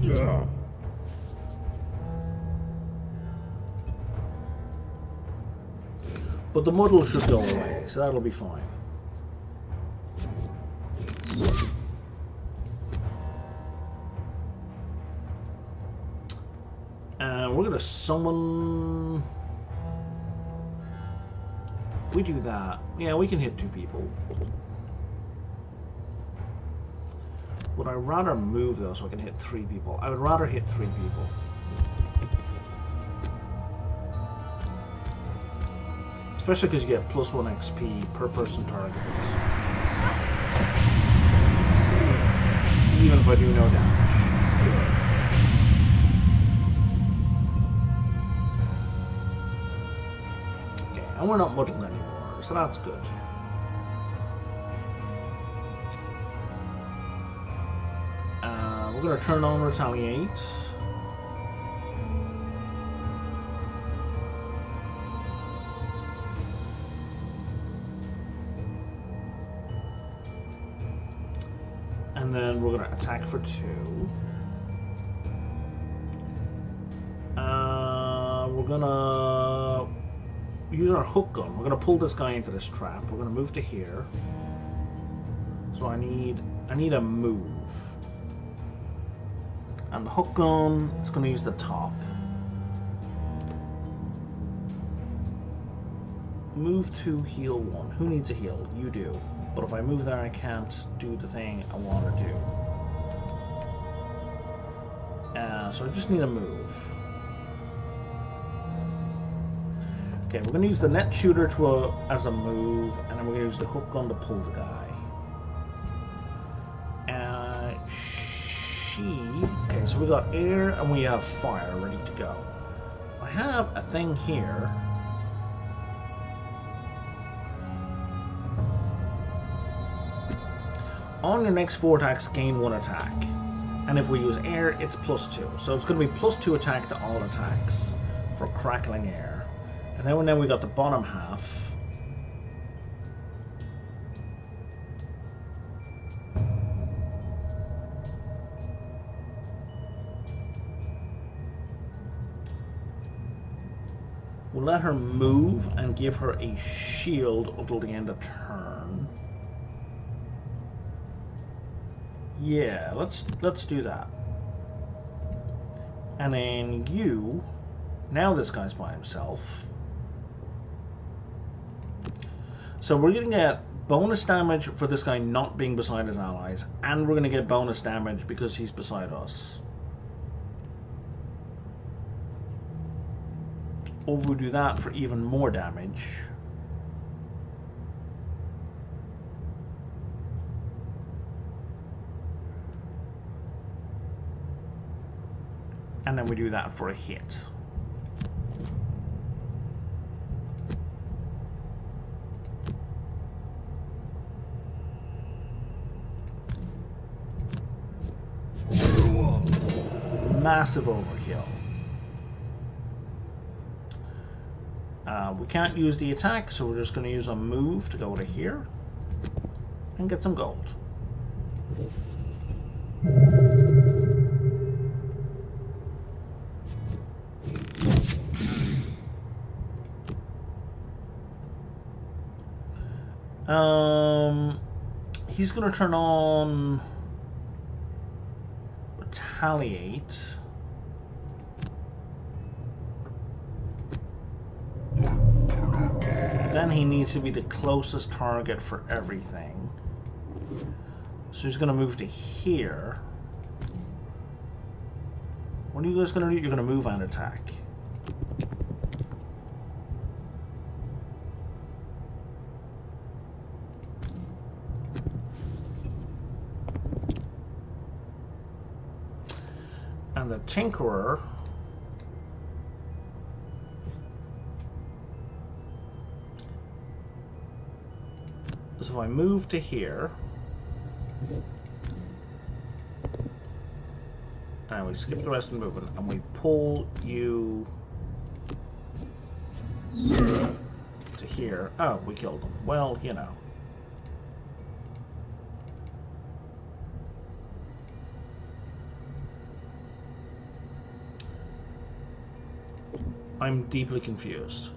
Yeah. But the muddle should go away, so that'll be fine. And we're going to summon... We do that. Yeah, we can hit 2 people. Would I rather move though so I can hit 3 people? I would rather hit 3 people. Especially because you get +1 XP per person targeted. Even if I do no damage. And we're not muddled anymore, so that's good. We're going to turn on Retaliate. And then we're going to attack for 2. We're going to use our hook gun. We're going to pull this guy into this trap. We're going to move to here. So I need a move. And the hook gun is going to use the top. Move to heal 1. Who needs a heal? You do. But if I move there, I can't do the thing I want to do. So I just need a move. Okay, we're going to use the net shooter as a move, and then we're going to use the hook gun to pull the guy. Okay, so we got air and we have fire ready to go. I have a thing here. On your next 4 attacks, gain 1 attack. And if we use air, it's +2. So it's going to be +2 attack to all attacks for crackling air. And then we got the bottom half. We'll let her move and give her a shield until the end of turn. Yeah, let's do that. And then you, now this guy's by himself. So we're going to get bonus damage for this guy not being beside his allies, and we're going to get bonus damage because he's beside us. Or we'll do that for even more damage. And then we do that for a hit. Massive overkill. We can't use the attack, so we're just going to use a move to go to here and get some gold. He's going to turn on retaliate. Then he needs to be the closest target for everything. So he's going to move to here. What are you guys going to do? You're going to move and attack. And the Tinkerer so if I move to here and we skip the rest of the movement and we pull you to here. Oh, we killed him. Well, you know. I'm deeply confused.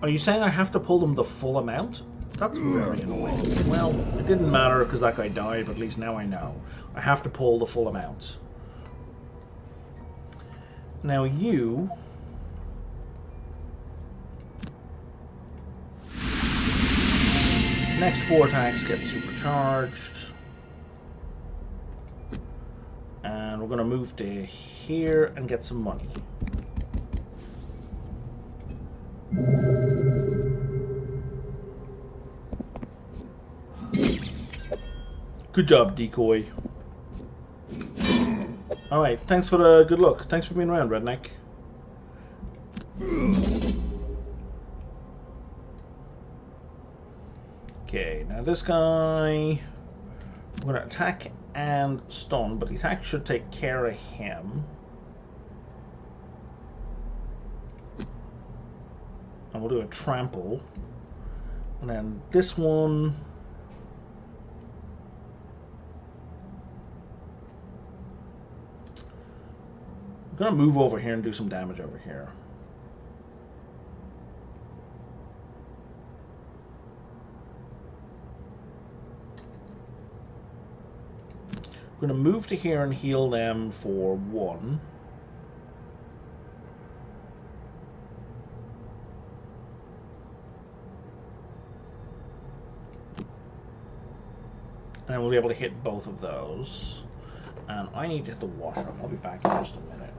Are you saying I have to pull them the full amount? That's very annoying. Well, it didn't matter because that guy died, but at least now I know. I have to pull the full amount. Now you... next 4 attacks get supercharged. And we're going to move to here and get some money. Good job, decoy. Alright, thanks for the good luck. Thanks for being around, Redneck. Okay, now this guy... we're going to attack and stun, but the attack should take care of him. And we'll do a trample. And then this one... I'm going to move over here and do some damage over here. I'm going to move to here and heal them for 1. And we'll be able to hit both of those. and I need to hit the washer. I'll be back in just a minute.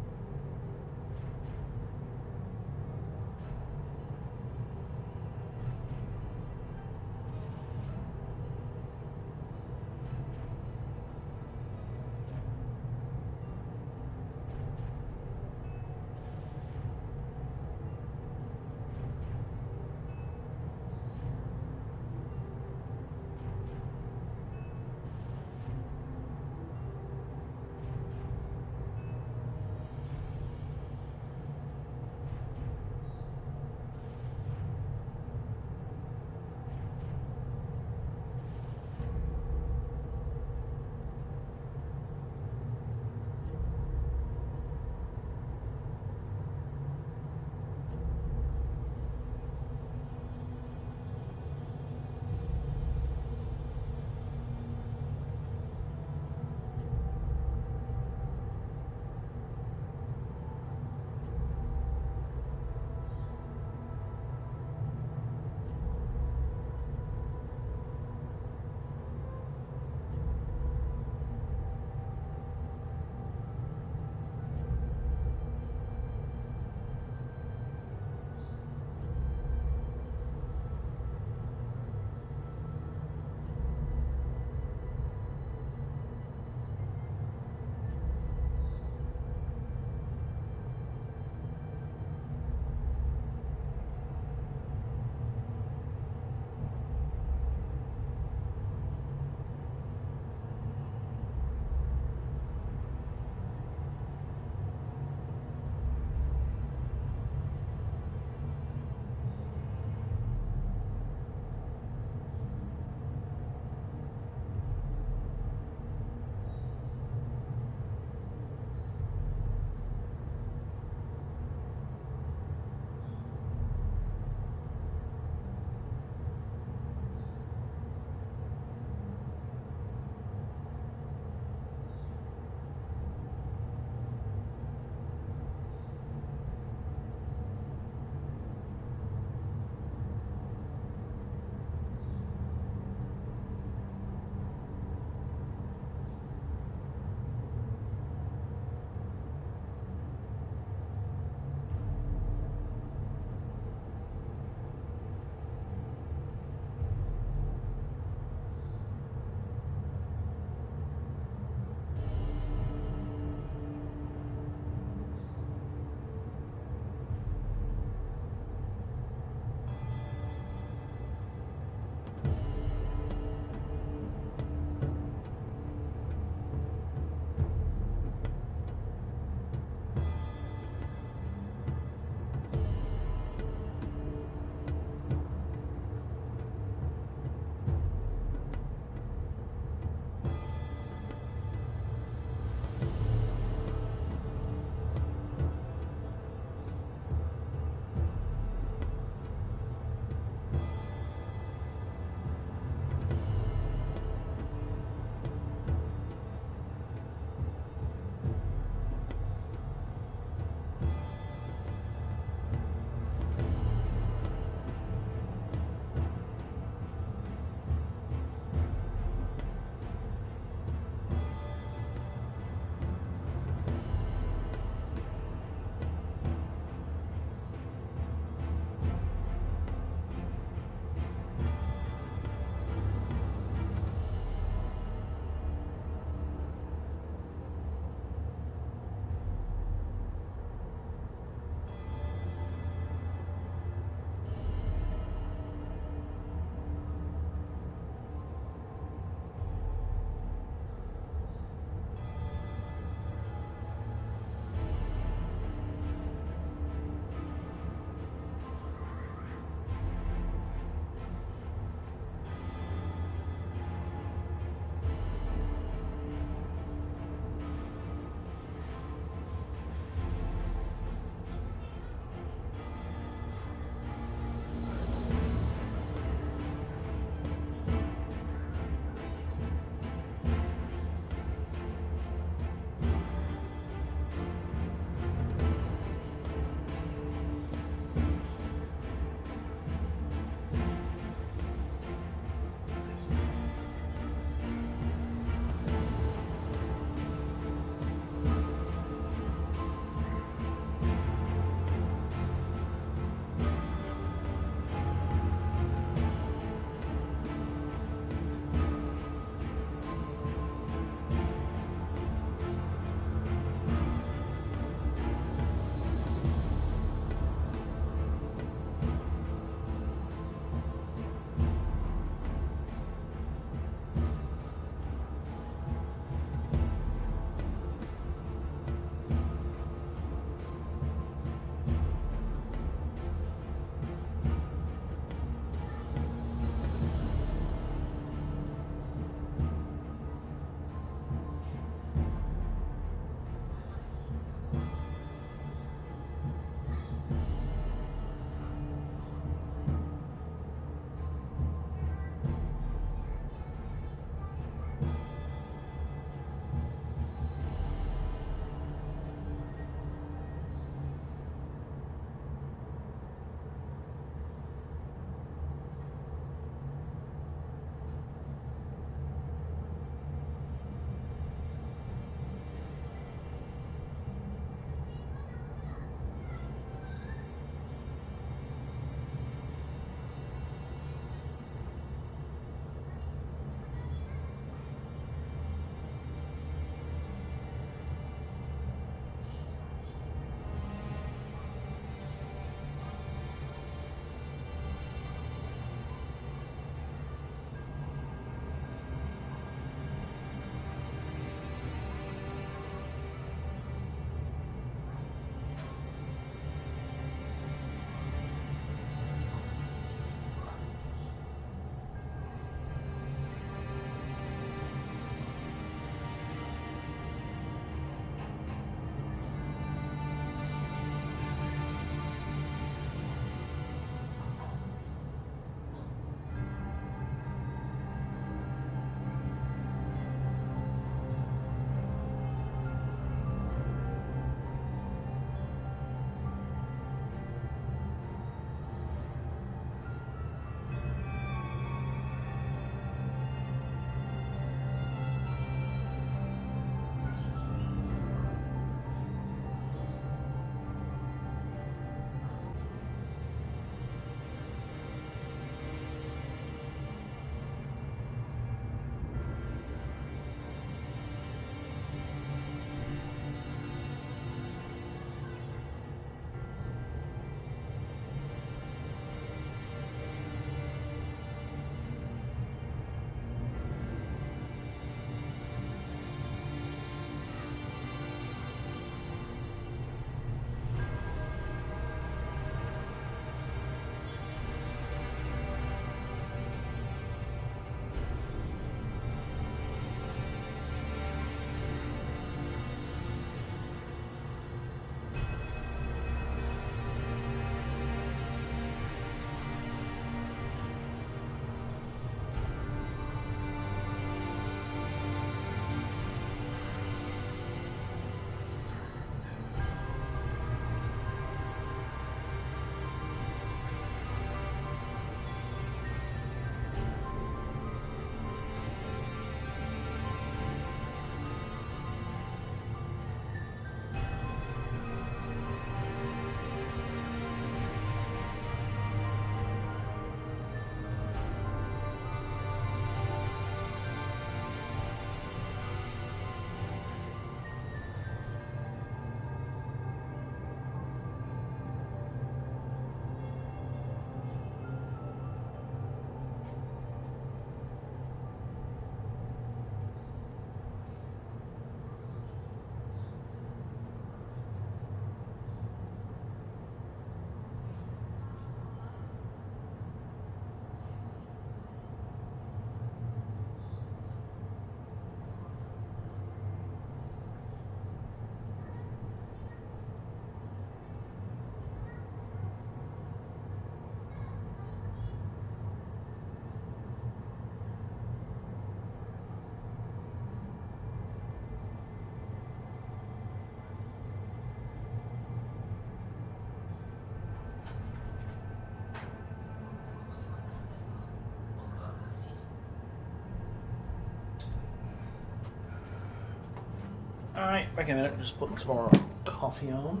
Alright, back in a minute, just putting some more coffee on.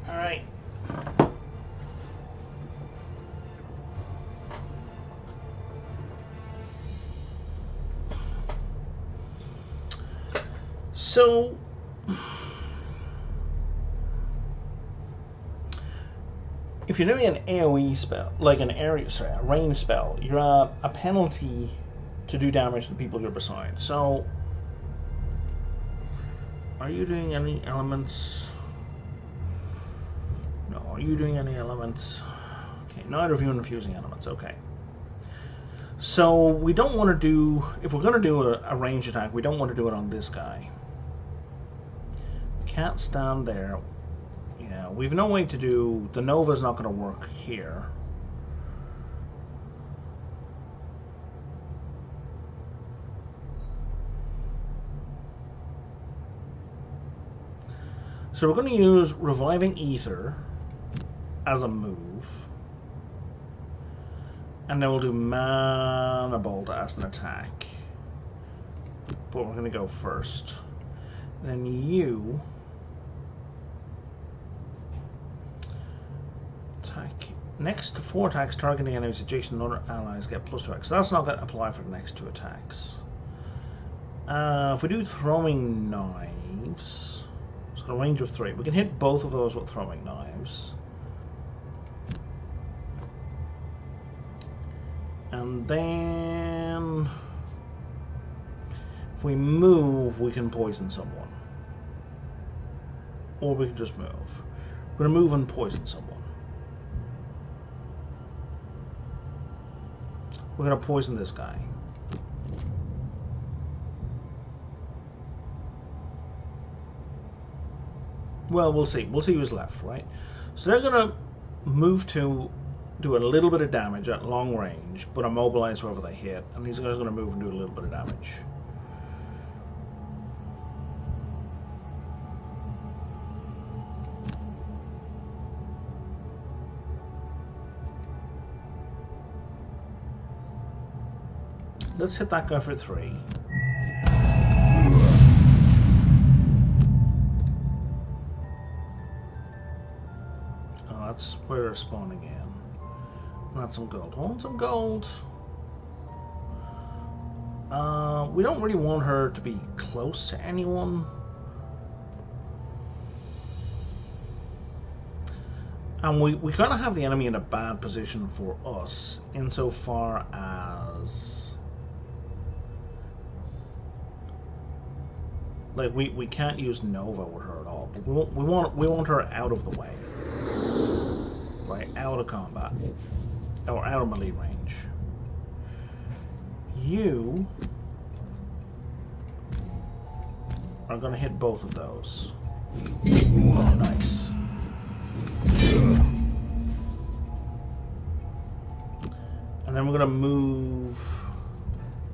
Alright. So if you're doing an AoE spell, like an area, a range spell, you're a penalty to do damage to the people you're beside. So are you doing any elements? No, are you doing any elements? Okay, neither of you are infusing elements, okay. So we don't want to do, if we're going to do a range attack, we don't want to do it on this guy. Can't stand there. Yeah, we've no way to do, the Nova's not going to work here. So we're going to use Reviving Ether as a move. And then we'll do Mana Bolt as an attack. But we're going to go first. And then you attack. Next 4 attacks targeting enemies adjacent to other allies get +2x. So that's not going to apply for the next 2 attacks. If we do Throwing Knives, it's got a range of 3. We can hit both of those with Throwing Knives. And then if we move, we can poison someone. Or we can just move. We're going to move and poison someone. We're going to poison this guy. Well, we'll see. We'll see who's left, right? So they're going to move to do a little bit of damage at long range, but immobilize whoever they hit. And these guys are going to move and do a little bit of damage. Let's hit that guy for 3. Oh, that's where we're spawning in. Not some gold. I want some gold. We don't really want her to be close to anyone. And we kind of have the enemy in a bad position for us, insofar as like we can't use Nova with her at all. But we want her out of the way, right, out of combat. Or out of melee range. You are going to hit both of those. Oh, nice. And then we're going to move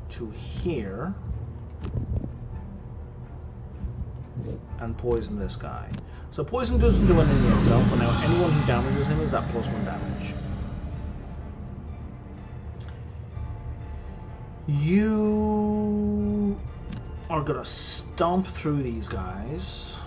to here and poison this guy. So poison doesn't do anything itself, but now anyone who damages him is at +1 damage. You are gonna stomp through these guys.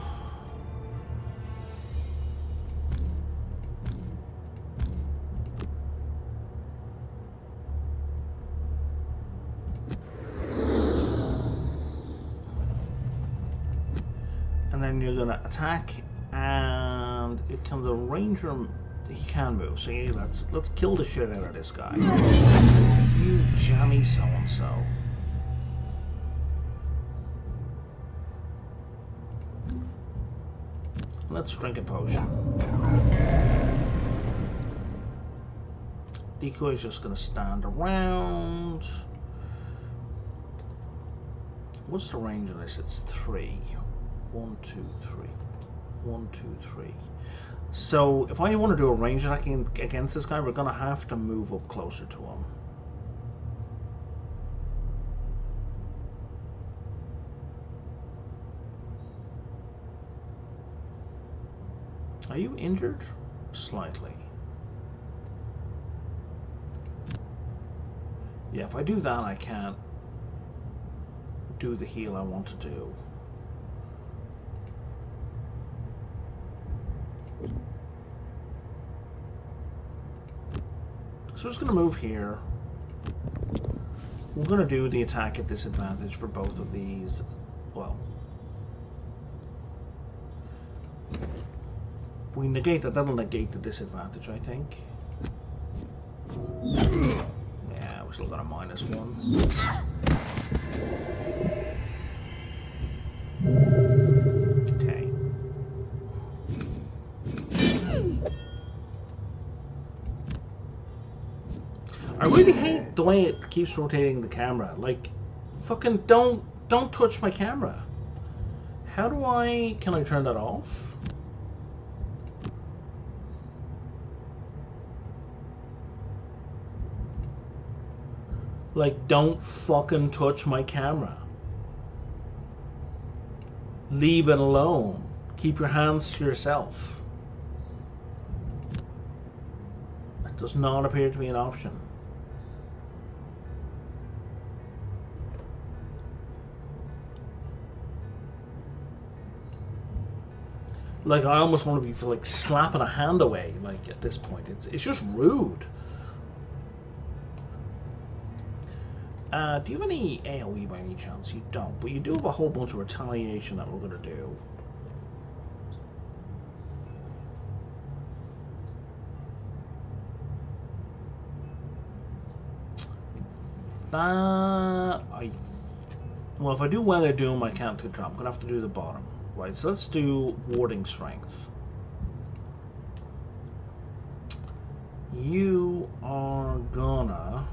And then you're gonna attack, and it comes a ranger. He can move, so yeah, let's kill the shit out of this guy. You jammy so-and-so. Let's drink a potion. Decoy is just going to stand around. What's the range of this? It's 3. 1, 2, 3. 1, 2, 3. So if I want to do a range attack against this guy, we're going to have to move up closer to him. Are you injured? Slightly. Yeah, if I do that, I can't do the heal I want to do. So I'm just going to move here. We're going to do the attack at disadvantage for both of these. Well, we negate that. That'll negate the disadvantage, I think. Yeah, we still got a -1. Okay. I really hate the way it keeps rotating the camera. Like, fucking don't touch my camera. How do I... Can I turn that off? Like, don't fucking touch my camera. Leave it alone. Keep your hands to yourself. That does not appear to be an option. Like, I almost want to be like slapping a hand away. Like, at this point, it's just rude. Do you have any AoE by any chance? You don't, but you do have a whole bunch of retaliation that we're going to do. Well, if I do Weather Doom, I can't do drop. I'm going to have to do the bottom. Right, so let's do Warding Strength. You are gonna...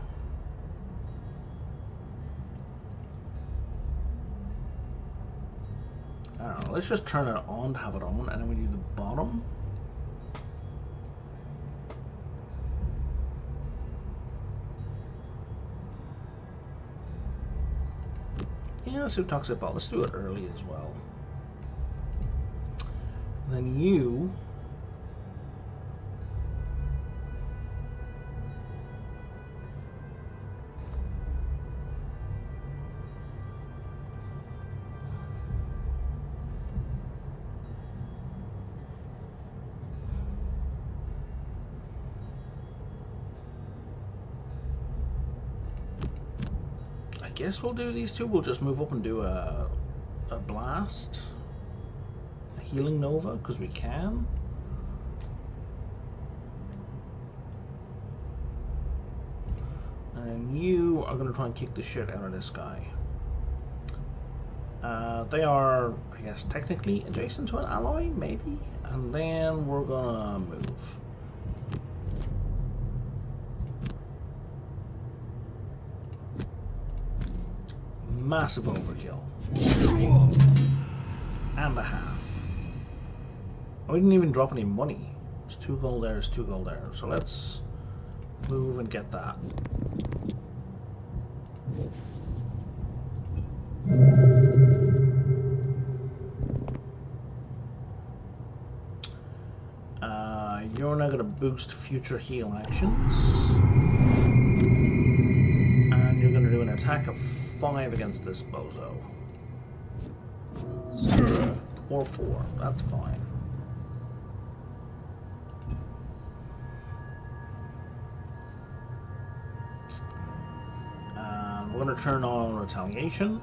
I don't know, let's just turn it on to have it on, and then we do the bottom. Yeah, let's do Toxic Ball. Let's do it early as well. And then you... I guess we'll do these two. We'll just move up and do a blast. A healing Nova, because we can. And you are going to try and kick the shit out of this guy. They are, I guess, technically adjacent to an ally, maybe? And then we're going to move. Massive overkill. and a half. I didn't even drop any money. There's 2 gold there, there's 2 gold there. So let's move and get that. You're now going to boost future heal actions. And you're going to do an attack of 5 against this bozo. Or 4, that's fine. And we're going to turn on retaliation.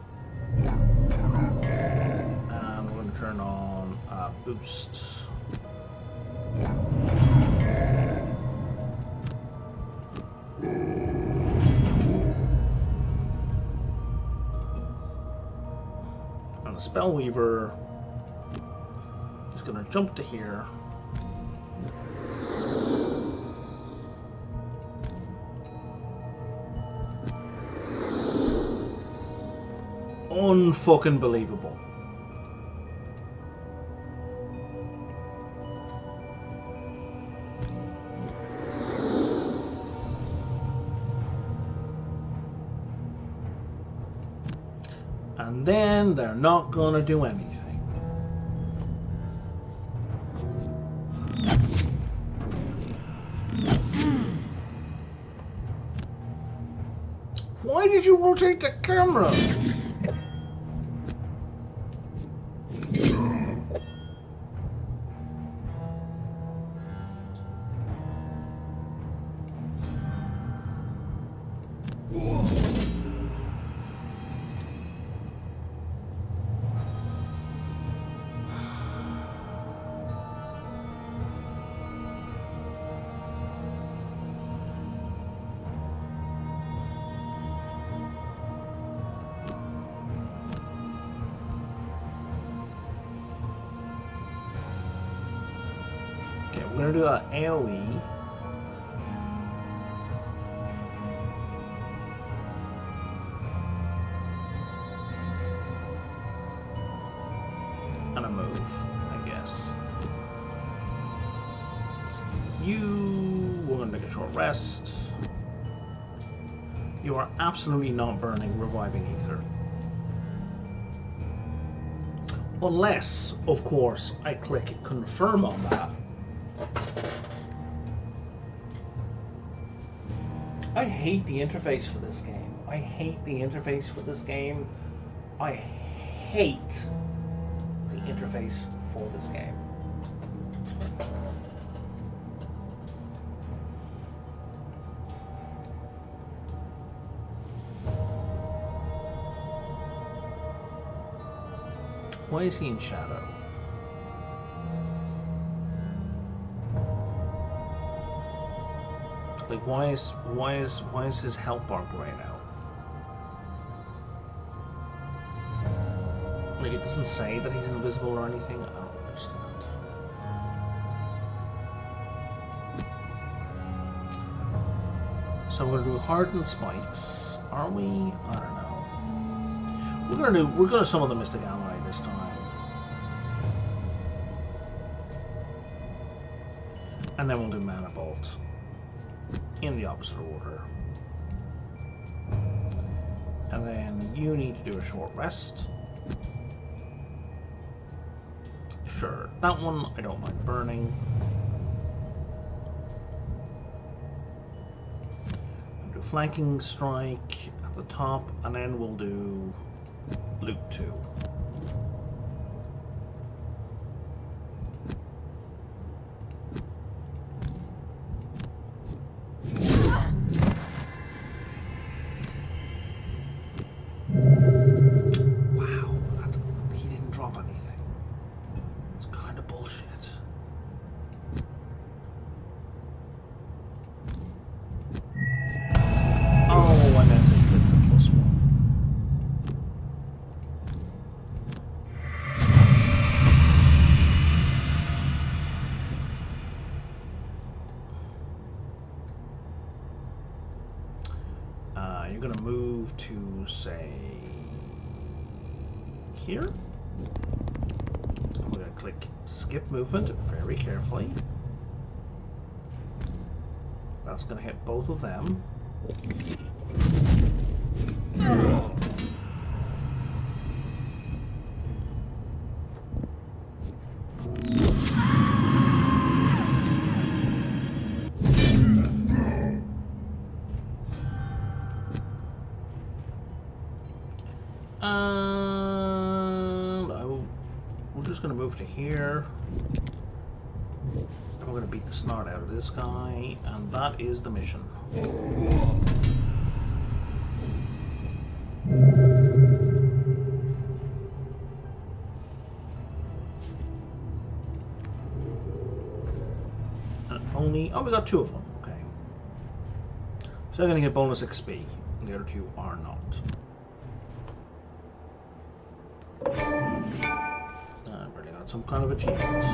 And we're going to turn on boost. And the Spellweaver is going to jump to here. Unfucking believable. And then they're not gonna do anything. Why did you rotate the camera? We're going to do an AoE. And a move, I guess. We're going to take a short rest. You are absolutely not burning reviving ether. Unless, of course, I click confirm on that. I hate the interface for this game. I hate the interface for this game. I hate the interface for this game. Why is he in shadow? Like, why is his health bar grayed out? Like, it doesn't say that he's invisible or anything. I don't understand. So we're gonna do hardened spikes, are we? I don't know. We're gonna summon the Mystic Ally this time, and then we'll do Mana Bolt in the opposite order. And then you need to do a short rest. Sure, that one I don't mind burning. We'll do flanking strike at the top, and then we'll do loot 2. You're going to move to, say, here? We're going to click skip movement very carefully. That's going to hit both of them. We're just going to move to here. And we're going to beat the snot out of this guy, and that is the mission. Oh, we got 2 of them. Okay. So they're going to get bonus XP, and the other 2 are not. I've already got some kind of achievements.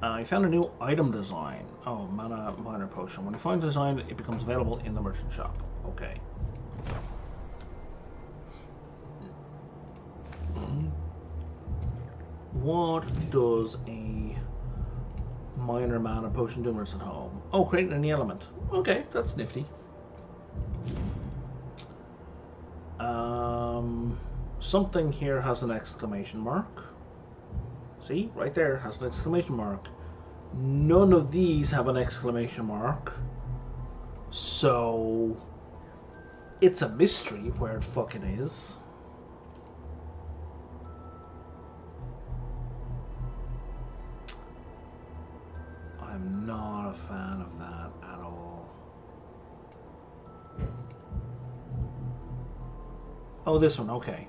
I found a new item design. Oh, mana minor potion. When you find the design, it becomes available in the merchant shop. Okay. What does a minor mana potion do at home? Oh, creating any element. Okay, that's nifty. Something here has an exclamation mark. See, right there has an exclamation mark. None of these have an exclamation mark. So it's a mystery where it fucking is. I'm not a fan of that at all. Oh, this one, okay.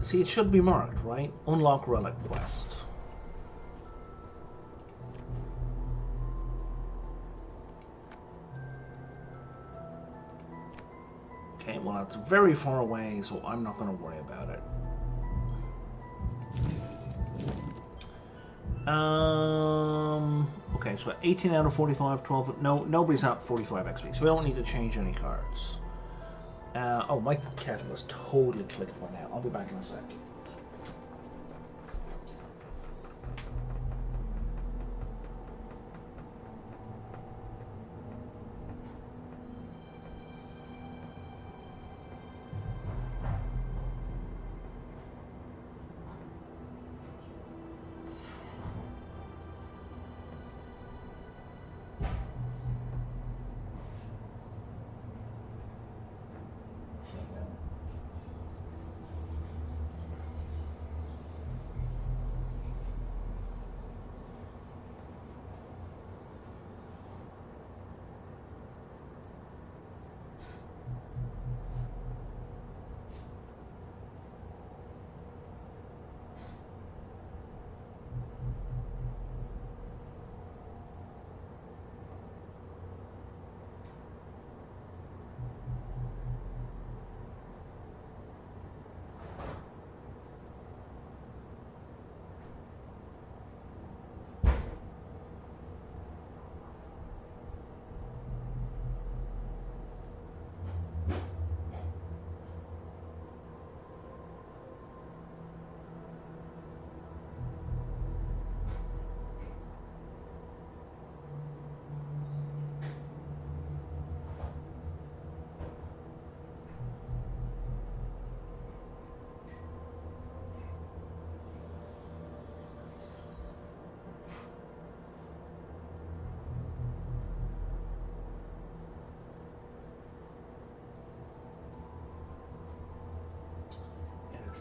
See, it should be marked, right? Unlock relic quest. Okay, well, it's very far away, so I'm not going to worry about it. Okay, so 18 out of 45, 12. No, nobody's at 45 XP, so we don't need to change any cards. Oh, my kettle is totally clicked by now. I'll be back in a sec.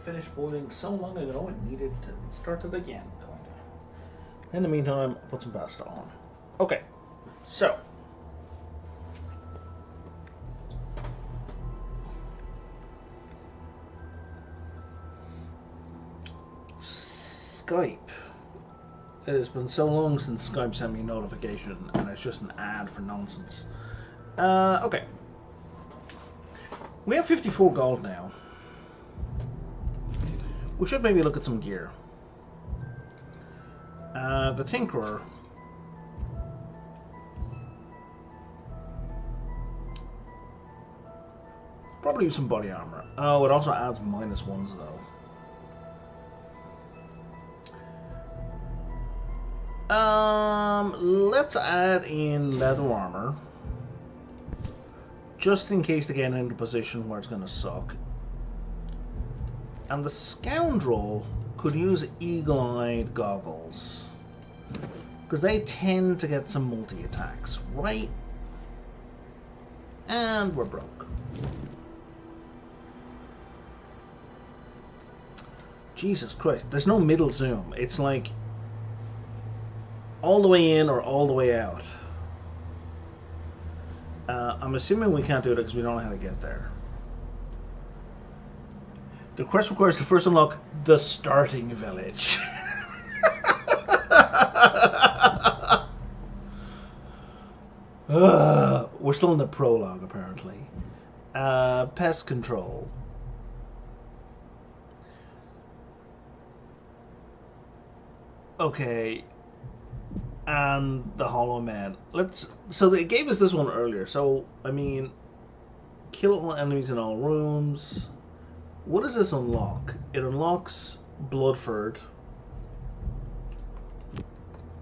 Finished boiling so long ago it needed to be started again, kinda. In the meantime, I'll put some pasta on. Okay, so Skype. It has been so long since Skype sent me a notification, and it's just an ad for nonsense. Okay. We have 54 gold now. We should maybe look at some gear. The Tinkerer. Probably use some body armor. Oh, it also adds -1s though. Let's add in leather armor. Just in case they get into a position where it's going to suck. And the scoundrel could use eagle-eyed goggles. Because they tend to get some multi-attacks, right? And we're broke. Jesus Christ, there's no middle zoom. It's like all the way in or all the way out. I'm assuming we can't do it because we don't know how to get there. The quest requires to first unlock the starting village. We're still in the prologue, apparently. Pest control. Okay. And the Hollow Man. So they gave us this one earlier. So, I mean, kill all enemies in all rooms. What does this unlock? It unlocks Bloodford.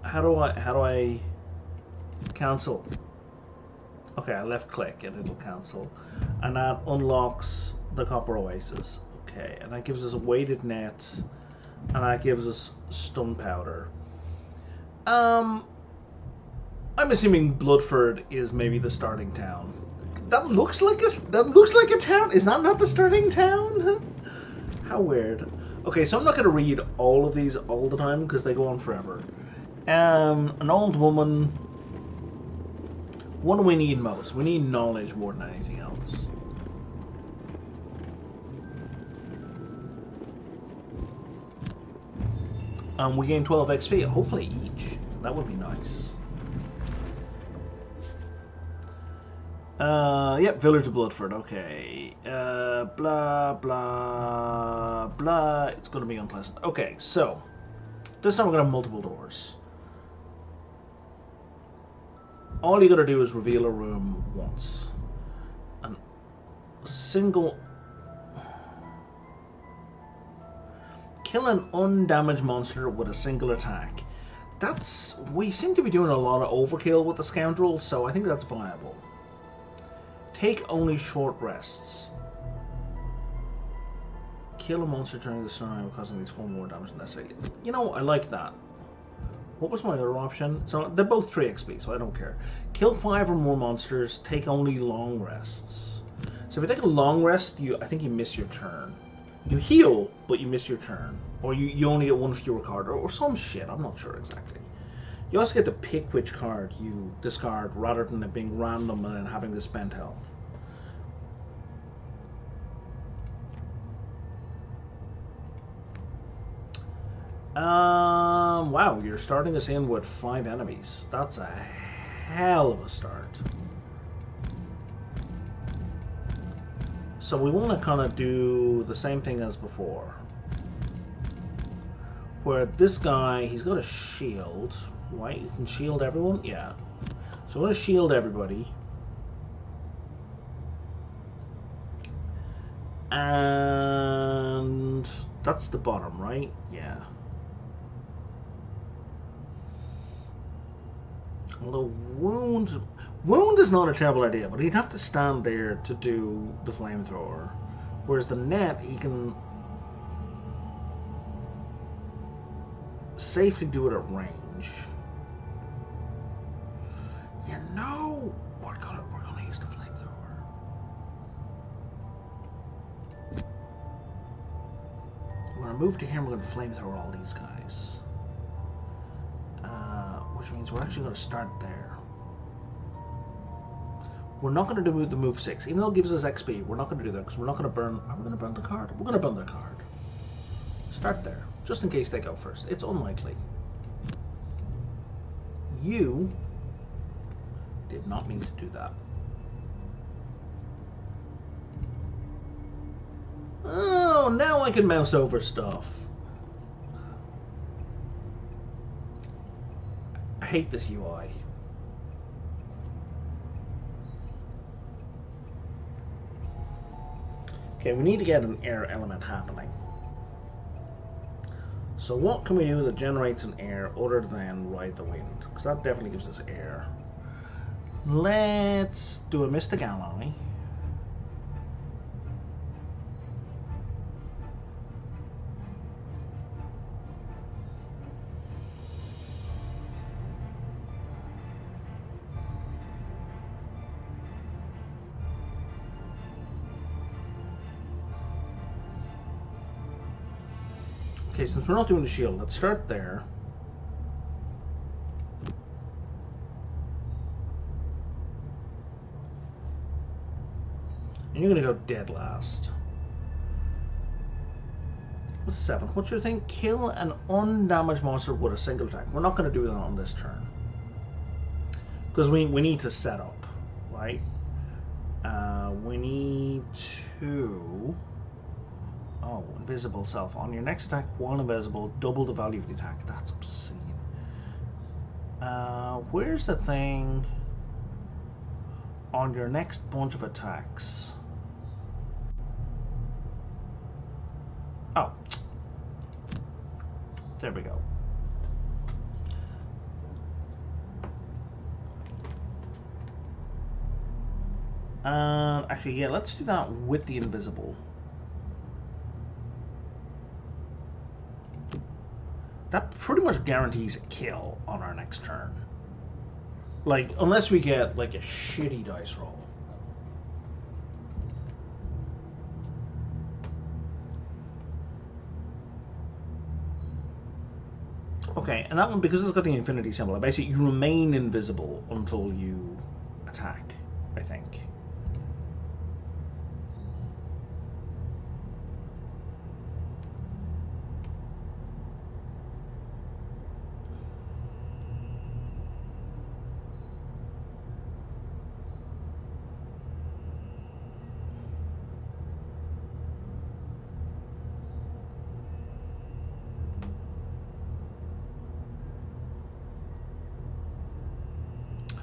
How do I cancel? Okay, I left click and it'll cancel. And that unlocks the Copper Oasis. Okay, and that gives us a weighted net. And that gives us stun powder. I'm assuming Bloodford is maybe the starting town. That looks like a town. Is that not the starting town? How weird. Okay, so I'm not going to read all of these all the time because they go on forever. An old woman. What do we need most? We need knowledge more than anything else. We gain 12 XP, hopefully each. That would be nice. Yep, Village of Bloodford, okay. Blah, blah, blah. It's going to be unpleasant. Okay, so. This time we're going to have multiple doors. All you got to do is reveal a room once. And single... Kill an undamaged monster with a single attack. We seem to be doing a lot of overkill with the Scoundrel, so I think that's viable. Take only short rests. Kill a monster during the scenario causing these 4 more damage than necessary. You know, I like that. What was my other option? So they're both 3 XP, so I don't care. Kill 5 or more monsters, take only long rests. So if you take a long rest, I think you miss your turn. You heal, but you miss your turn. Or you only get 1 fewer card, or some shit, I'm not sure exactly. You also get to pick which card you discard, rather than it being random and then having the spent health. Wow, you're starting us in with 5 enemies. That's a hell of a start. So we want to kind of do the same thing as before. Where this guy, he's got a shield, right? You can shield everyone? Yeah. So we're going to shield everybody. And that's the bottom, right? Yeah. Although wound is not a terrible idea, but he'd have to stand there to do the flamethrower. Whereas the net, he can safely do it at range. You know, we're gonna use the flamethrower. We're gonna move to here and we're gonna flamethrower all these guys. Which means we're actually gonna start there. We're not going to do the move 6, even though it gives us XP. We're not going to do that because we're not going to burn. Are we going to burn the card? We're going to burn the card. Start there, just in case they go first. It's unlikely. You did not mean to do that. Oh, now I can mouse over stuff. I hate this UI. Okay, we need to get an air element happening. So what can we do that generates an air other than ride the wind? Because that definitely gives us air. Let's do a Mystic Ally. Okay, since we're not doing the shield, let's start there. And you're gonna go dead last. 7. What's your thing? Kill an undamaged monster with a single attack. We're not gonna do that on this turn. Because we need to set up, right? We need to... Oh, invisible self. On your next attack, while invisible, double the value of the attack. That's obscene. Where's the thing? On your next bunch of attacks. Oh. There we go. Actually, yeah, let's do that with the invisible. That pretty much guarantees a kill on our next turn. Like, unless we get, like, a shitty dice roll. Okay, and that one, because it's got the infinity symbol, basically you remain invisible until you attack, I think.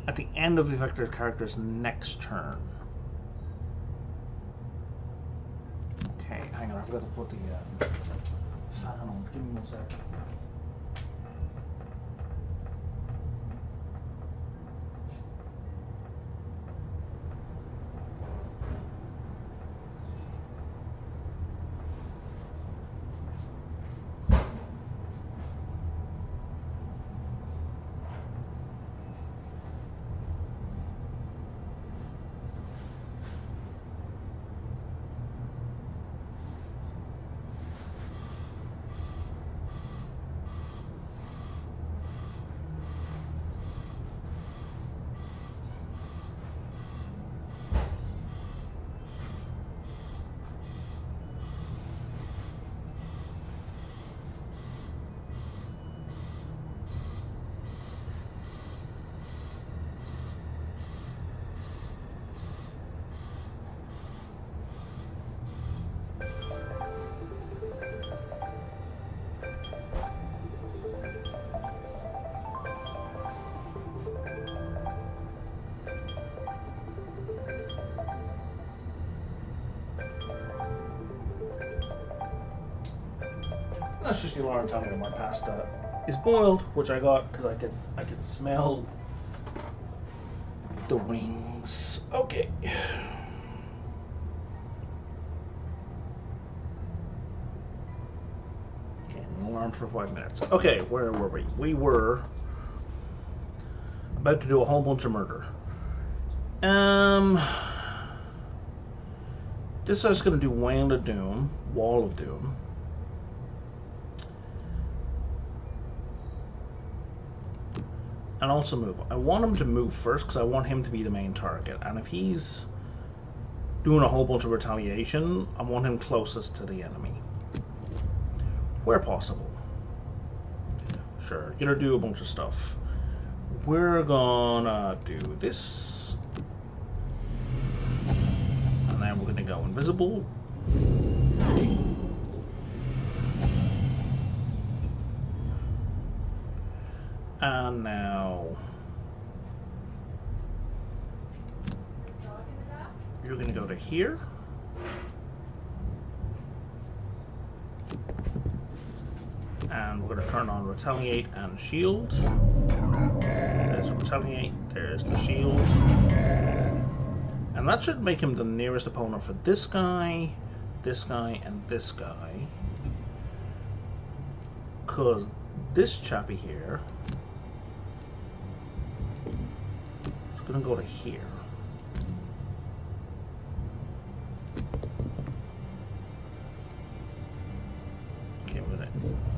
At the end of the affected character's next turn. Okay, hang on, I forgot to put the fan on. Give me 1 sec. That's just the alarm telling me my pasta is boiled, which I got because I could smell the wings. Okay. Okay, an alarm for 5 minutes. Okay, where were we? We were about to do a whole bunch of murder. This is going to do Wall of Doom. And also move. I want him to move first because I want him to be the main target. And if he's doing a whole bunch of retaliation, I want him closest to the enemy. Where possible. Sure, gonna do a bunch of stuff. We're gonna do this. And then we're gonna go invisible. And now you're going to go to here. And we're going to turn on retaliate and shield. There's retaliate, there's the shield. And that should make him the nearest opponent for this guy, and this guy. Because this chappy here is going to go to here. Okay, we're going to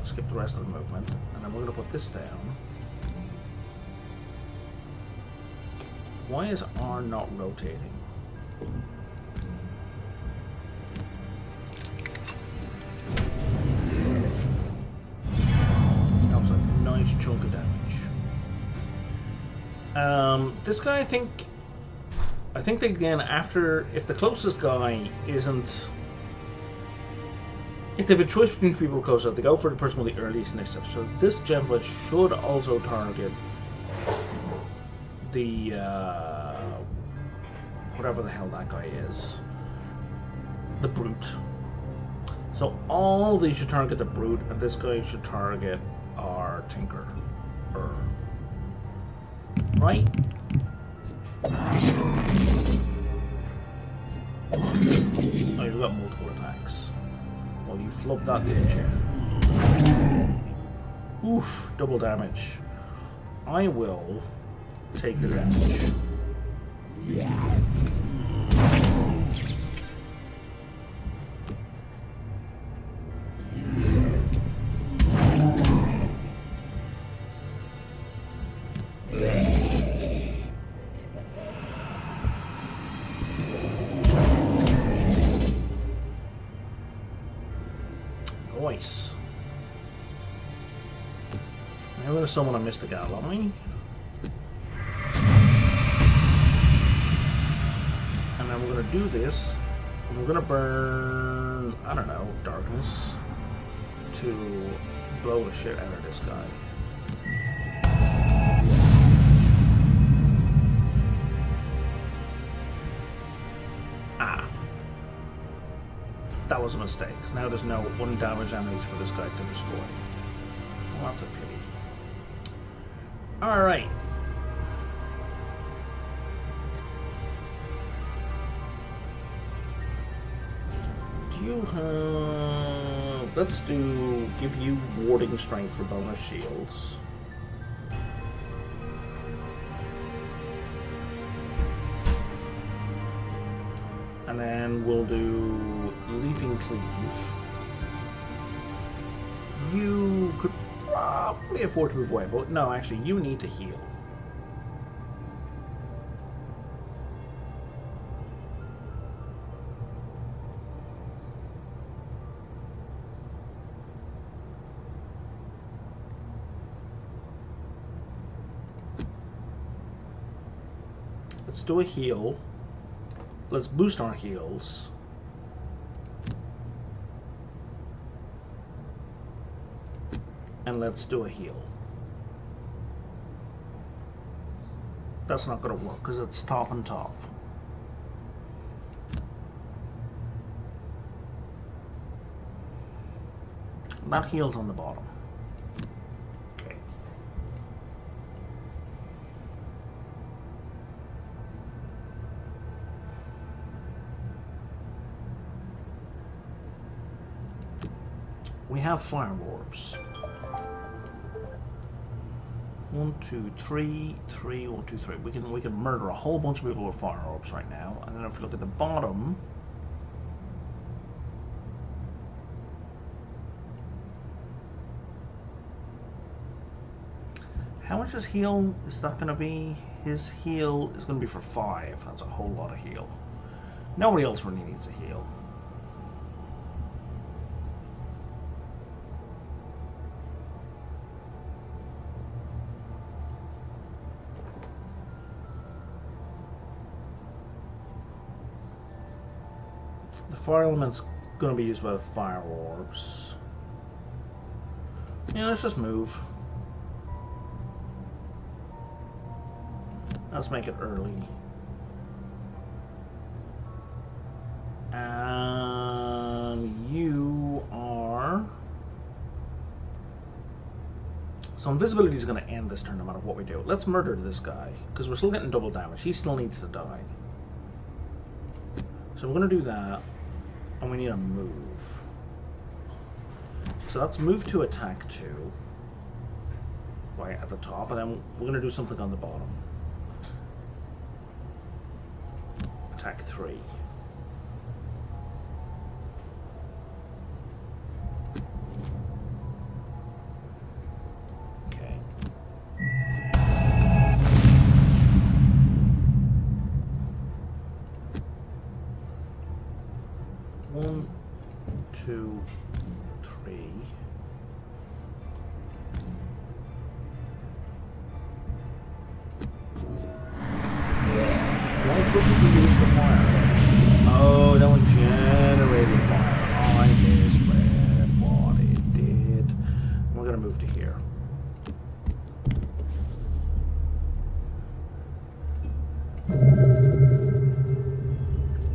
skip the rest of the movement. And then we're going to put this down. Why is R not rotating? That was a nice chunk of damage. This guy, I think that again, after, if the closest guy isn't, if they have a choice between people closer, they go for the person with the earliest initiative. So this gemblet should also target the whatever the hell that guy is, the brute. So all these should target the brute, and this guy should target our tinker. Right? Oh, you've got multiple attacks. Well, you flubbed that, didn't you? Oof, double damage. I will take the damage. Nice. Now we're going to summon a Mystic Ally. And then we're going to do this. And we're going to burn, I don't know, darkness to blow the shit out of this guy. That was a mistake, because now there's no undamaged enemies for this guy to destroy. Well, that's a pity. Alright. Do you have... Let's give you warding strength for bonus shields. And then we'll do Leaping Cleave. You could probably afford to move away, but no, actually, you need to heal. Let's do a heal. Let's boost our heals. And let's do a heal. That's not going to work because it's top and top. That heals on the bottom. Okay. We have fire orbs. 1, 2, 3, 3, 1, 2, 3. We can murder a whole bunch of people with fire orbs right now. And then if we look at the bottom, how much his heal is that going to be? His heal is going to be for 5. That's a whole lot of heal. Nobody else really needs a heal. The fire element's going to be used by the fire orbs. Yeah, let's just move. Let's make it early. And you are So invisibility is going to end this turn no matter what we do. Let's murder this guy, because we're still getting double damage. He still needs to die. So we're going to do that, and we need a move. So let's move to attack 2, right at the top, and then we're going to do something on the bottom. Attack 3. Okay. 1, 2, 3. Why couldn't we use the fire? Oh, that one generated fire. I misread what it did. We're going to move to here.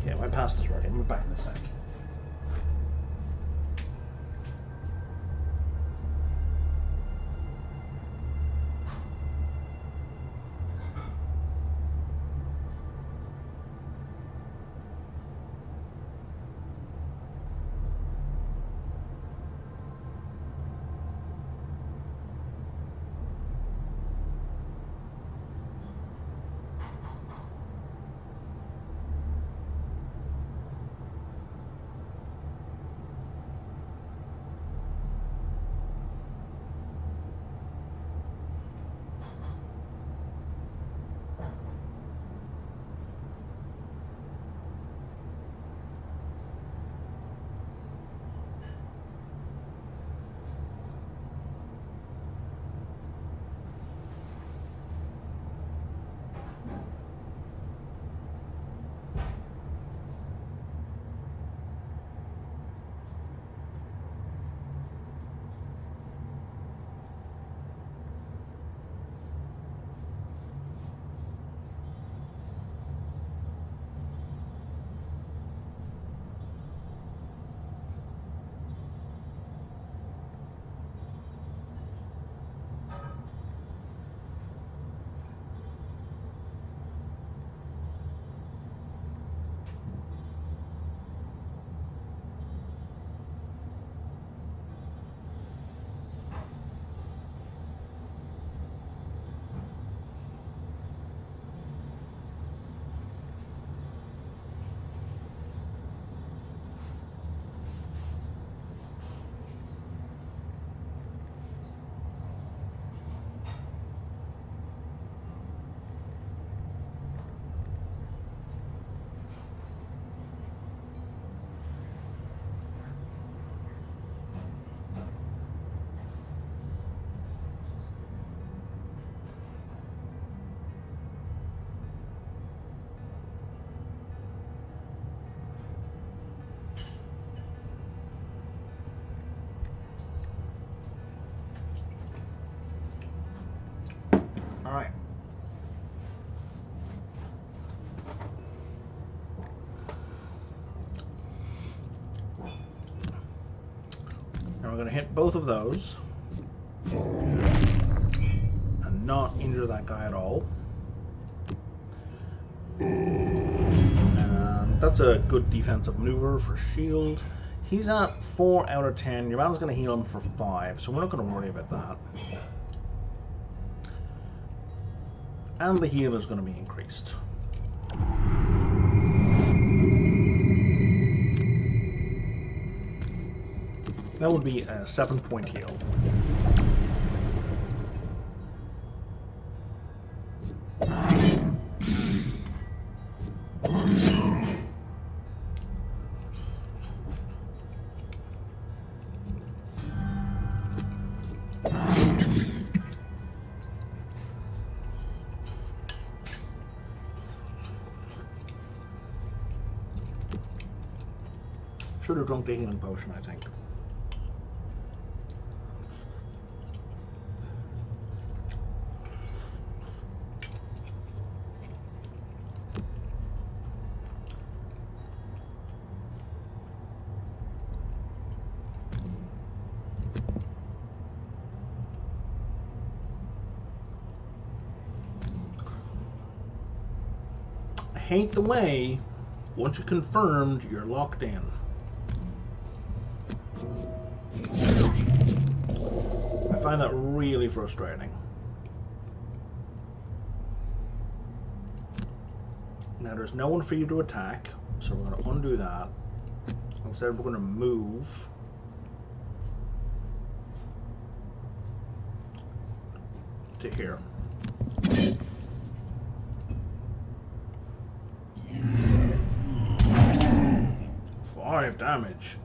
Okay, my past is ready. I'll be back in a sec. Alright. Now we're going to hit both of those and not injure that guy at all. And that's a good defensive maneuver for shield. He's at 4 out of 10. Your man's going to heal him for 5, so we're not going to worry about that. And the heal is going to be increased. That would be a 7-point heal. Should have drunk the healing potion, I think. hate the way, once you're confirmed, you're locked in. I find that really frustrating. Now there's no one for you to attack, so we're going to undo that. Instead we're going to move. To here. 5 damage.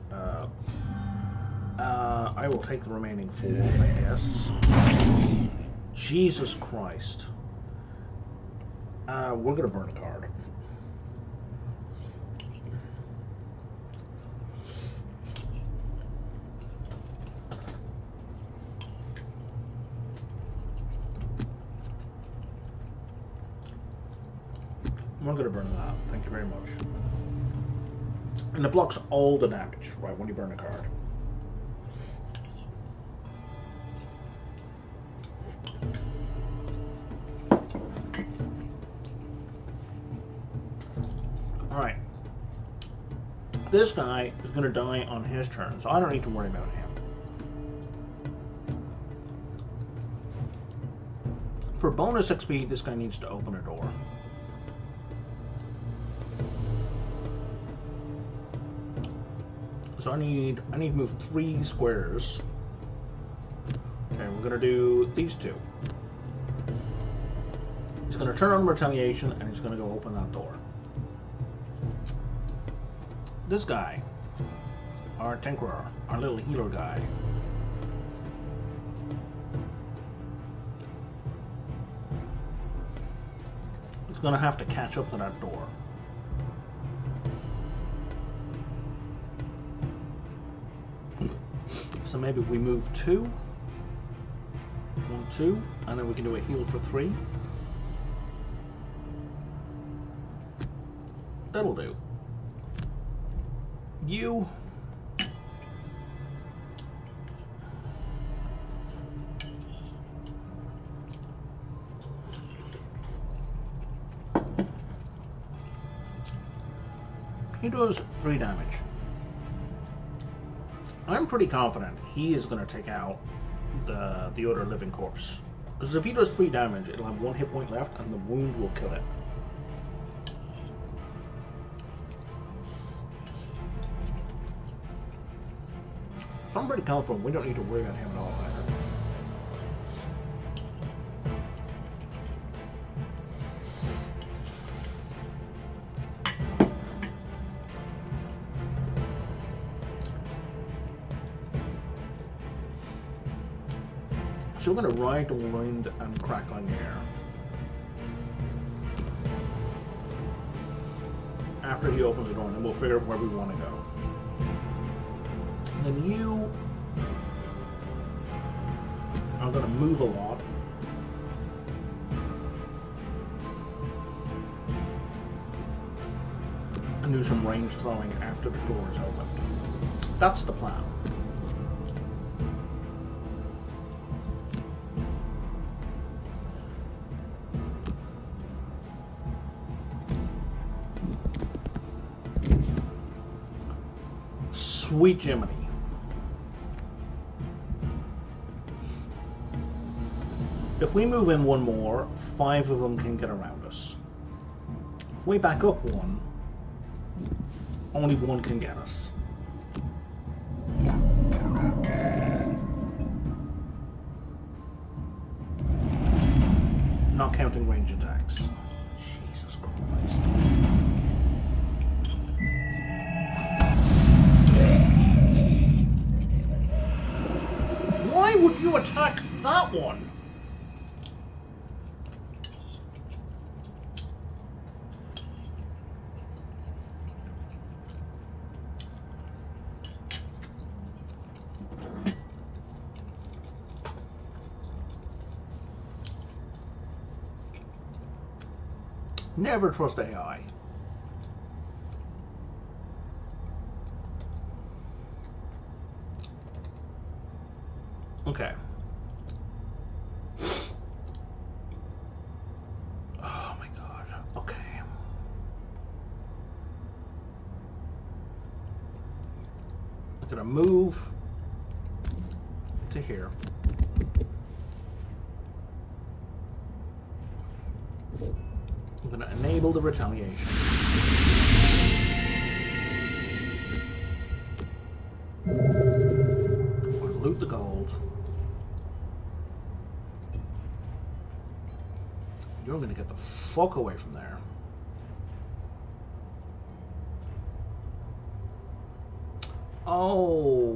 I will take the remaining 4, I guess. Jesus Christ. We're gonna burn a card. We're gonna burn that. Thank you very much. And it blocks all the damage, right, when you burn a card. Alright. This guy is going to die on his turn, so I don't need to worry about him. For bonus XP, this guy needs to open a door. So I need to move 3 squares. Okay, we're gonna do these 2. He's gonna turn on retaliation and he's gonna go open that door. This guy, our tinkerer, our little healer guy. He's gonna have to catch up to that door. So maybe we move 2, 1, 2, and then we can do a heal for 3. That'll do. You. He does 3 damage. I'm pretty confident he is going to take out the other living corpse. Because if he does 3 damage, it'll have 1 hit point left and the wound will kill it. So I'm pretty confident we don't need to worry about him at all either. So we're going to ride the wind and crackling air. After he opens the door, and then we'll figure out where we want to go. And then you are going to move a lot. And do some range throwing after the door is opened. That's the plan. Sweet Jiminy. If we move in 1 more, 5 of them can get around us. If we back up 1, only 1 can get us. Not counting range attacks. Jesus Christ. Why would you attack that one? Never trust AI. Okay. Oh my God. Okay. I'm gonna move to here. I'm gonna enable the retaliation. I'm gonna loot the gold. You're gonna get the fuck away from there. Oh,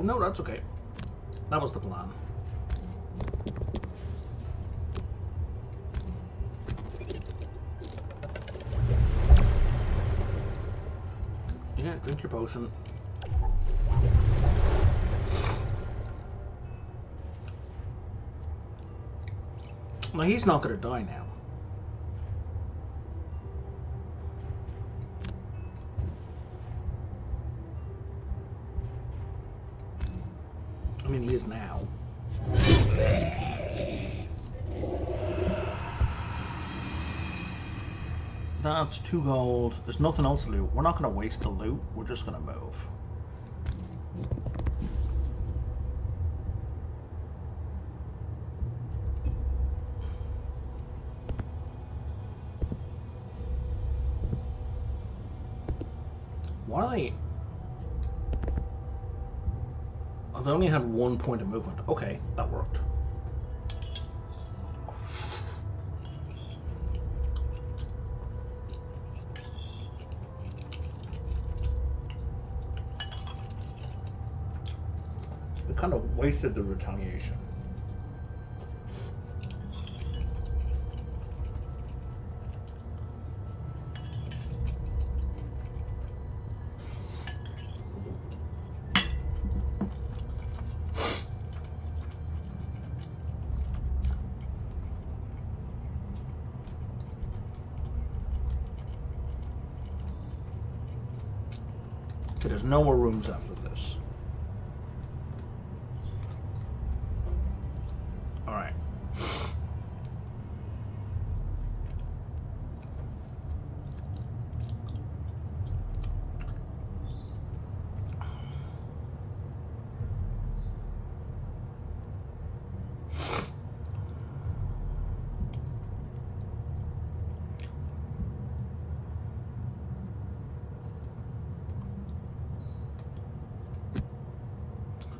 no, that's okay. That was the plan. Yeah, drink your potion. Now, he's not going to die now. I mean, he is now. That's 2 gold. There's nothing else to loot. We're not going to waste the loot. We're just going to move. Why are they... Oh, they only had 1 point of movement. Okay, that worked. They kind of wasted the retaliation. Okay, there's no more rooms after this. Alright.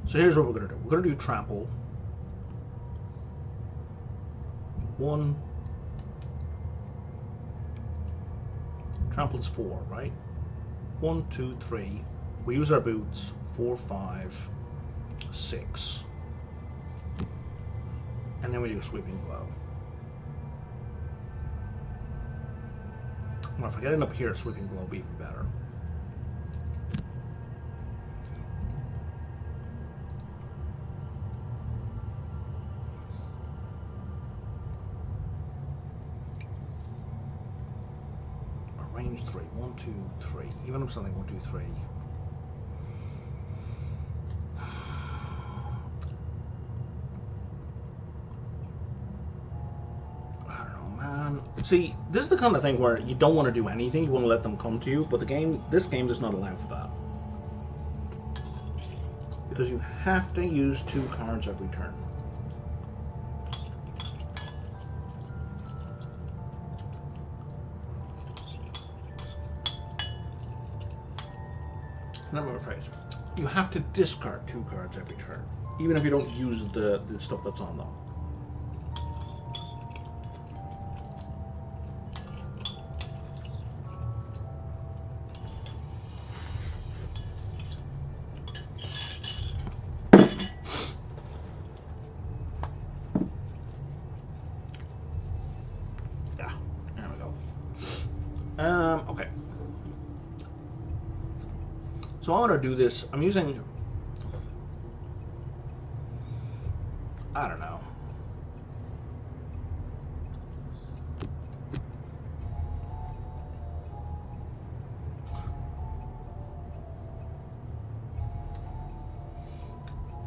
So here's what we're going to do. We're going to do trample. 1. Trample is 4, right? 1, 2, 3. We use our boots. 4, 5, 6. And then we do sweeping blow. Well, if I get it up here, sweeping blow will be even better. Range 3. 1, 2, 3. Even if something 1, 2, 3. I don't know, man. See, this is the kind of thing where you don't want to do anything. You want to let them come to you, but this game does not allow for that. Because you have to use 2 cards every turn. Let me rephrase. You have to discard 2 cards every turn, even if you don't use the stuff that's on them. Yeah, there we go. Okay. So I want to do this. I'm using, I don't know.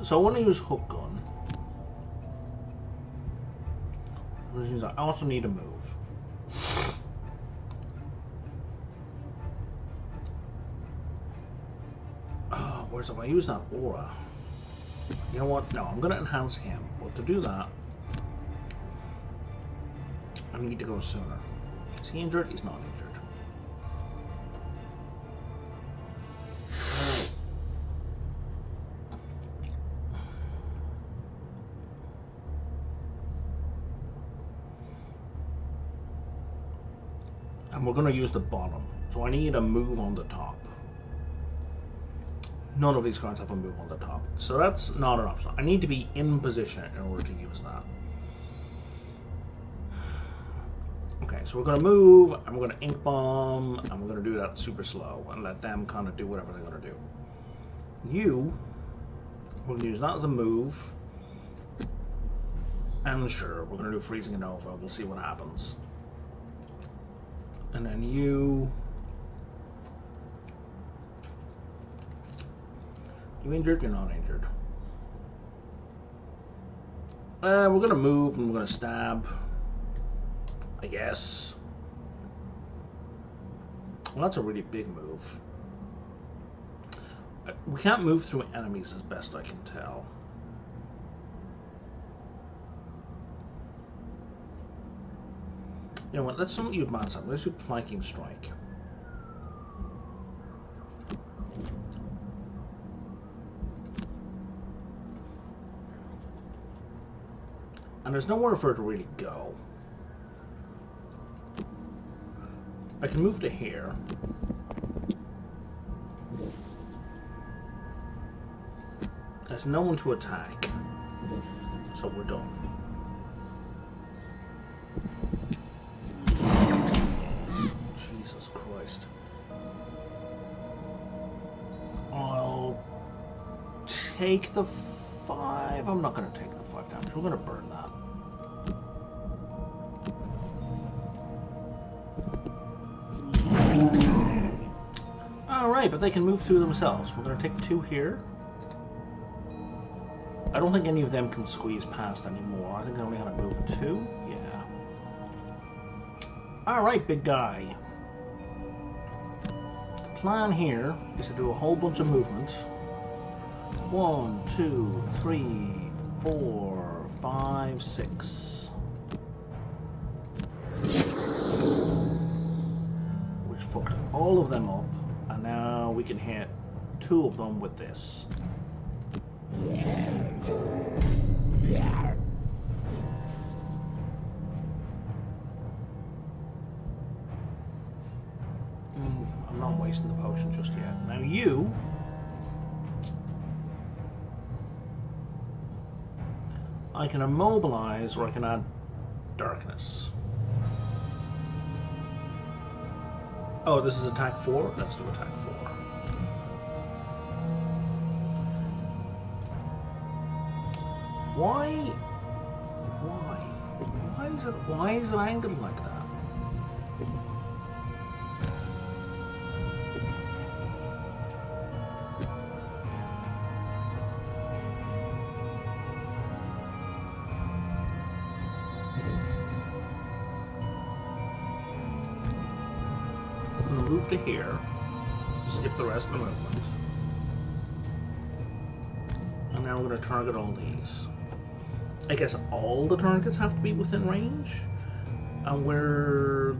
So I want to use hook gun. Which means I also need to move. Where's Whereas if I use that aura, you know what? No, I'm going to enhance him. But to do that, I need to go sooner. Is he injured? He's not injured. And we're going to use the bottom. So I need a move on the top. None of these cards have a move on the top. So that's not an option. I need to be in position in order to use that. Okay, so we're going to move, and we're going to ink bomb, and we're going to do that super slow, and let them kind of do whatever they're going to do. You, we're going to use that as a move. And sure, we're going to do freezing and Nova. We'll see what happens. And then you injured? You're not injured. We're going to move, and we're going to stab. I guess. Well, that's a really big move. We can't move through enemies as best I can tell. You know what, let's not use advance up. Let's do flanking strike. And there's nowhere for it to really go. I can move to here. There's no one to attack. So we're done. Jesus Christ. I'll take the 5. I'm not going to take the 5 damage. We're going to burn that. Alright, but they can move through themselves. We're going to take 2 here. I don't think any of them can squeeze past anymore. I think they only had to move 2. Yeah. Alright, big guy. The plan here is to do a whole bunch of movement. 1, 2, 3, 4, 5, 6. Which fucked all of them up. And now we can hit 2 of them with this. I'm not wasting the potion just yet. Now you... I can immobilize or I can add darkness. Oh, this is attack 4? Let's do attack 4. Why is it angled like that? I'm gonna move to here, skip the rest of the movement, and now we're gonna target all these. I guess all the targets have to be within range, and we're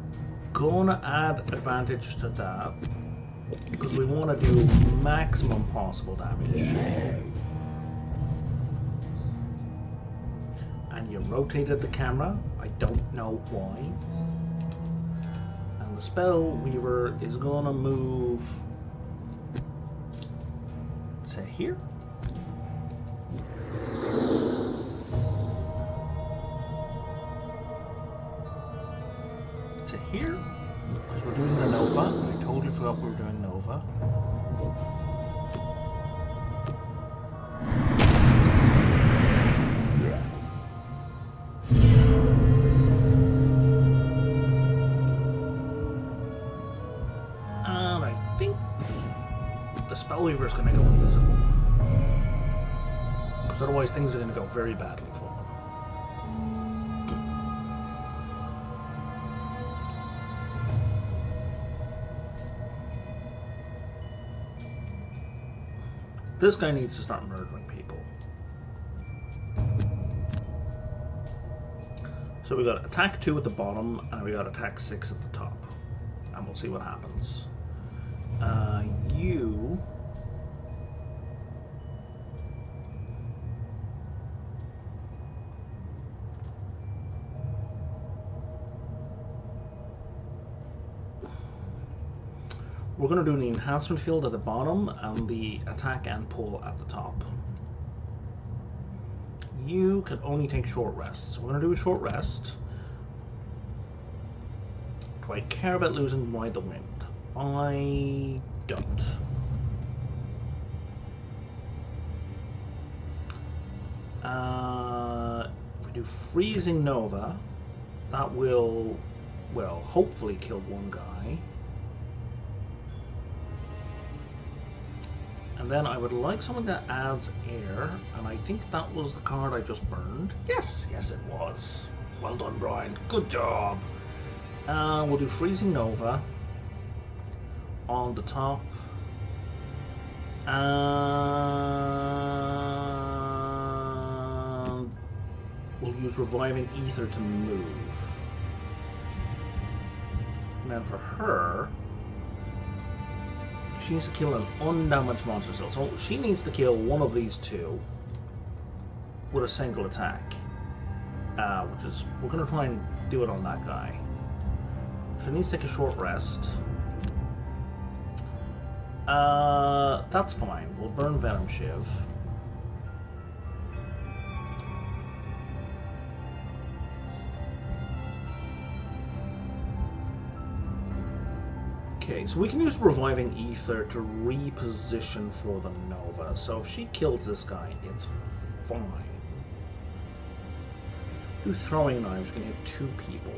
gonna add advantage to that because we want to do maximum possible damage. And you rotated the camera, I don't know why. And the spell weaver is gonna move to here. Here, because we're doing the Nova. I totally forgot we were doing Nova. And I think the Spellweaver is going to go invisible. Because otherwise things are going to go very badly for him. this guy needs to start murdering people. So we got attack 2 at the bottom, and we got attack 6 at the top. And we'll see what happens. You... We're going to do the enhancement field at the bottom and the attack and pull at the top. You can only take short rests. We're going to do a short rest. Do I care about losing Ride the Wind? I don't. If we do Freezing Nova, that will, well, hopefully kill one guy. And then I would like something that adds air, and I think that was the card I just burned. Yes, yes it was. Well done, Brian. Good job. We'll do Freezing Nova on the top. And we'll use Reviving Ether to move. And then for her, she needs to kill an undamaged monster cell. So she needs to kill one of these two with a single attack. Which is, we're going to try and do it on that guy. She needs to take a short rest. That's fine. We'll burn Venom Shiv. Okay, so we can use Reviving Ether to reposition for the Nova. So if she kills this guy, it's fine. Do Throwing Knives, we can hit 2 people.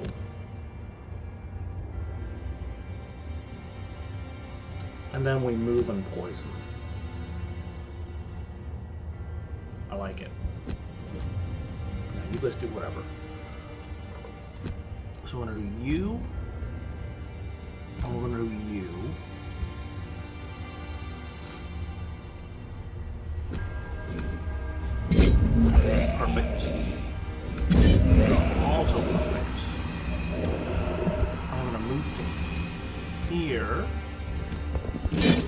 And then we move and poison. I like it. Now you guys do whatever. So we're going to do you. And we're going to do you. Perfect. Also perfect. I'm going to move to here. Is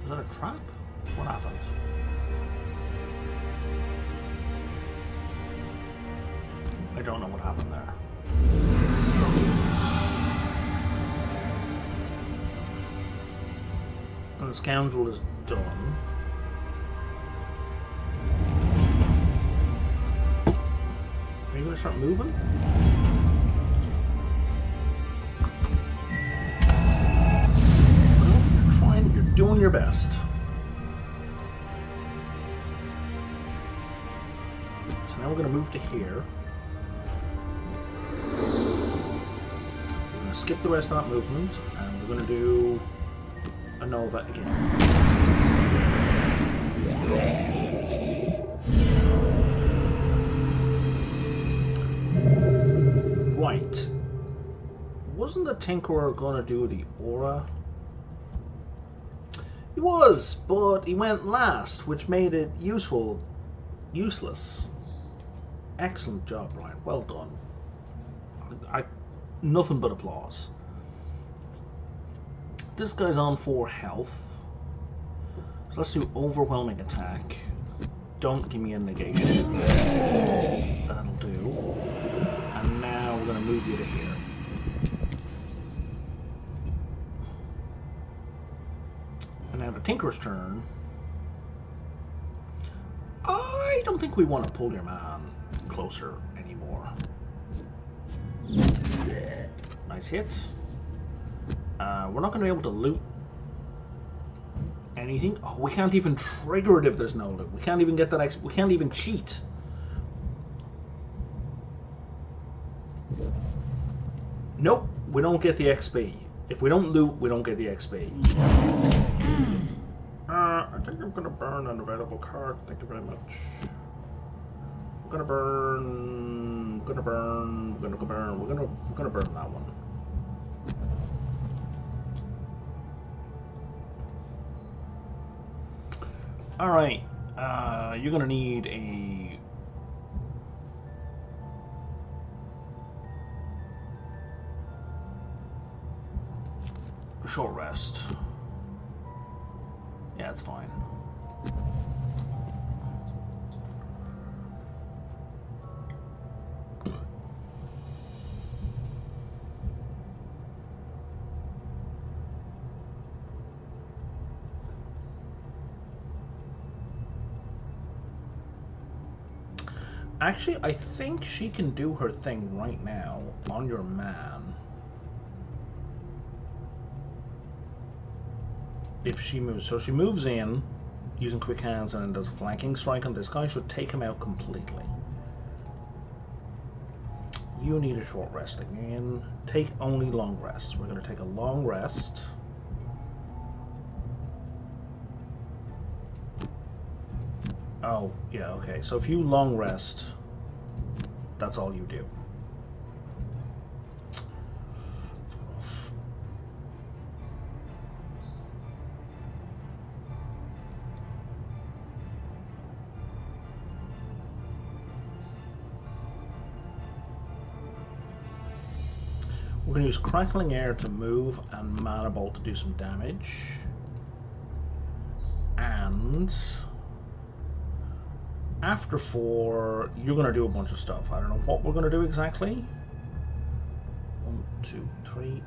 that a trap? What happened? I don't know what happened there. And the scoundrel is done. Are you going to start moving? Well, you're trying, you're doing your best. So now we're going to move to here. We're going to skip the rest of that movement, and we're going to do a Nova again. Right. Wasn't the Tinkerer going to do the aura? He was, but he went last, which made it useless. Excellent job, Brian. Well done. Nothing but applause. This guy's on 4 health. So let's do Overwhelming Attack. Don't give me a negation. That'll do. And now we're going to move you to here. And now the Tinker's turn. I don't think we want to pull your man closer anymore. Nice hit. We're not going to be able to loot anything. Oh, we can't even trigger it if there's no loot. We can't even get that. We can't even cheat. Nope, we don't get the XP. If we don't loot, we don't get the XP. I think I'm going to burn an available card. Thank you very much. I'm going to burn. We're going to burn that one. Alright, you're gonna need a short rest. Yeah, it's fine. Actually, I think she can do her thing right now on your man. If she moves. So she moves in using quick hands and then does a flanking strike on this guy. Should take him out completely. You need a short rest again. Take only long rests. We're going to take a long rest. Oh, yeah, okay. So if you long rest, that's all you do. We're going to use Crackling Air to move and Mana Bolt to do some damage. And after 4, you're going to do a bunch of stuff. I don't know what we're going to do exactly. 1, 2, 3.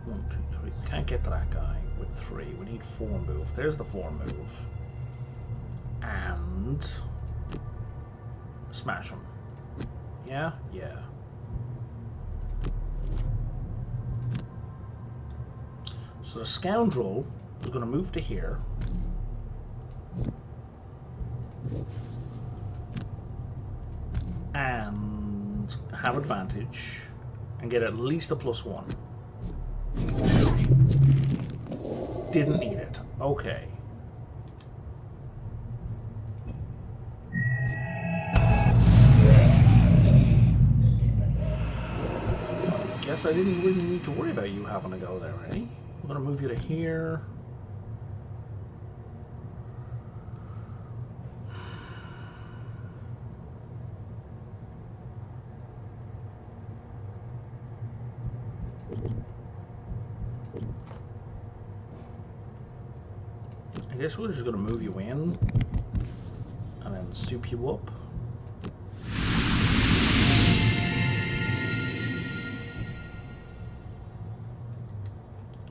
1, 2, 3. Can't get to that guy with 3. We need 4 move. There's the 4 move. And smash him. Yeah? Yeah. So the Scoundrel is going to move to here. And have advantage and get at least a +1. Didn't need it. Okay. Guess I didn't really need to worry about you having to go there, eh? I'm going to move you to here. I guess we're just going to move you in and then soup you up.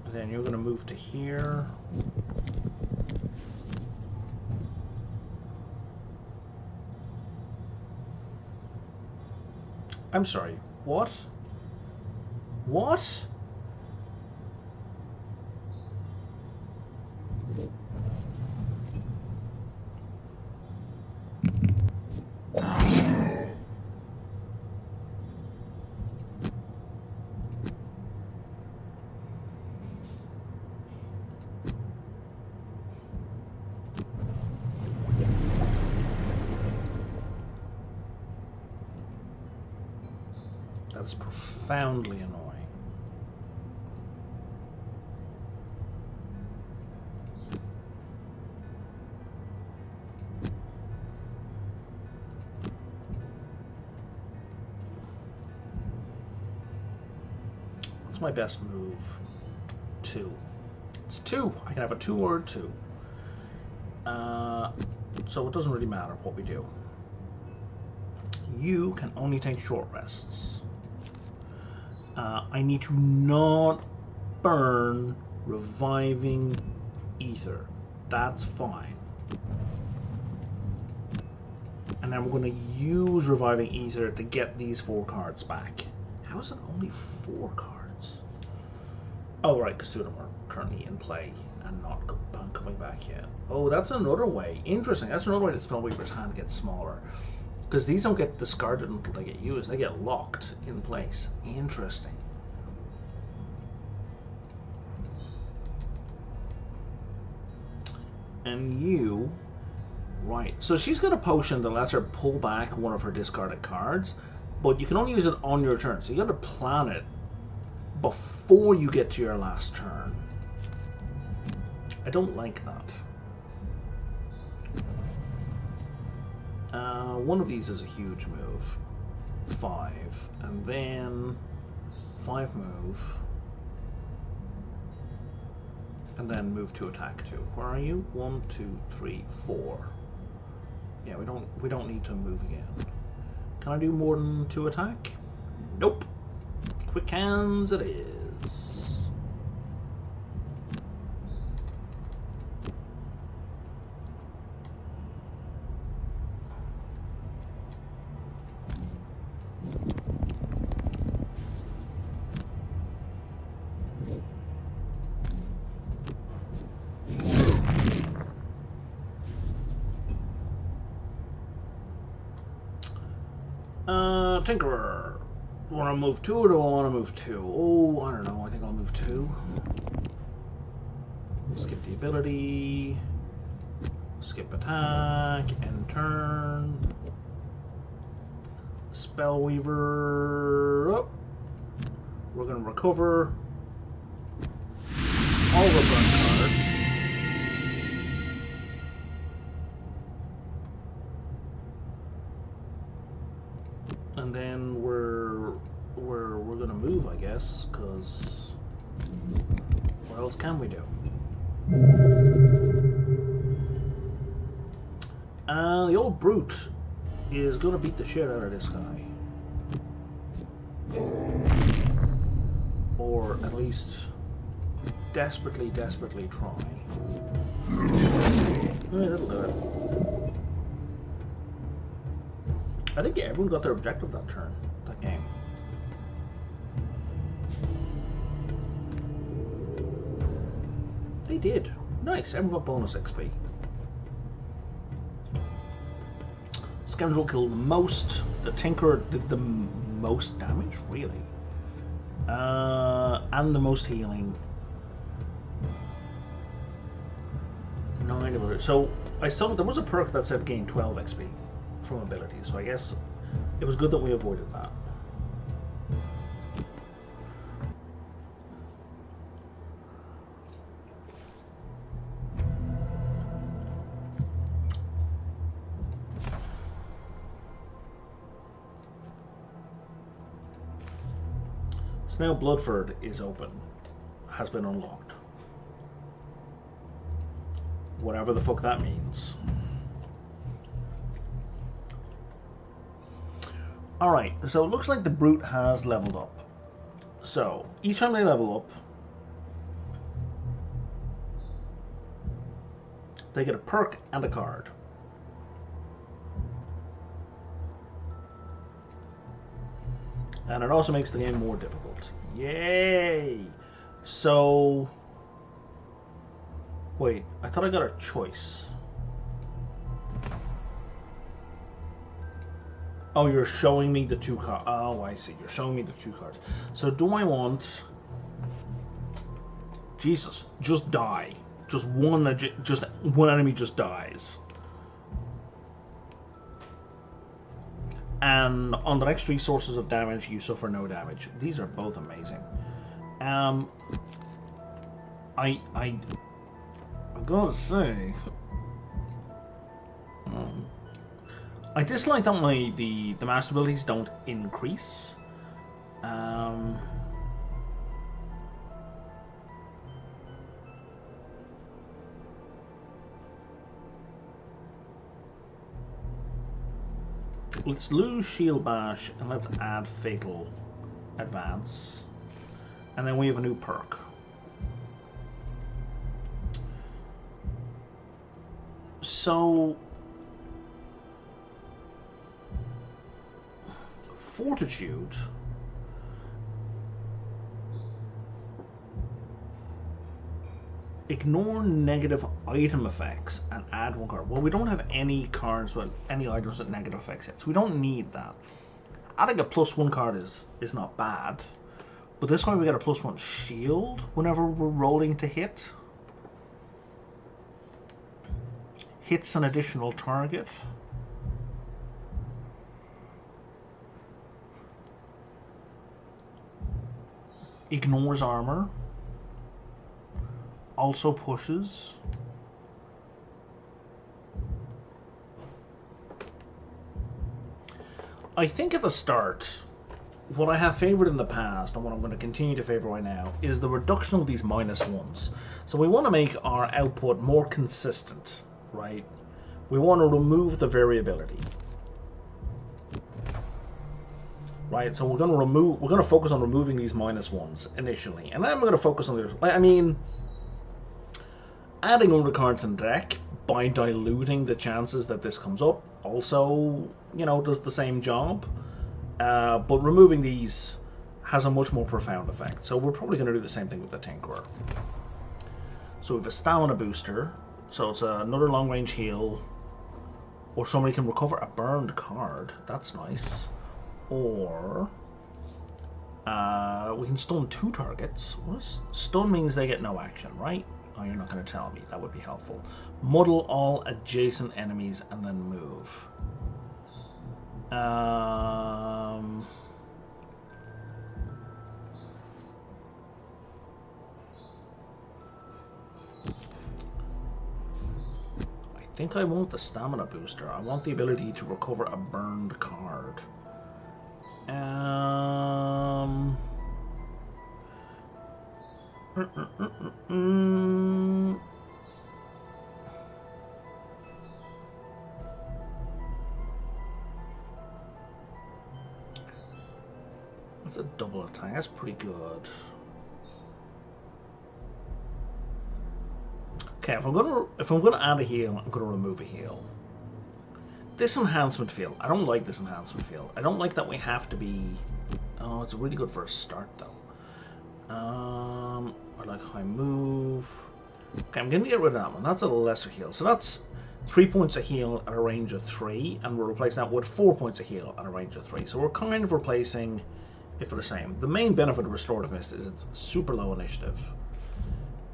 And then you're going to move to here. I'm sorry, what? What? That's profoundly annoying. What's my best move? 2. It's 2. I can have a 2 or a 2. So it doesn't really matter what we do. You can only take short rests. I need to not burn Reviving Ether. That's fine. And then we're going to use Reviving Ether to get these 4 cards back. How is it only 4 cards? Oh, right, because 2 of them are currently in play and not coming back yet. Oh, that's another way. Interesting. That's another way that Spellweaver's hand gets smaller. Because these don't get discarded until they get used. They get locked in place. Interesting. And you... Right. So she's got a potion that lets her pull back one of her discarded cards. But you can only use it on your turn. So you got to plan it before you get to your last turn. I don't like that. One of these is a huge move. 5. And then 5 move. And then move to attack 2. Where are you? 1, 2, 3, 4. Yeah, we don't need to move again. Can I do more than 2 attack? Nope. Quick hands it is. Tinkerer. Do I want to move 2 or do I want to move 2? Oh, I don't know. I think I'll move 2. Skip the ability. Skip attack. End turn. Spellweaver. Oh. We're going to recover all the burn cards. And then we're gonna move, I guess, because what else can we do? The old brute is gonna beat the shit out of this guy, or at least desperately try. That'll do it. I think everyone got their objective that turn, that game. They did. Nice, everyone got bonus XP. Scoundrel killed the most. The Tinker did the most damage, really. And the most healing. 9 of it. So, I saw there was a perk that said gain 12 XP. From abilities, so I guess it was good that we avoided that. So now Bloodford is open, has been unlocked. Whatever the fuck that means. Alright, so it looks like the Brute has leveled up. So, each time they level up, they get a perk and a card. And it also makes the game more difficult. Yay! So... Wait, I thought I got a choice. Oh, you're showing me the 2 cards. Oh, I see. You're showing me the 2 cards. So do I want... Jesus, just die. Just one enemy just dies. And on the next 3 sources of damage, you suffer no damage. These are both amazing. I gotta say... I dislike that the master abilities don't increase. Let's lose Shield Bash and let's add Fatal Advance. And then we have a new perk. So... Fortitude. Ignore negative item effects and add 1 card. Well, we don't have any cards with any items with negative effects yet, so we don't need that. Adding a +1 card is not bad, but this way we get a +1 shield whenever we're rolling to hit. Hits an additional target. Ignores armor. Also pushes. I think at the start, what I have favoured in the past and what I'm going to continue to favour right now is the reduction of these -1s. So we want to make our output more consistent, right? We want to remove the variability. Right, so we're going to focus on removing these -1s initially. And then we're going to focus on the, I mean, adding other cards in the deck by diluting the chances that this comes up also, does the same job. But removing these has a much more profound effect. So we're probably going to do the same thing with the Tinkerer. So we have a stamina booster. So it's another long range heal. Or somebody can recover a burned card. That's nice. Or we can stun 2 targets. Stun means they get no action, right? Oh, you're not going to tell me. That would be helpful. Muddle all adjacent enemies and then move. I think I want the stamina booster. I want the ability to recover a burned card. That's a double attack. That's pretty good. Okay, if I'm gonna add a heal, I'm gonna remove a heal. This enhancement field, I don't like this enhancement field. I don't like that we have to be. Oh, it's really good for a start though. I like high move. Okay, I'm gonna get rid of that one. That's a lesser heal. So that's 3 points of heal at a range of 3, and we're replacing that with 4 points of heal at a range of 3. So we're kind of replacing it for the same. The main benefit of Restorative Mist is it's super low initiative.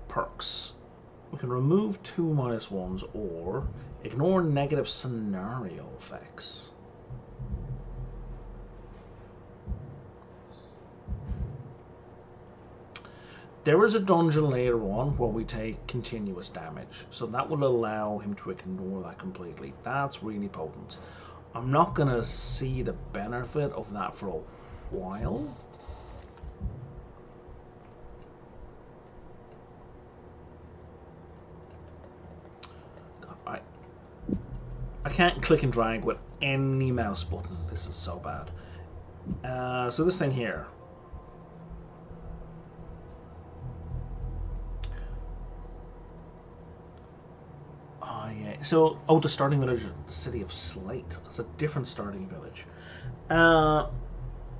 Perks. We can remove 2 -1s or ignore negative scenario effects. There is a dungeon later on where we take continuous damage, so that will allow him to ignore that completely. That's really potent. I'm not going to see the benefit of that for a while. God, I can't click and drag with any mouse button. This is so bad. So this thing here. Yeah. So, the starting village is the city of Slate. It's a different starting village.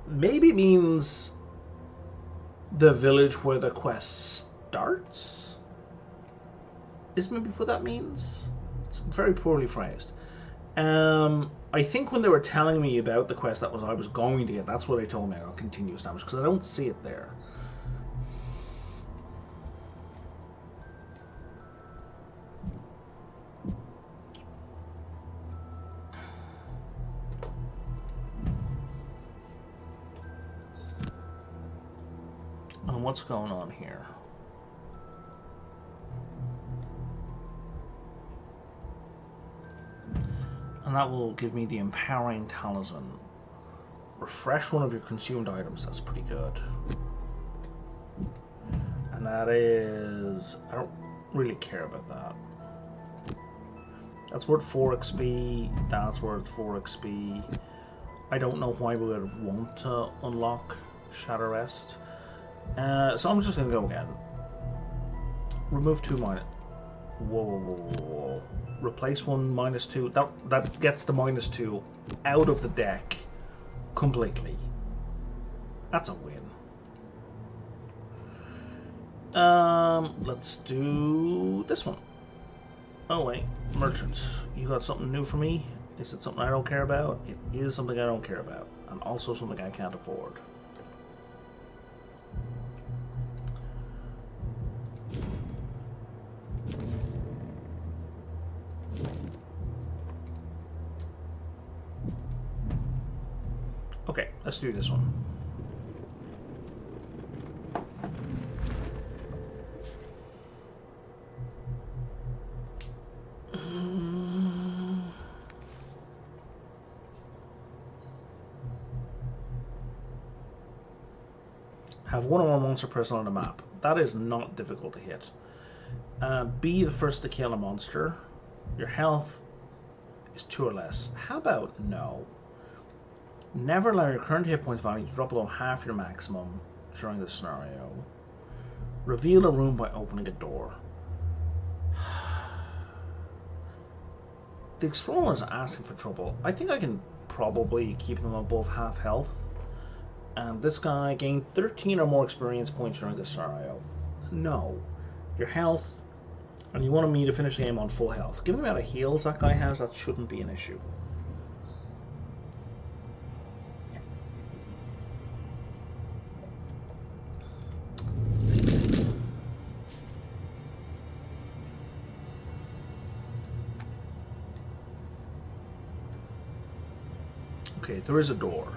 Maybe it means the village where the quest starts? Is maybe what that means? It's very poorly phrased. I think when they were telling me about the quest that I was going to get, that's what they told me about continuous damage, because I don't see it there. What's going on here? And that will give me the Empowering Talisman. Refresh one of your consumed items. That's pretty good. And that is... I don't really care about that. That's worth 4 XP. That's worth 4 XP. I don't know why we would want to unlock Shadow Rest. So I'm just going to go again. Remove 2 minus... Whoa. Replace 1 -2. That gets the -2 out of the deck completely. That's a win. Let's do this one. Oh wait, merchant. You got something new for me? Is it something I don't care about? It is something I don't care about. And also something I can't afford. Okay, let's do this one. Have one or more monster present on the map. That is not difficult to hit. Be the first to kill a monster. Your health is 2 or less. How about no? Never allow your current hit points value to drop below half your maximum during the scenario. Reveal a room by opening a door. The explorer is asking for trouble. I think I can probably keep them above half health. And this guy gained 13 or more experience points during the scenario. No. Your health, and you want me to finish the game on full health. Given the amount of heals that guy has, that shouldn't be an issue. Okay, there is a door.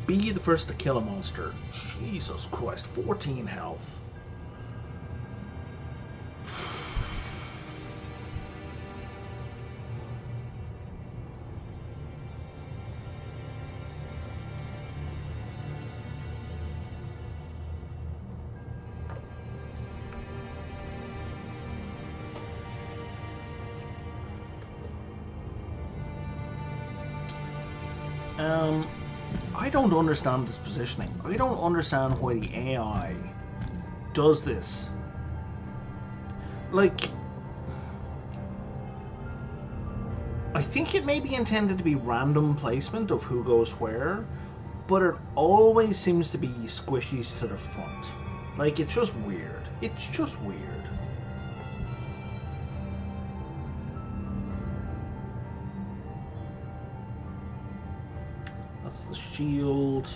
Be the first to kill a monster. Jesus Christ, 14 health. I don't understand this positioning. I don't understand why the AI does this. Like, I think it may be intended to be random placement of who goes where, but it always seems to be squishies to the front. Like, it's just weird. It's just weird. The shield.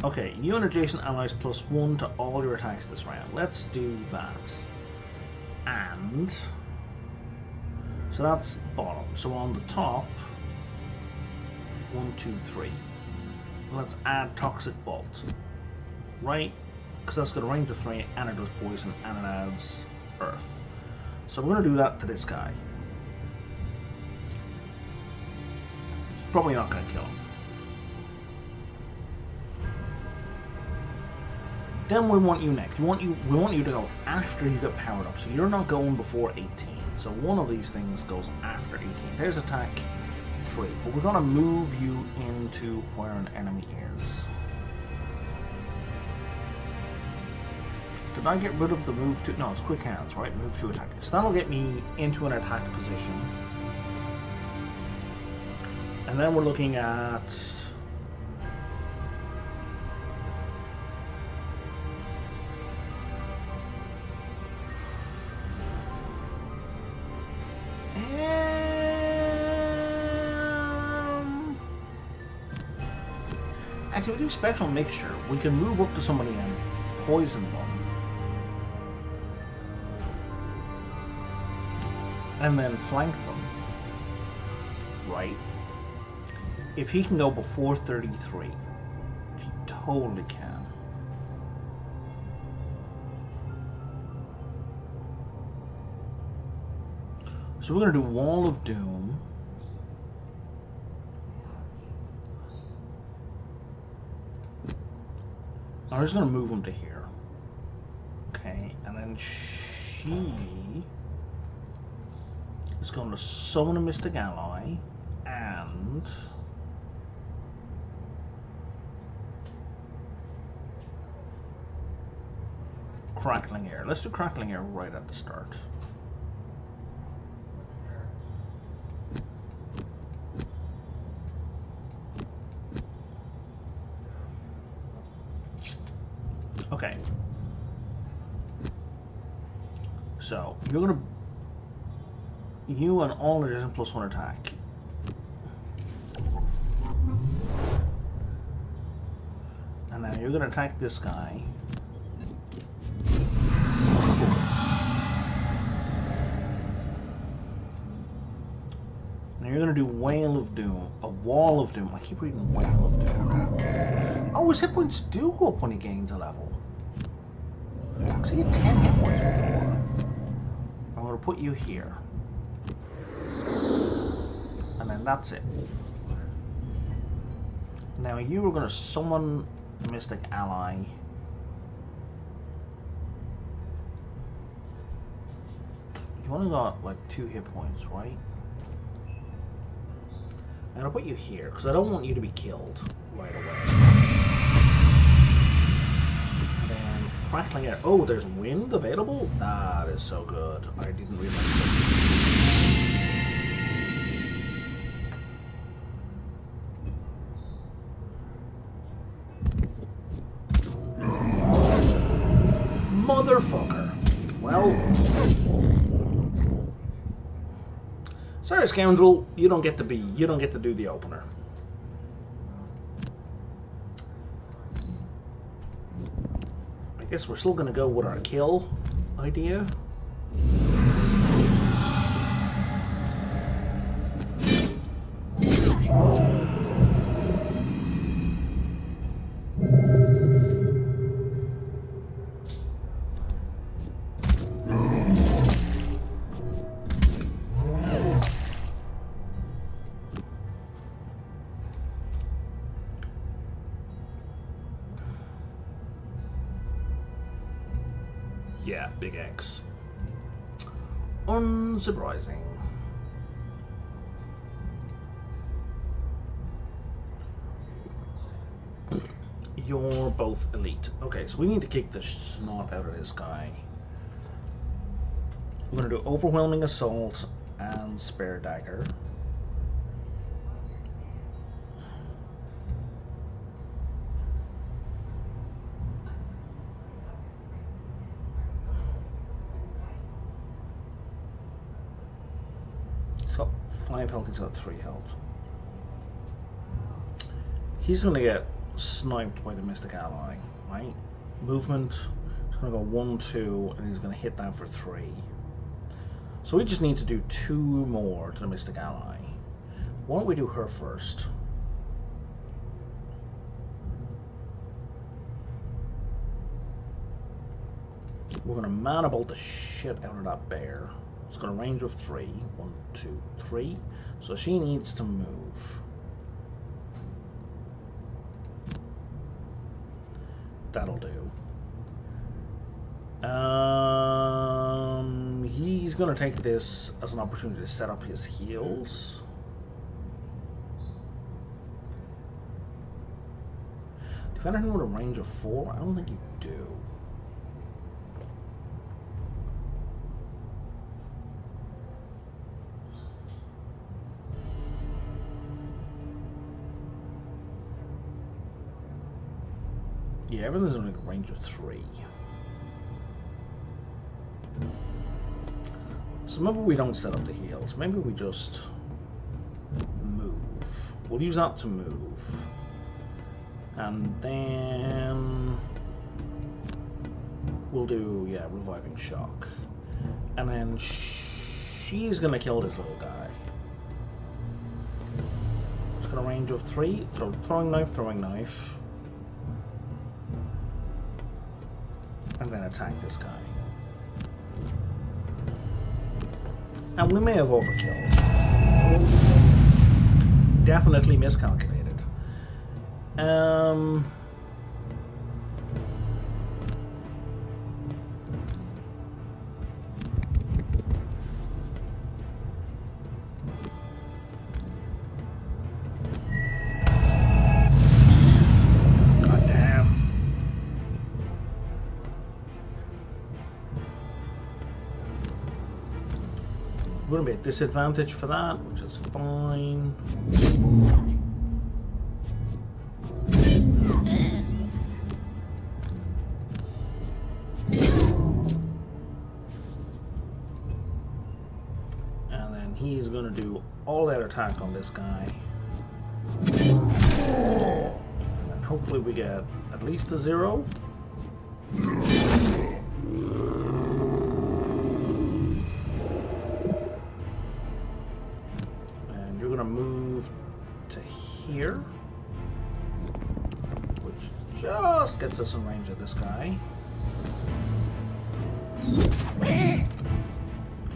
Okay, you and adjacent allies +1 to all your attacks this round. Let's do that. And so that's bottom. So on the top, 1, 2, 3. Let's add toxic bolt. Right? Because that's got a range of 3 and it does poison and it adds earth. So we're going to do that to this guy. Probably not going to kill him. Then we want you next. We want you to go after you get powered up. So you're not going before 18. So one of these things goes after 18. There's attack 3. But we're going to move you into where an enemy is. Did I get rid of the move to... No, it's quick hands, right? Move to attack. So that'll get me into an attack position. And then we're looking at... Actually, we do special mixture. We can move up to somebody and poison them. And then flank them. Right? If he can go before 33, he totally can. So we're going to do Wall of Doom. I'm just going to move him to here. Okay, and then she is going to summon a Mystic Ally and Crackling Air. Let's do Crackling Air right at the start. Okay. So, you're gonna... You and all adjacent +1 attack. And now you're gonna attack this guy. Now you're gonna do Whale of Doom. A Wall of Doom. I keep reading Whale of Doom. Oh, his hit points do go up when he gains a level. So he had 10 hit points before. I'm going to put you here. And And then that's it. Now you are going to summon a Mystic Ally. You've only got like 2 hit points, right? And I'll put you here, because I don't want you to be killed right away. And then crackling air. Oh, there's wind available? That is so good. I didn't realize it. Motherfucker. Well, sorry, scoundrel. You don't get to do the opener. I guess we're still gonna go with our kill idea. Yeah, big X. Unsurprising. You're both elite. Okay, so we need to kick the snot out of this guy. We're going to do Overwhelming Assault and Spare Dagger. He's got 5 health, he's got 3 health. He's going to get sniped by the Mystic Ally, right? Movement, he's going to go 1, 2, and he's going to hit that for 3. So we just need to do 2 more to the Mystic Ally. Why don't we do her first? We're going to mana bolt the shit out of that bear. It's got a range of 3. 1, 2, 3. So she needs to move. That'll do. He's going to take this as an opportunity to set up his heals. Do you have anything with a range of 4? I don't think you do. Yeah, everything's only a range of 3. So maybe we don't set up the heals. Maybe we just move. We'll use that to move. And then we'll do, yeah, Reviving Shock. And then she's going to kill this little guy. It's got a range of 3. So throwing knife. And then attack this guy. And we may have overkilled. Definitely miscalculated. Going to be a disadvantage for that, which is fine. And then he's going to do all that attack on this guy. And hopefully we get at least a 0. Move to here, which just gets us in range of this guy.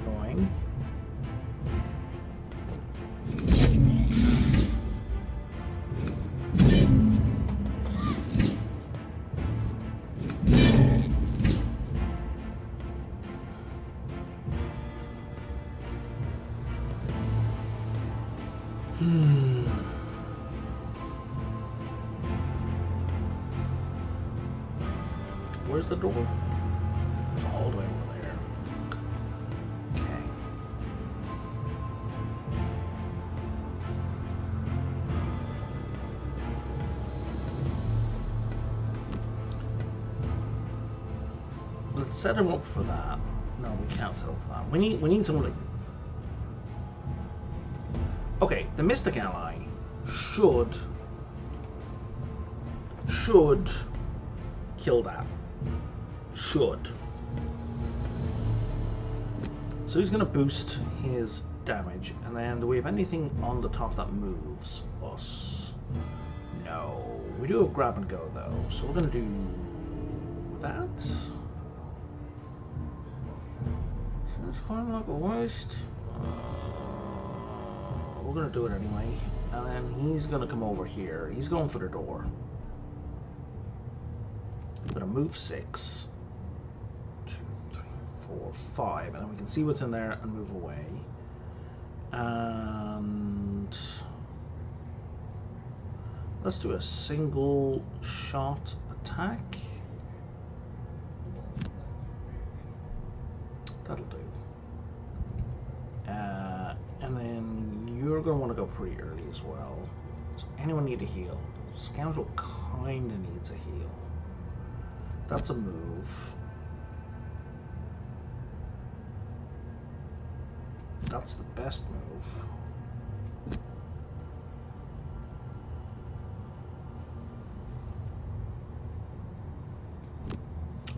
Annoying. Where's the door? It's all the way over there. Okay. Let's set him up for that. No, we can't set up for that. We need something. Okay, the Mystic Ally should kill that. Should. So he's going to boost his damage, and then do we have anything on the top that moves us? No. We do have grab and go though, so we're going to do that. It's kind of like a waste. We're going to do it anyway, and then he's going to come over here. He's going for the door. I'm going to move 6. 2, 3, 4, 5, and then we can see what's in there and move away. And let's do a single shot attack. That'll do. And then you're going to want to go pretty early as well. Does anyone need a heal? Scoundrel kind of needs a heal. That's a move. That's the best move.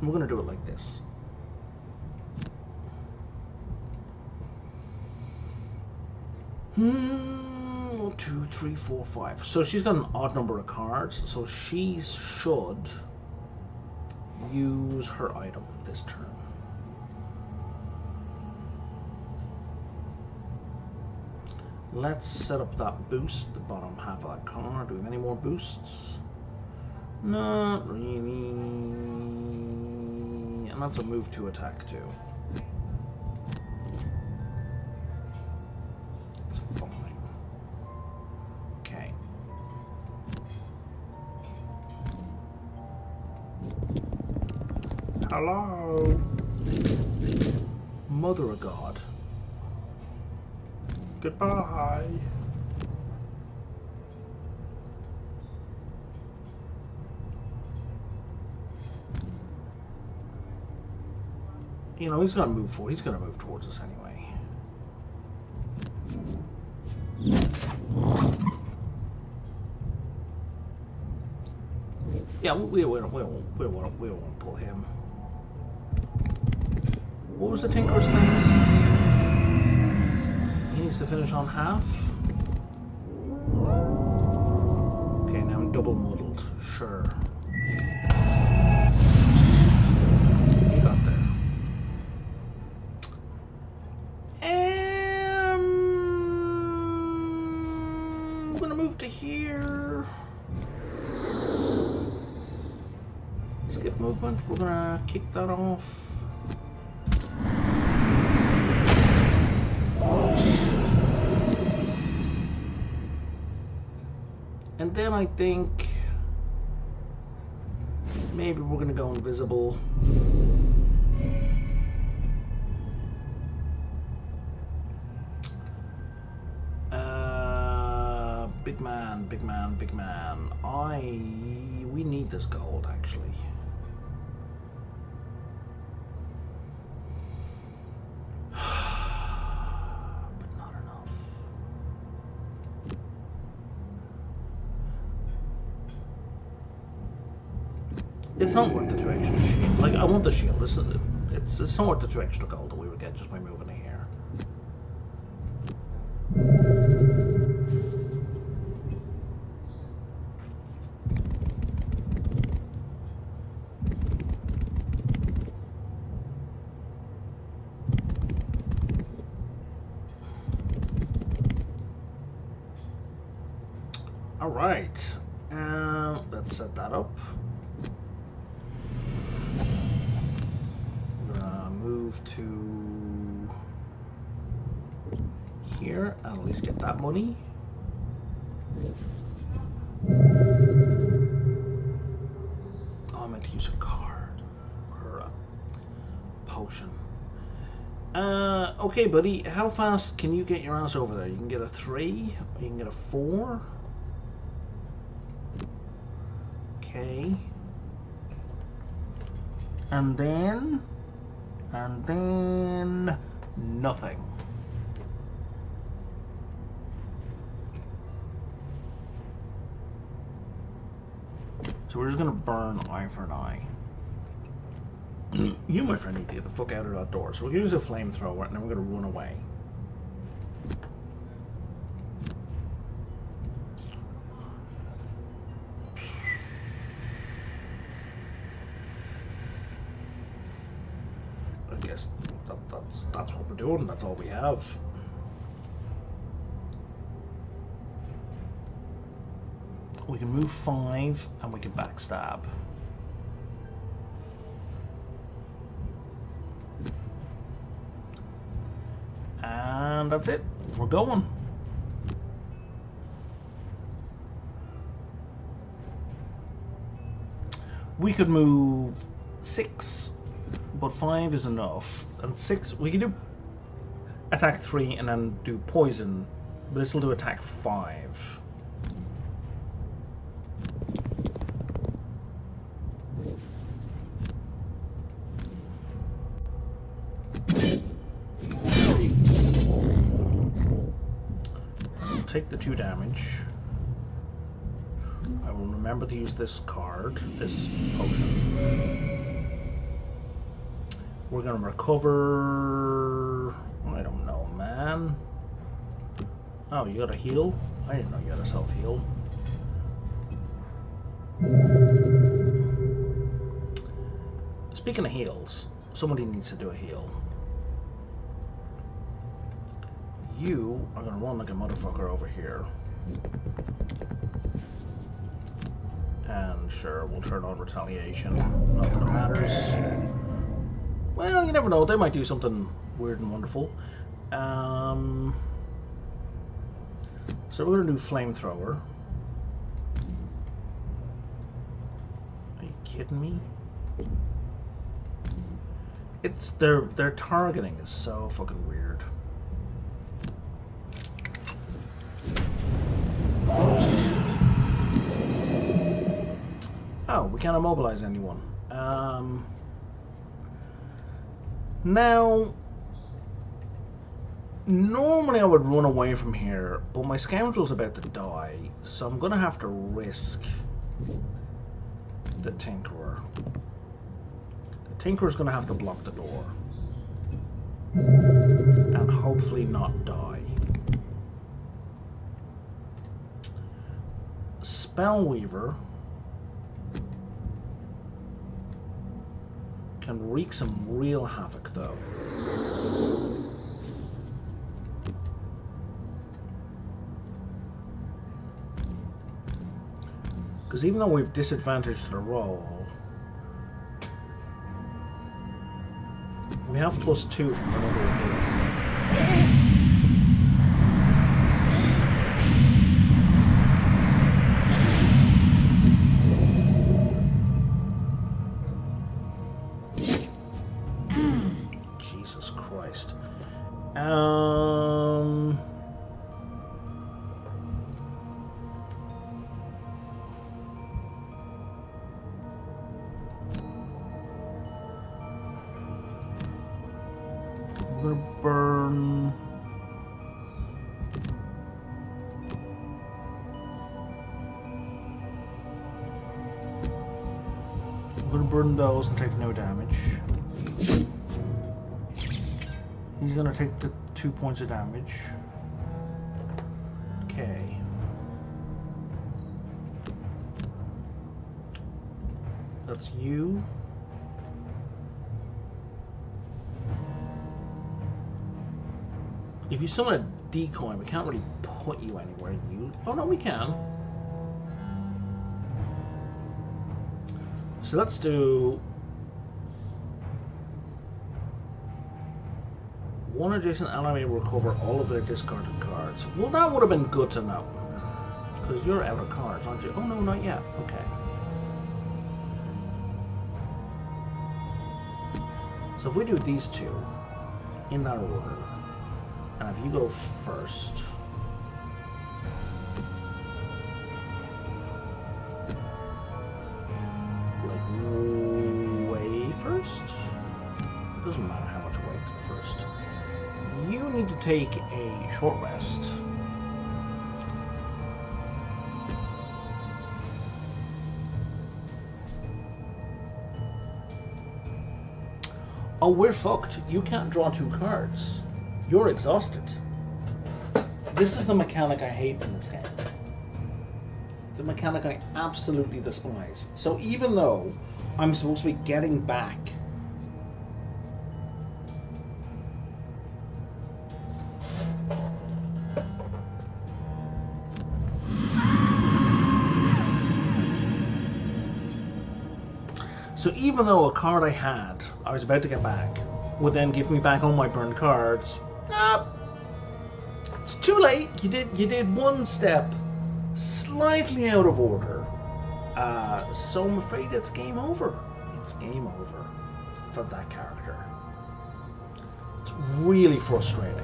We're going to do it like this. Hmm, 2, 3, 4, 5. So she's got an odd number of cards, so she should use her item this turn. Let's set up that boost, the bottom half of that card. Do we have any more boosts? Not really. And that's a move to attack too. It's fine. Okay. Hello? Mother of God. Goodbye. You know, he's gonna move forward. He's gonna move towards us anyway. Yeah, we won't pull him. What was the Tinker's name? He needs to finish on half. Okay, now I'm double muddled. Sure. You got there. I'm gonna move to here. Skip movement. We're gonna kick that off. And then I think maybe we're going to go invisible. Big man, big man, big man. We need this gold actually. It's not worth the 2 extra shield. Like, I want the shield. It's not worth the 2 extra gold that we would get just by moving it here. All right. Let's set that up. To here and at least get that money. Oh, I meant to use a card. Okay, buddy. How fast can you get your ass over there? You can get a 3, or you can get a 4. Okay. And then nothing. So we're just gonna burn eye for an eye. You, my friend, need to get the fuck out of that door. So we'll use a flamethrower and then we're gonna run away. I guess that's what we're doing. That's all we have. We can move 5 and we can backstab. And that's it. We're going. We could move 6, but 5 is enough. And 6, we can do attack 3 and then do poison, but this will do attack 5. Take the 2 damage. I will remember to use this card, this potion. We're gonna recover. I don't know, man. Oh, you got a heal? I didn't know you had a self-heal. Speaking of heals, somebody needs to do a heal. You are gonna run like a motherfucker over here. And sure, we'll turn on retaliation. Not that it matters. Well, you never know. They might do something weird and wonderful. So we're gonna do flamethrower. Are you kidding me? It's their targeting is so fucking weird. Oh, we can't immobilize anyone. Now, normally I would run away from here, but my scoundrel's about to die, so I'm gonna have to risk the Tinkerer. The Tinkerer's gonna have to block the door. And hopefully not die. Spellweaver can wreak some real havoc, though. Because even though we've disadvantaged the roll, we have +2 from another ability. Jesus Christ. I'm gonna burn. I'm gonna burn those and take no damage. He's gonna take the 2 points of damage. Okay. That's you. If you summon a decoy, we can't really put you anywhere. Oh no, we can. So let's do one adjacent ally may recover all of their discarded cards. Well, that would have been good to know. Because you're out of cards, aren't you? Oh no, not yet. Okay. So if we do these 2, in that order. And if you go first, like way first, doesn't matter how much way to first. You need to take a short rest. Oh, we're fucked. You can't draw 2 cards. You're exhausted. This is the mechanic I hate in this game. It's a mechanic I absolutely despise. So even though I'm supposed to be getting back So even though a card I was about to get back, would then give me back all my burned cards, it's too late. You did one step slightly out of order. So I'm afraid it's game over. It's game over for that character. It's really frustrating.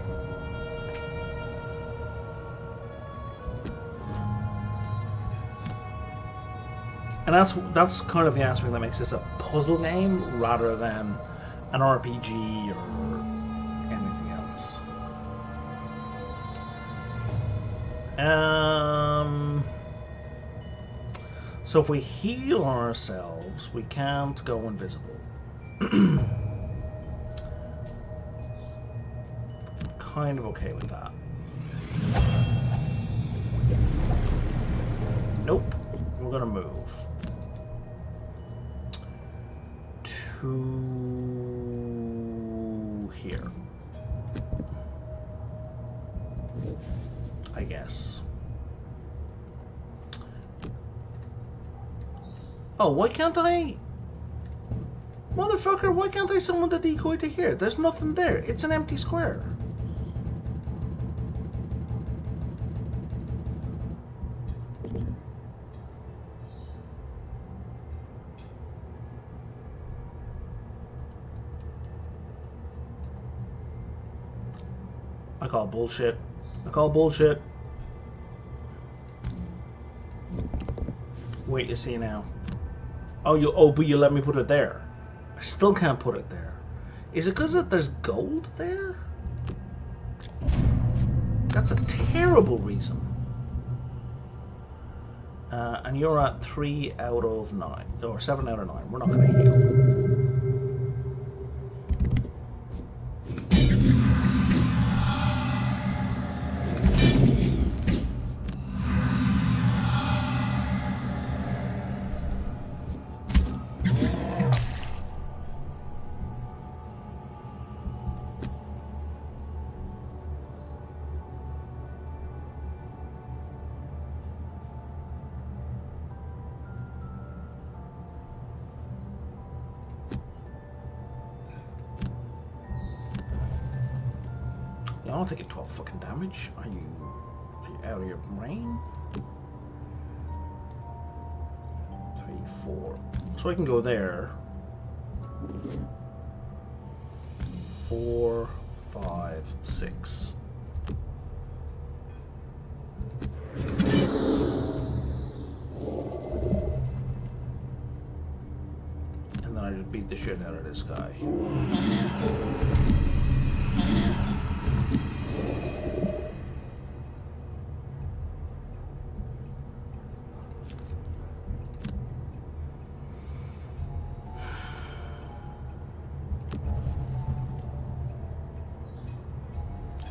And that's kind of the aspect that makes this a puzzle game rather than an RPG or anything else. So if we heal ourselves, we can't go invisible. Kind of okay with that. Nope. We're gonna move to here, I guess. Oh, why can't I? Motherfucker, why can't I summon the decoy to here? There's nothing there. It's an empty square. I call bullshit. I call bullshit. Wait, you see now. But you let me put it there. I still can't put it there. Is it because there's gold there? That's a terrible reason. And you're at 3 out of 9, or 7 out of 9. We're not going to heal. You're not taking 12 fucking damage. Are you out of your brain? 3, 4. So I can go there. 4, 5, 6. And then I just beat the shit out of this guy.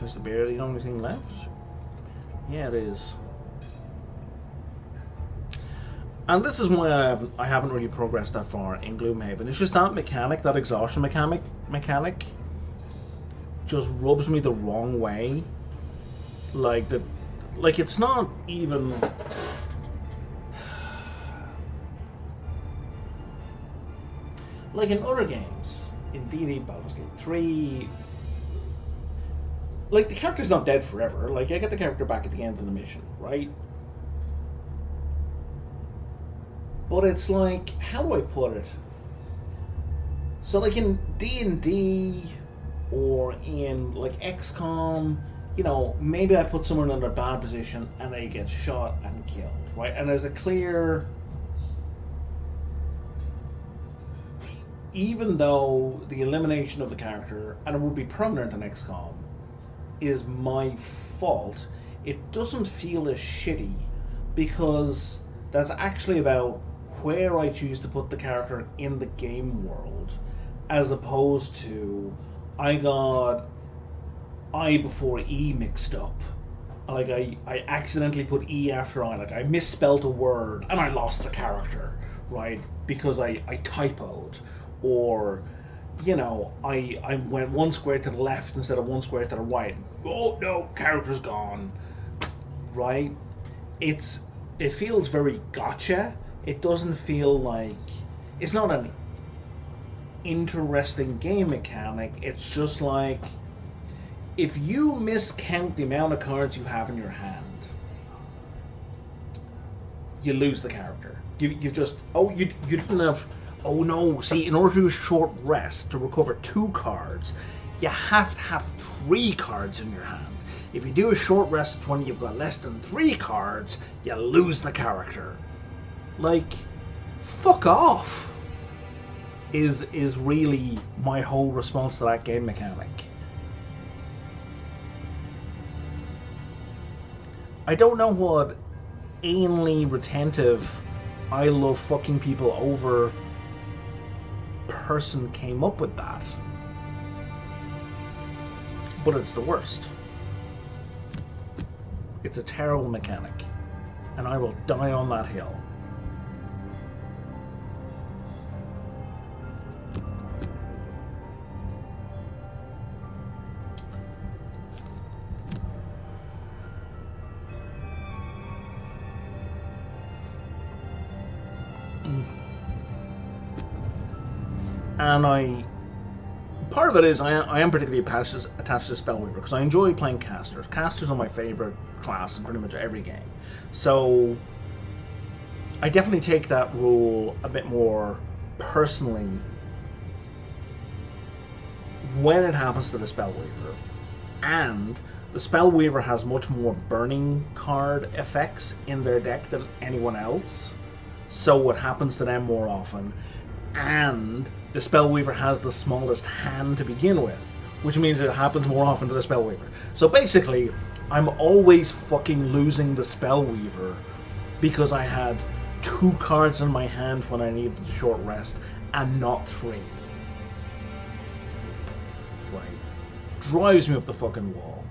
Is the bear the only thing left? Yeah, it is. And this is why I haven't really progressed that far in Gloomhaven. It's just that mechanic, that exhaustion mechanic, just rubs me the wrong way. Like it's not even. Like in other games, in D&D Baldur's Gate 3. Like, the character's not dead forever. Like, I get the character back at the end of the mission, right? But it's like, how do I put it? So, like, in D&D, or in like XCOM, you know, maybe I put someone in a bad position and they get shot and killed, right? And there's a clear, even though the elimination of the character, and it would be permanent in XCOM, is my fault, it doesn't feel as shitty because that's actually about where I choose to put the character in the game world, as opposed to I got I before E mixed up. Like I accidentally put E after I, like I misspelled a word and I lost the character, right? Because I typoed. Or, you know, I went one square to the left instead of one square to the right. Oh no, character's gone. Right? It feels very gotcha. It doesn't feel like it's not an interesting game mechanic. It's just like if you miscount the amount of cards you have in your hand, you lose the character. You've just you didn't have. Oh no, see, in order to do a short rest to recover 2 cards, you have to have 3 cards in your hand. If you do a short rest when you've got less than 3 cards, you lose the character. Like, fuck off, is really my whole response to that game mechanic. I don't know what anally retentive, I love fucking people over person came up with that, but it's the worst. It's a terrible mechanic, and I will die on that hill. And part of it is I am particularly attached to Spellweaver because I enjoy playing casters. Casters are my favorite class in pretty much every game. So I definitely take that rule a bit more personally when it happens to the Spellweaver. And the Spellweaver has much more burning card effects in their deck than anyone else. So it happens to them more often. And the Spellweaver has the smallest hand to begin with, which means it happens more often to the Spellweaver. So basically, I'm always fucking losing the Spellweaver because I had 2 cards in my hand when I needed a short rest and not 3. Right. Drives me up the fucking wall.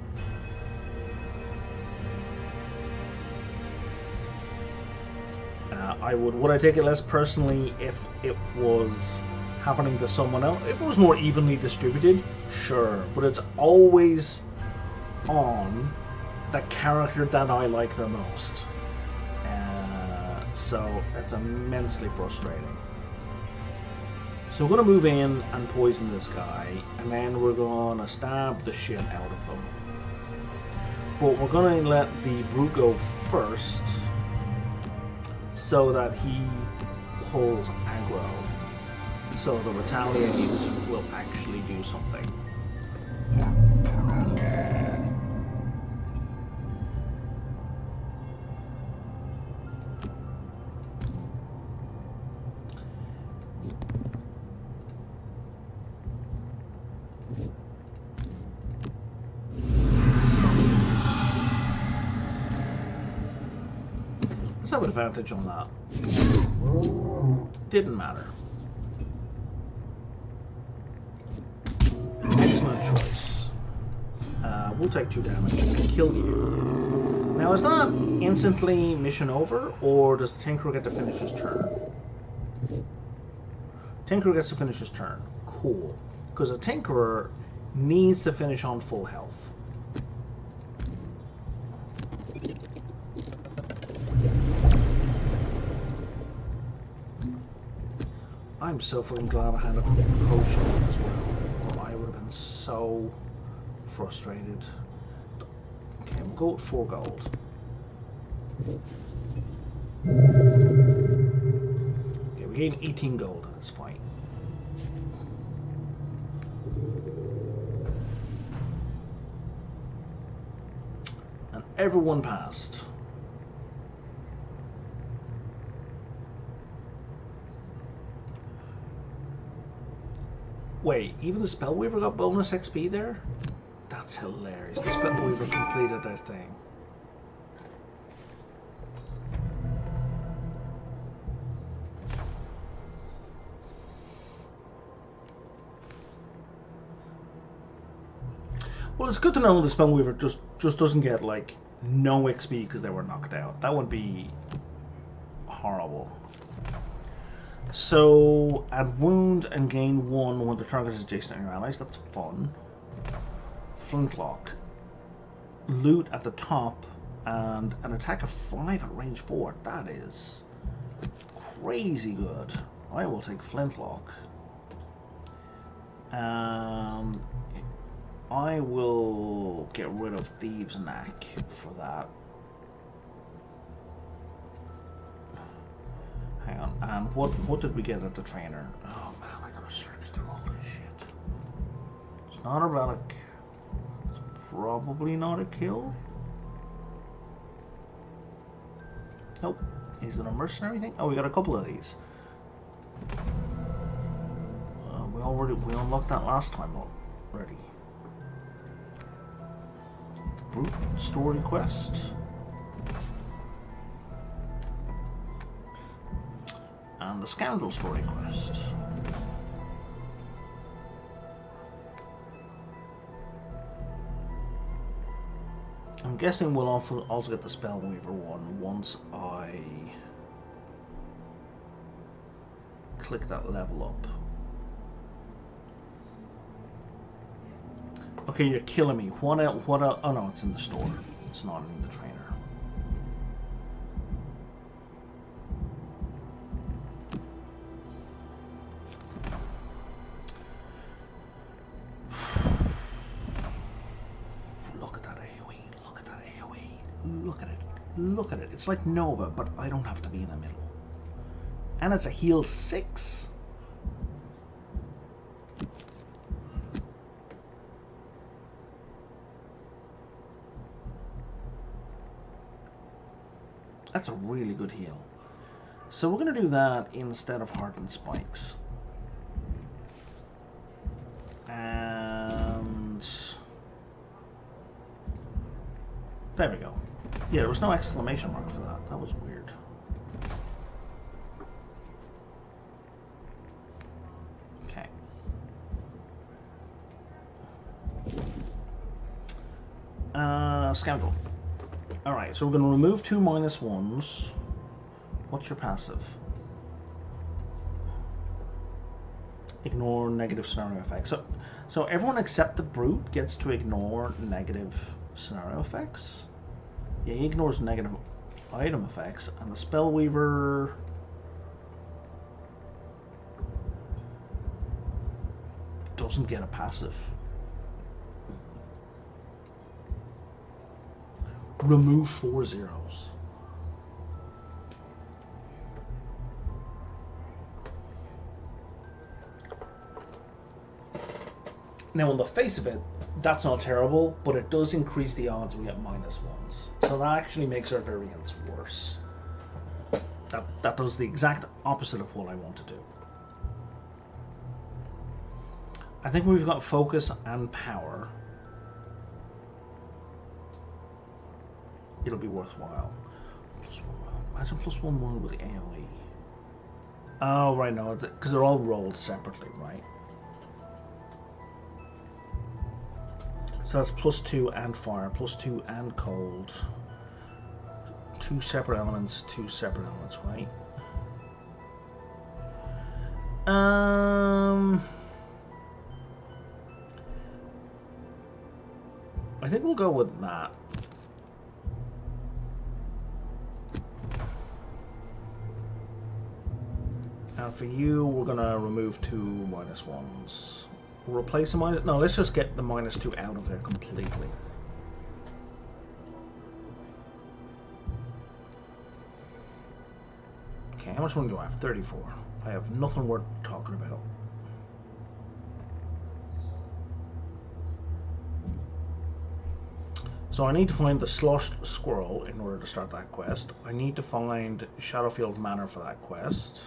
Would I take it less personally if it was happening to someone else? If it was more evenly distributed, sure. But it's always on the character that I like the most. So it's immensely frustrating. So we're going to move in and poison this guy, and then we're going to stab the shit out of him. But we're going to let the brute go first, so that he pulls aggro, so the retaliate will actually do something. Let's have an advantage on that. Didn't matter. Excellent choice. We'll take 2 damage and kill you. Now, is that instantly mission over, or does Tinkerer get to finish his turn? Tinkerer gets to finish his turn. Cool. Because a Tinkerer needs to finish on full health. I'm so fucking glad I had a potion as well, or I would have been so frustrated. Okay, we'll go with 4 gold. Okay, we gain 18 gold, that's fine. Everyone passed. Wait, even the Spellweaver got bonus XP there? That's hilarious. The Spellweaver completed their thing. Well, it's good to know the Spellweaver just doesn't get, like, no XP because they were knocked out. That would be horrible. So, add wound and gain 1 when the target is adjacent to your allies. That's fun. Flintlock. Loot at the top and an attack of 5 at range 4. That is crazy good. I will take Flintlock. And I will get rid of Thieves' Knack for that. Hang on, and what did we get at the trainer? Oh man, I gotta search through all this shit. It's not a relic. It's probably not a kill. Nope. Is it a mercenary thing? Oh, we got a couple of these. We unlocked that last time already. Brute story quest. And the Scoundrel story quest. I'm guessing we'll also get the Spellweaver one once I click that level up. Okay, you're killing me. What else? Oh no, it's in the store. It's not in the trainer. Look at it. It's like Nova, but I don't have to be in the middle. And it's a heal 6. That's a really good heal. So we're going to do that instead of Hardened Spikes. And there we go. Yeah, there was no exclamation mark for that. That was weird. Okay. Scoundrel. Alright, so we're going to remove 2 -1s. What's your passive? Ignore negative scenario effects. So everyone except the Brute gets to ignore negative scenario effects? Yeah, he ignores negative item effects, and the Spellweaver doesn't get a passive. Remove 4 zeros. Now, on the face of it, that's not terrible, but it does increase the odds we get -1s. So that actually makes our variance worse. That does the exact opposite of what I want to do. I think we've got focus and power. It'll be worthwhile. Imagine +1 wound with the AoE. Oh, right, no, because they're all rolled separately, right? So that's +2 and fire, +2 and cold. 2 separate elements, 2 separate elements, right? I think we'll go with that. And for you, we're gonna remove 2 -1s. We'll replace the minus. No, let's just get the -2 out of there completely. Okay, how much money do I have? 34. I have nothing worth talking about. So I need to find the Sloshed Squirrel in order to start that quest. I need to find Shadowfield Manor for that quest.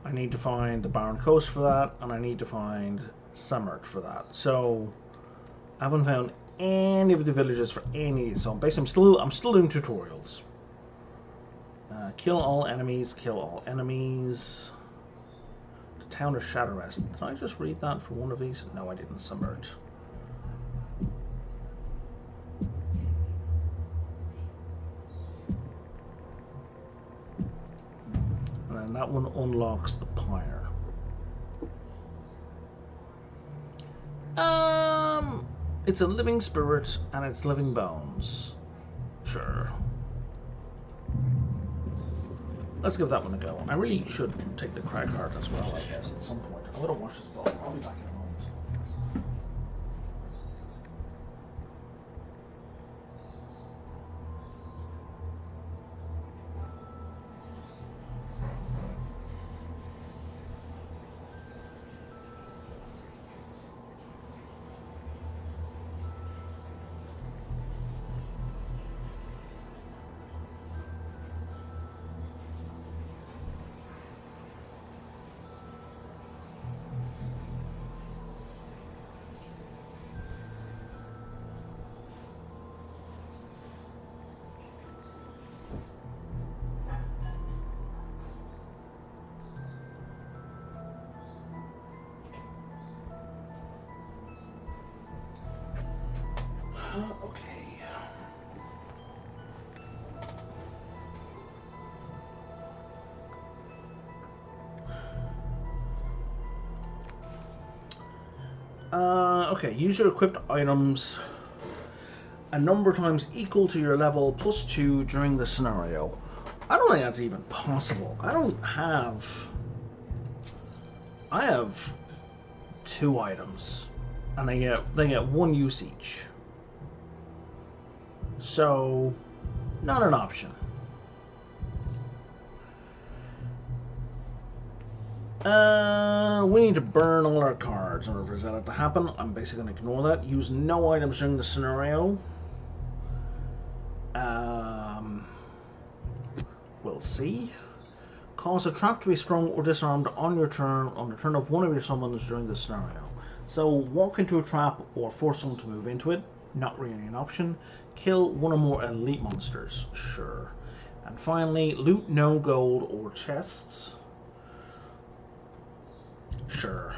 I need to find the Barren Coast for that, and I need to find Summert for that. So I haven't found any of the villages for any. So basically, I'm still doing tutorials. Kill all enemies. Kill all enemies. The town of Shadowrest. Did I just read that for one of these? No, I didn't. Summert. And then that one unlocks the pyre. It's a living spirit and it's living bones. Sure. Let's give that one a go. I really should take the crack heart as well, I guess, at some point. I'm gonna wash this bottle. I'll be back in a moment. Okay. Okay, use your equipped items a number of times equal to your level +2 during the scenario. I don't think that's even possible. I have 2 items, and they get 1 use each. So, not an option. We need to burn all our cards in order for that to happen. I'm basically going to ignore that. Use no items during the scenario. We'll see. Cause a trap to be sprung or disarmed on your turn on the turn of one of your summons during the scenario. So walk into a trap or force someone to move into it. Not really an option. Kill one or more elite monsters. Sure. And finally, loot no gold or chests. Sure.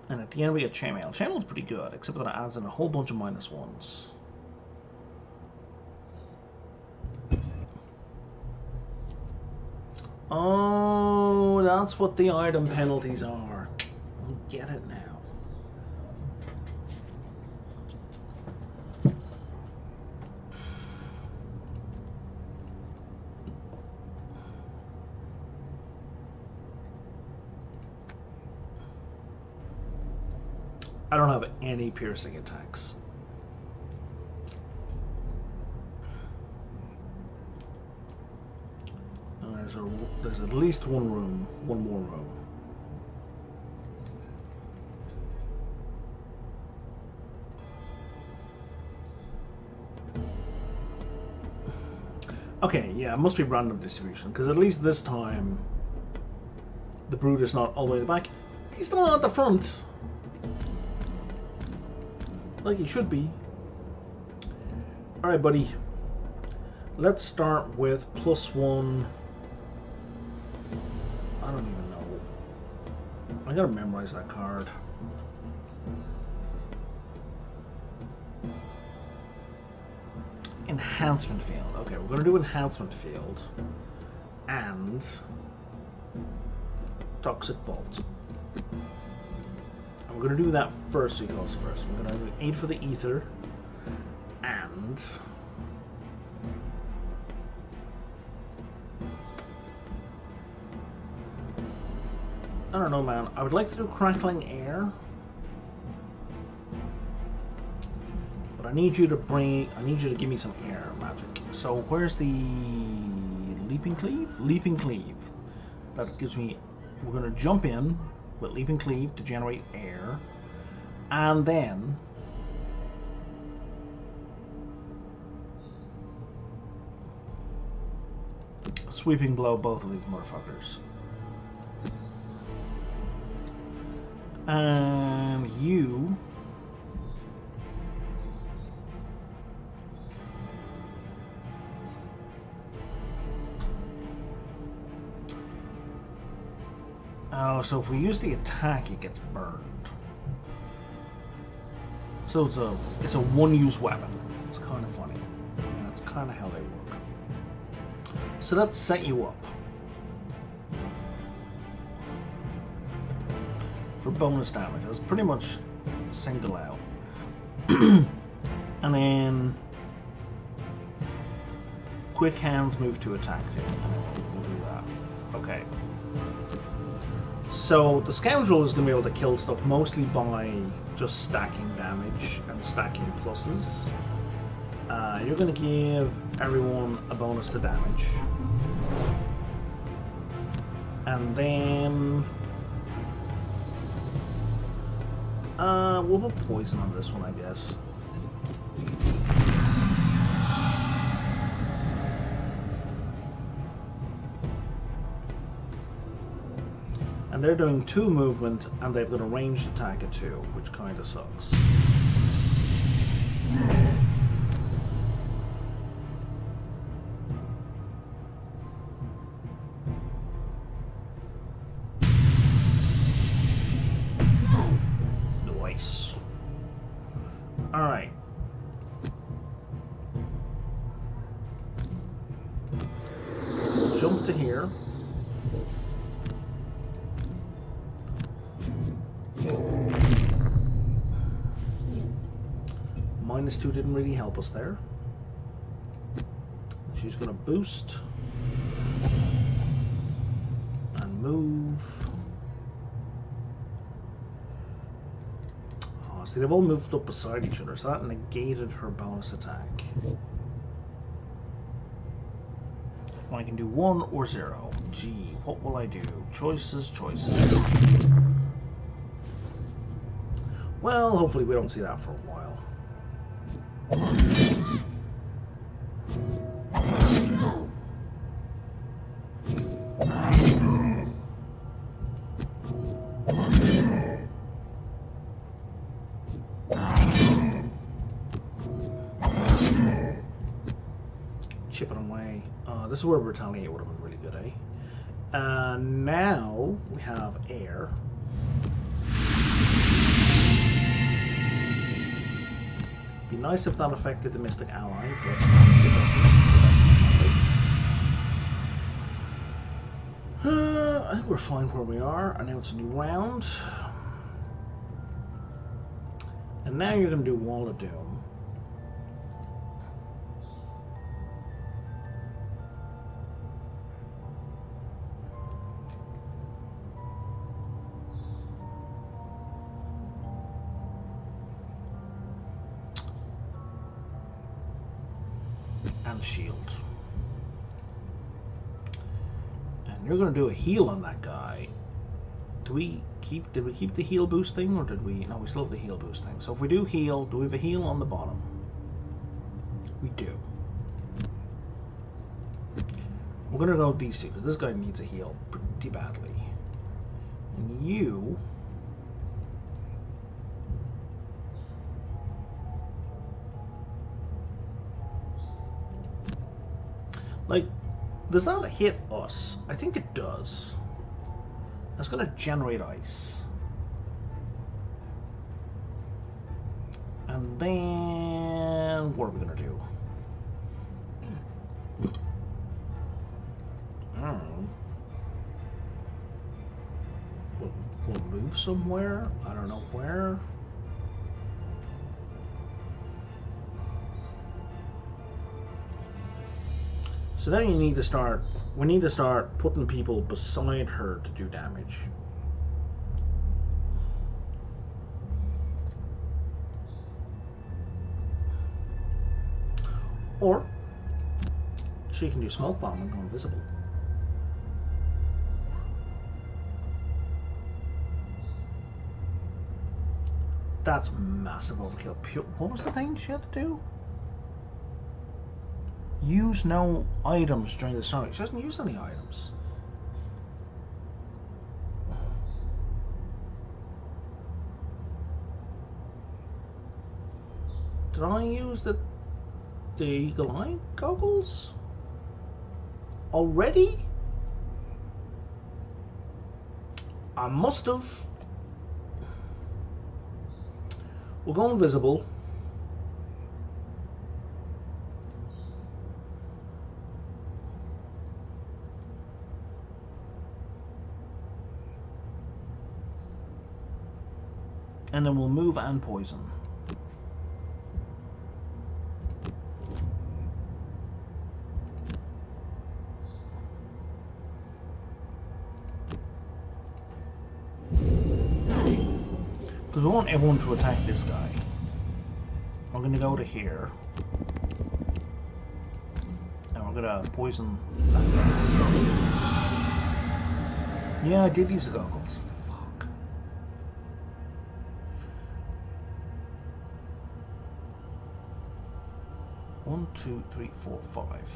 And at the end we get Chainmail. Chainmail's pretty good, except that it adds in a whole bunch of -1s. Oh, that's what the item penalties are. I get it now. I don't have any piercing attacks. There's at least one more room. Okay, yeah, it must be random distribution, because at least this time the Brute is not all the way at the back. He's still not at the front. Like he should be. Alright, buddy. Let's start with +1. I don't even know. I gotta memorize that card. Enhancement field. Okay, we're gonna do enhancement field. And toxic bolt. I'm going to do that first, so he goes first. We're going to do 8 for the ether, and I don't know, man. I would like to do crackling air, But I need you to give me some air magic. So where's the leaping cleave? Leaping cleave. That gives me, we're going to jump in with leaping cleave to generate air. And then sweeping blow both of these motherfuckers. And you so if we use the attack, it gets burned. So it's a one-use weapon. It's kind of funny. And that's kind of how they work. So let's set you up for bonus damage. That's pretty much single out. And then quick hands move to attack too. We'll do that. Okay. So the scoundrel is going to be able to kill stuff mostly by just stacking damage and stacking pluses. You're going to give everyone a bonus to damage. And then we'll put poison on this one, I guess. And they're doing 2 movement, and they've got a ranged attack at 2, which kind of sucks. Nice. Alright. Jump to here. -2 didn't really help us there. She's going to boost and move. Oh, see, they've all moved up beside each other, so that negated her bonus attack. Well, I can do 1 or 0. Gee, what will I do? Choices, choices. Well, hopefully we don't see that for a while. Chipping away. This is where retaliate would have been really good, eh? Now we have air. Be nice if that affected the Mystic Ally, but it doesn't. I think we're fine where we are, and now it's a new round. And now you're going to do Wall of Doom. And shield. And you're going to do a heal on that guy. Did we keep the heal boost thing, or did we? No, we still have the heal boost thing. So if we do heal, do we have a heal on the bottom? We do. We're going to go with these two, because this guy needs a heal pretty badly. And you... like, does that hit us? I think it does. It's going to generate ice. And then... what are we going to do? I don't know. We'll move somewhere? I don't know where. So then you need to start, we need to start putting people beside her to do damage. Or she can do smoke bomb and go invisible. That's massive overkill. What was the thing she had to do? Use no items during the storm. She doesn't use any items. Did I use the eagle eye goggles already? I must have. We'll go invisible. And then we'll move and poison. Because we want everyone to attack this guy. We're going to go to here. And we're going to poison that guy. Yeah, I did use the goggles. Fuck. One, two, three, four, five.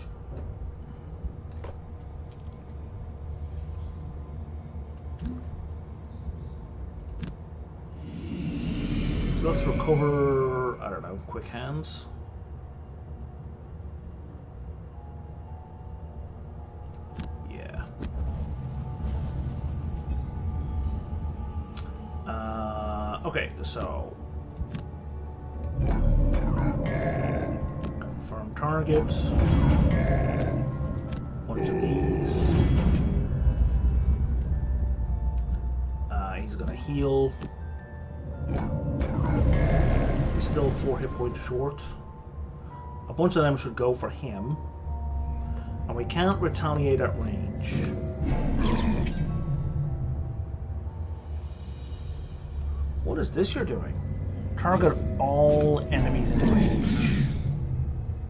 So let's recover, I don't know, quick hands. Yeah. Okay, so confirm target. Bunch of these. He's gonna heal. He's still 4 hit points short. A bunch of them should go for him. And we can't retaliate at range. What is this you're doing? Target all enemies in range.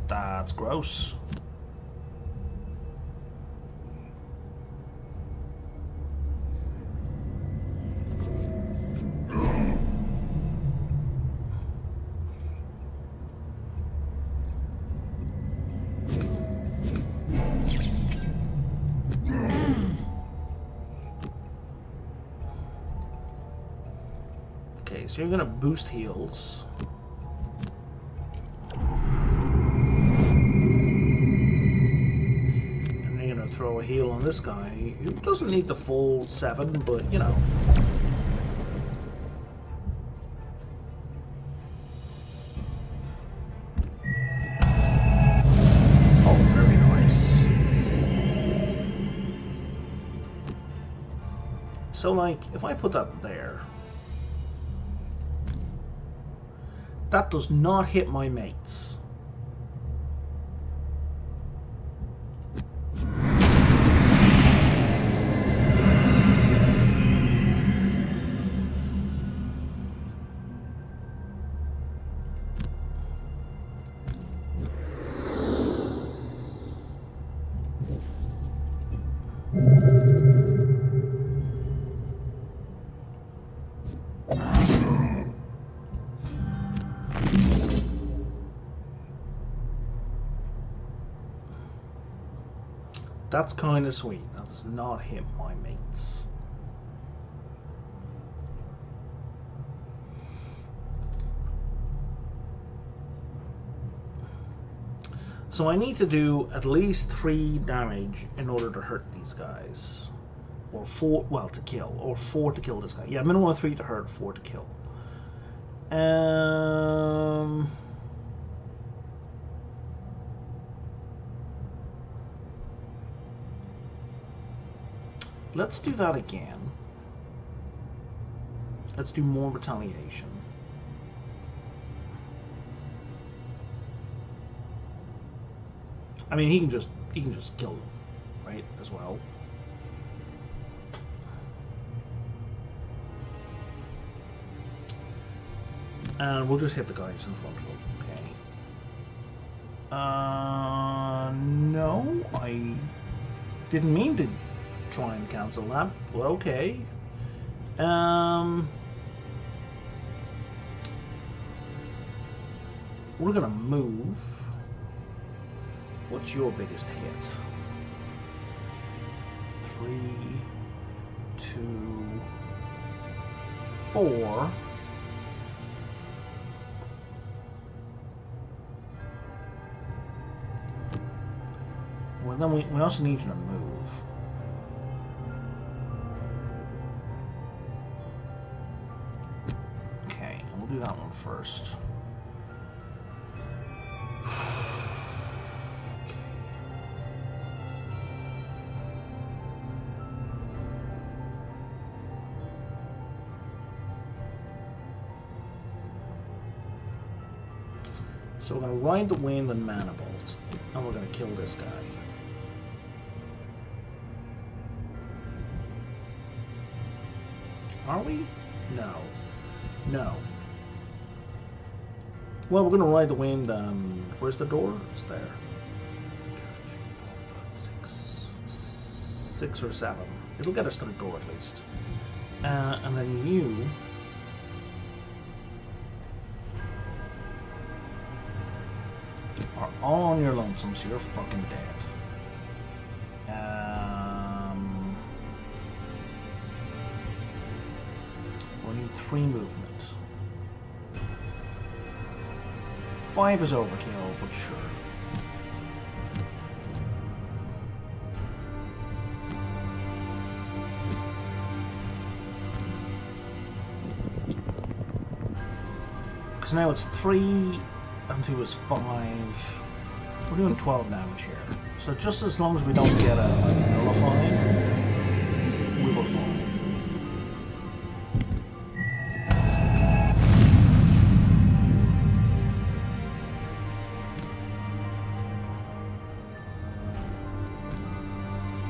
That's gross. So you're going to boost heals. And you're going to throw a heal on this guy. He doesn't need the full 7, but you know. Oh, very nice. So like, if I put that there, that does not hit my mates. That's kind of sweet. That does not hit my mates. So I need to do at least 3 damage in order to hurt these guys. Or 4, well, to kill. Or 4 to kill this guy. Yeah, minimum of 3 to hurt, 4 to kill. Let's do that again. Let's do more retaliation. I mean, he can just kill them, right? As well. And we'll just hit the guys in front of him. Okay. No, I didn't mean to try and cancel that, but okay. We're gonna move. What's your biggest hit? 3, 2, 4. Well, then we also need you to move. Okay, and we'll do that one first. So we're going to ride the wind and mana bolt, and we're going to kill this guy. Are we? No. No. Well, we're going to ride the wind and... Where's the door? It's there. 6 or 7. It'll get us to the door at least. And then you... are all on your lonesome, so you're fucking dead. We need 3 movement. 5 is overkill, but sure. Because now it's 3 and 2 is 5. We're doing 12 damage here. So just as long as we don't get a nullify, we will fall.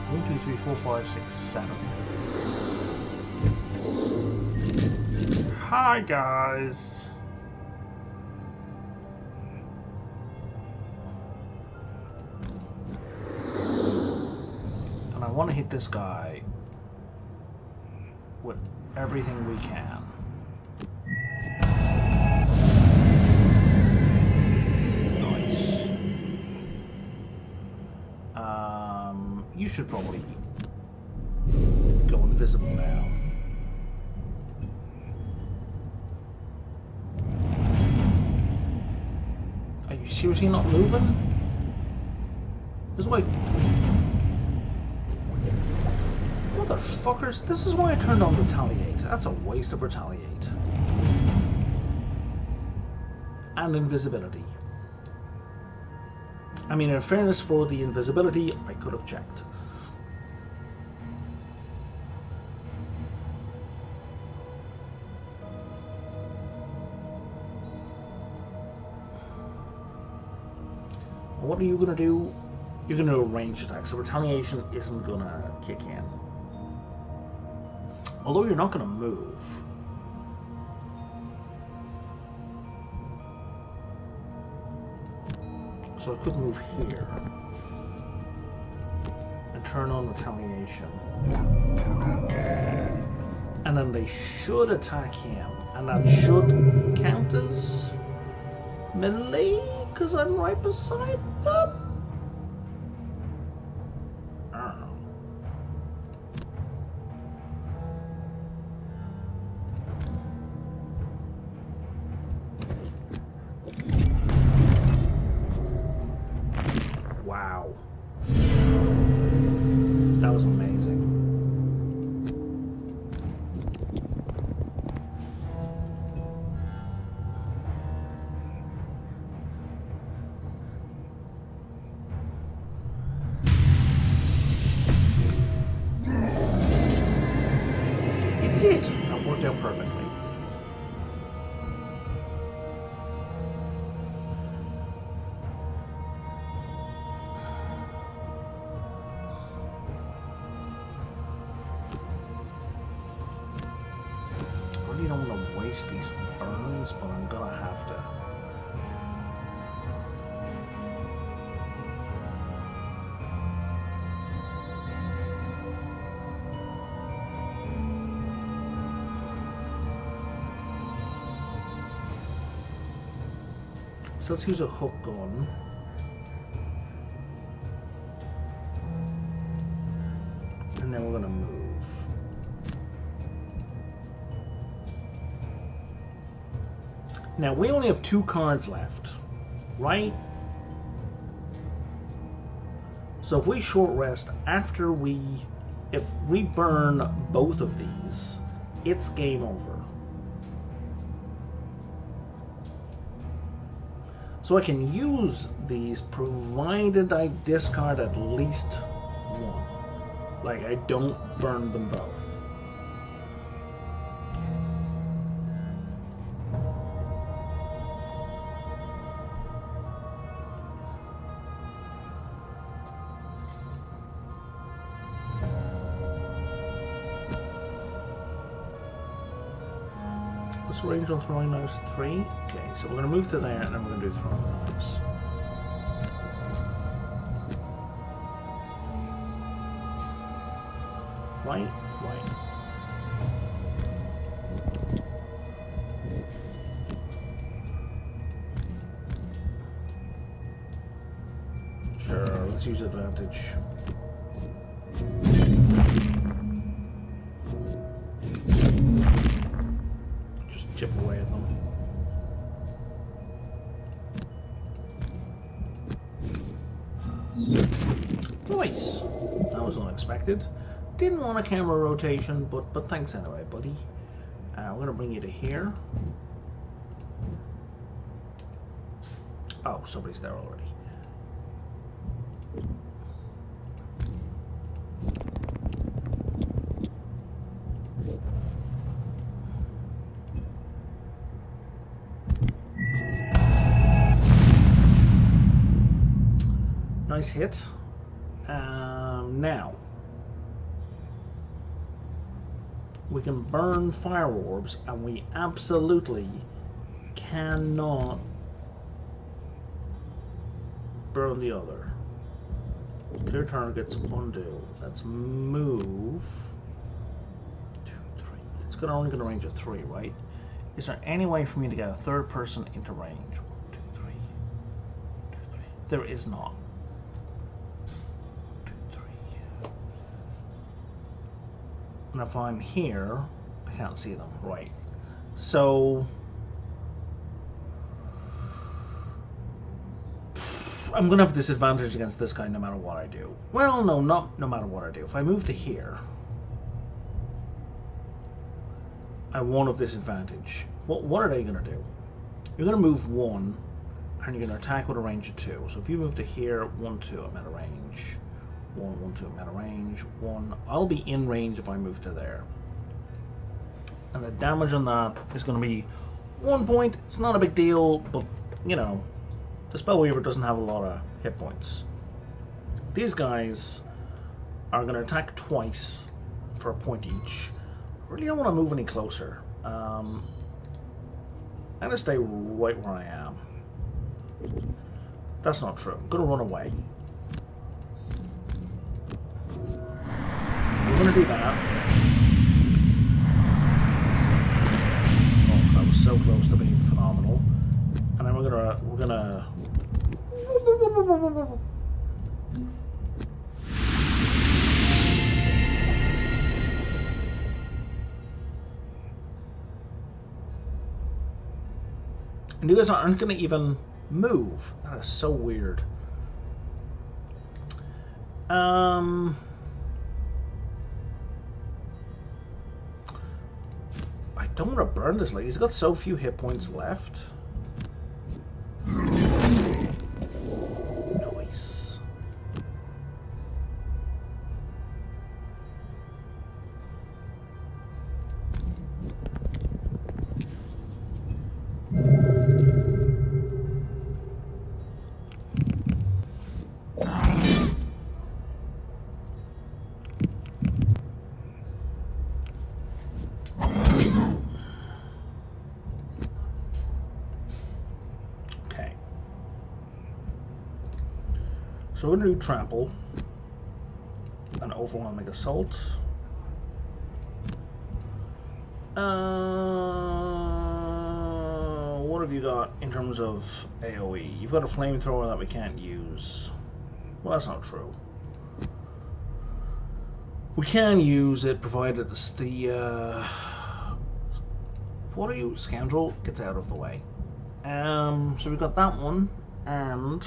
One, 2, 3, 4, 5, 6, 7. Hi guys. I want to hit this guy with everything we can. Nice. You should probably go invisible now. Are you seriously not moving? This is like... Motherfuckers, this is why I turned on Retaliate. That's a waste of Retaliate. And invisibility. I mean, in fairness for the invisibility, I could have checked. What are you going to do? You're going to do a ranged attack, so Retaliation isn't going to kick in. Although you're not going to move. So I could move here. And turn on Retaliation. And then they should attack him. And that should count as melee, because I'm right beside them. Wow. That was amazing. It did. That worked out perfectly. I don't want to waste these burns, but I'm gonna have to. so let's use a hook gun. And then we're going to move. Now we only have 2 cards left, right? So if we short rest after if we burn both of these, it's game over. So I can use these provided I discard at least 1. Like I don't burn them both. What's the range on throwing knives? 3? Okay, so we're going to move to there and then we're going to do throwing knives. Right, right. Sure, let's use advantage. Just chip away at them. Nice! That was unexpected. Didn't want a camera rotation, but thanks anyway, buddy. We're going to bring you to here. Oh, somebody's there already. Nice hit. Now we can burn fire orbs, and we absolutely cannot burn the other. Clear targets, undo. Let's move. 2, 3. It's only going to range at 3, right? Is there any way for me to get a third person into range? 1, 2, 3. 1, 2, 3. There is not. 1, 2, 3. And if I'm here, I can't see them. Right. So I'm going to have a disadvantage against this guy no matter what I do. Well, no, not no matter what I do. If I move to here, I won't have disadvantage. What are they going to do? You're going to move 1, and you're going to attack with a range of 2. So if you move to here, 1, 2, I'm at a range. 1, 1, 2, I'm at a range. 1, I'll be in range if I move to there. And the damage on that is going to be 1 point. It's not a big deal, but, you know, the Spellweaver doesn't have a lot of hit points. These guys are going to attack twice for a point each. I really don't want to move any closer. I'm going to stay right where I am. That's not true. I'm going to run away. I'm going to do that. Oh, that was so close to being phenomenal. And then we're gonna and you guys aren't gonna even move. That is so weird. I don't want to burn this. Like, he's got so few hit points left. Nice. So we're going to do trample, an overwhelming assault. What have you got in terms of AoE? You've got a flamethrower that we can't use. Well, that's not true. We can use it provided the what are you, scoundrel? Gets out of the way. So we've got that one, and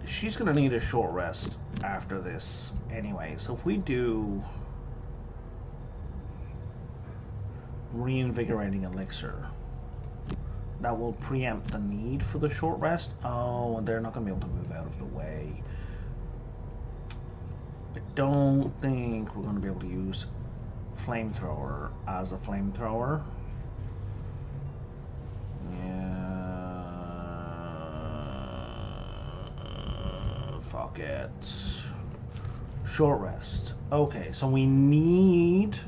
she's going to need a short rest after this anyway. So if we do reinvigorating elixir, that will preempt the need for the short rest. Oh, and they're not going to be able to move out of the way. I don't think we're going to be able to use flamethrower as a flamethrower. Fuck it. Short rest. Okay, so we need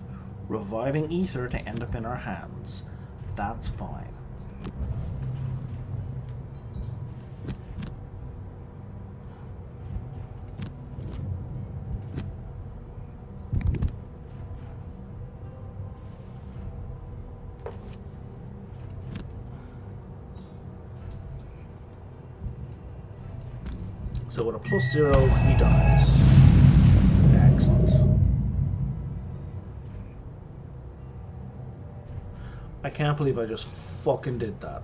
reviving ether to end up in our hands. That's fine. So with a +0, he dies. Excellent. I can't believe I just fucking did that.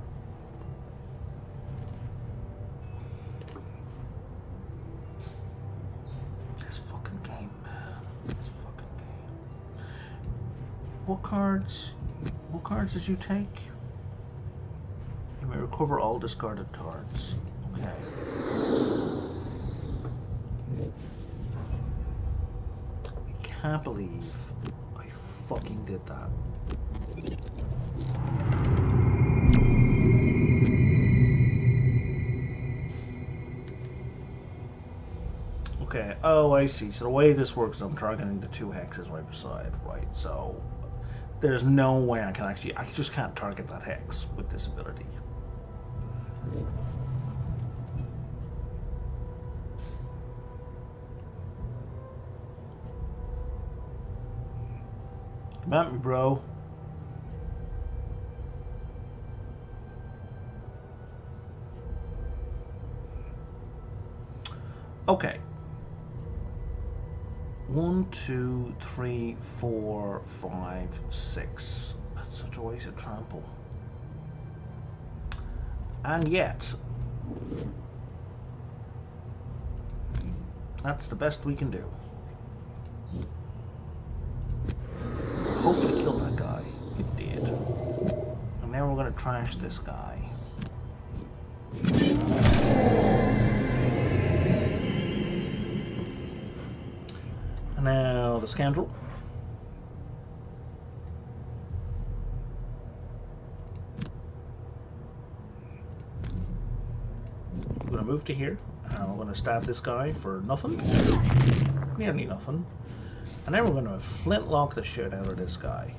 This fucking game, man. This fucking game. What cards did you take? You may recover all discarded cards. Okay. I can't believe I fucking did that. Okay, oh I see. So the way this works is I'm targeting the 2 hexes right beside, right? So there's no way I just can't target that hex with this ability. Come at me, bro. Okay. 1, 2, 3, 4, 5, 6. That's such a waste of trample. And yet, that's the best we can do. Hopefully kill that guy. It did. And now we're going to trash this guy. And now the scoundrel. We're going to move to here. And we're going to stab this guy for nothing. Nearly nothing. And then we're going to flintlock the shit out of this guy.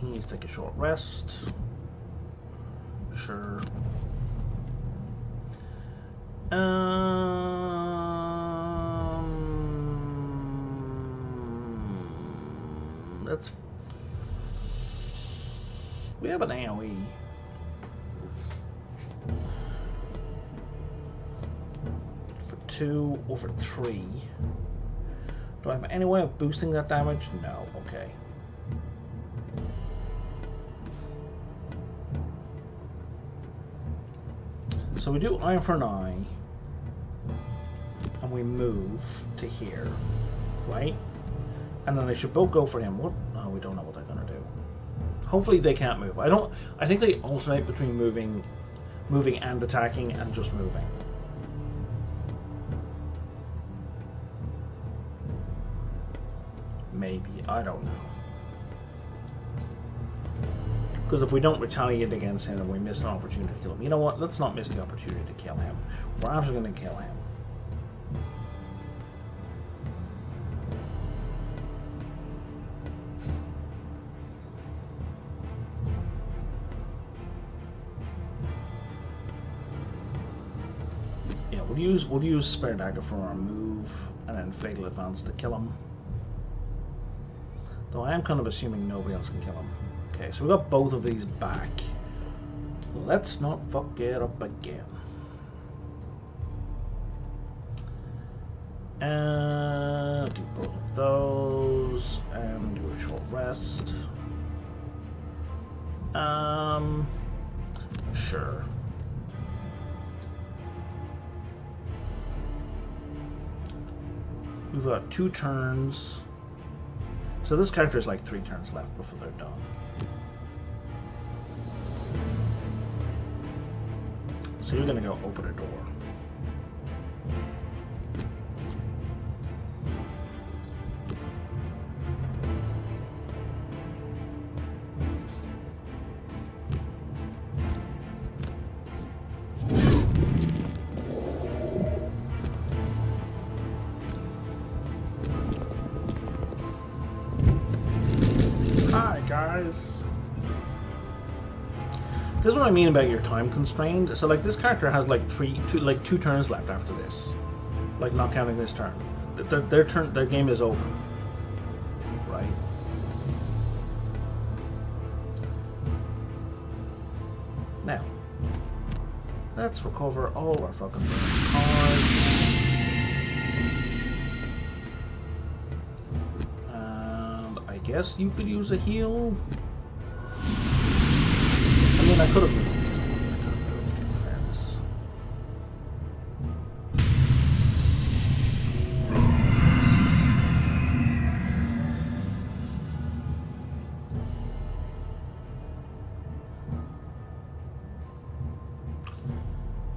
He needs to take a short rest. Sure. We have an AoE. For 2 over 3. Do I have any way of boosting that damage? No, okay. So we do eye for an eye. And we move to here. Right? And then they should both go for him. What? Oh, we don't know what they're gonna do. Hopefully they can't move. I think they alternate between moving and attacking and just moving. Maybe, I don't know. Because if we don't retaliate against him, we miss an opportunity to kill him. You know what? Let's not miss the opportunity to kill him. We're actually going to kill him. Yeah, we'll use Spare Dagger for our move, and then Fatal Advance to kill him. Though I am kind of assuming nobody else can kill him. Okay, so we got both of these back. Let's not fuck it up again. And do both of those, and do a short rest. Sure. We've got 2 turns. So this character is like 3 turns left before they're done. So you're gonna go open a door. Hi guys. This is what I mean about your time constrained. So like this character has like 2 turns left after this, like not counting this turn. Their game is over, right? Now, let's recover all our fucking cards. And I guess you could use a heal. I mean, I could have moved. In fairness.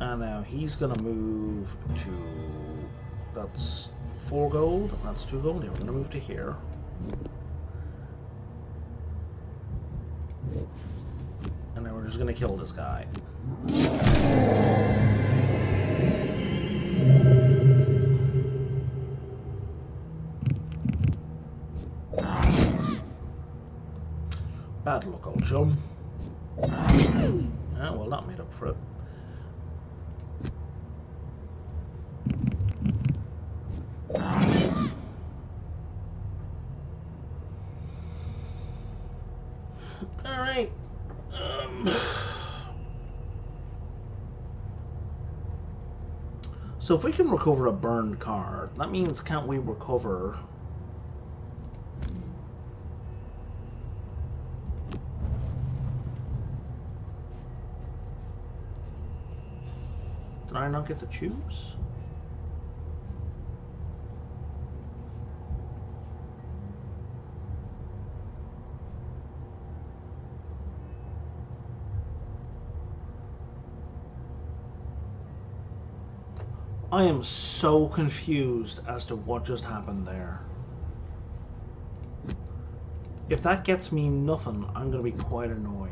And now he's gonna move to. That's 4 gold. That's 2 gold. Yeah, we're gonna move to here. And then we're just gonna kill this guy. Bad luck, old chum. Ah, well, that made up for it. All right. So if we can recover a burned card, that means can't we recover... Did I not get to choose? I am so confused as to what just happened there. If that gets me nothing, I'm going to be quite annoyed.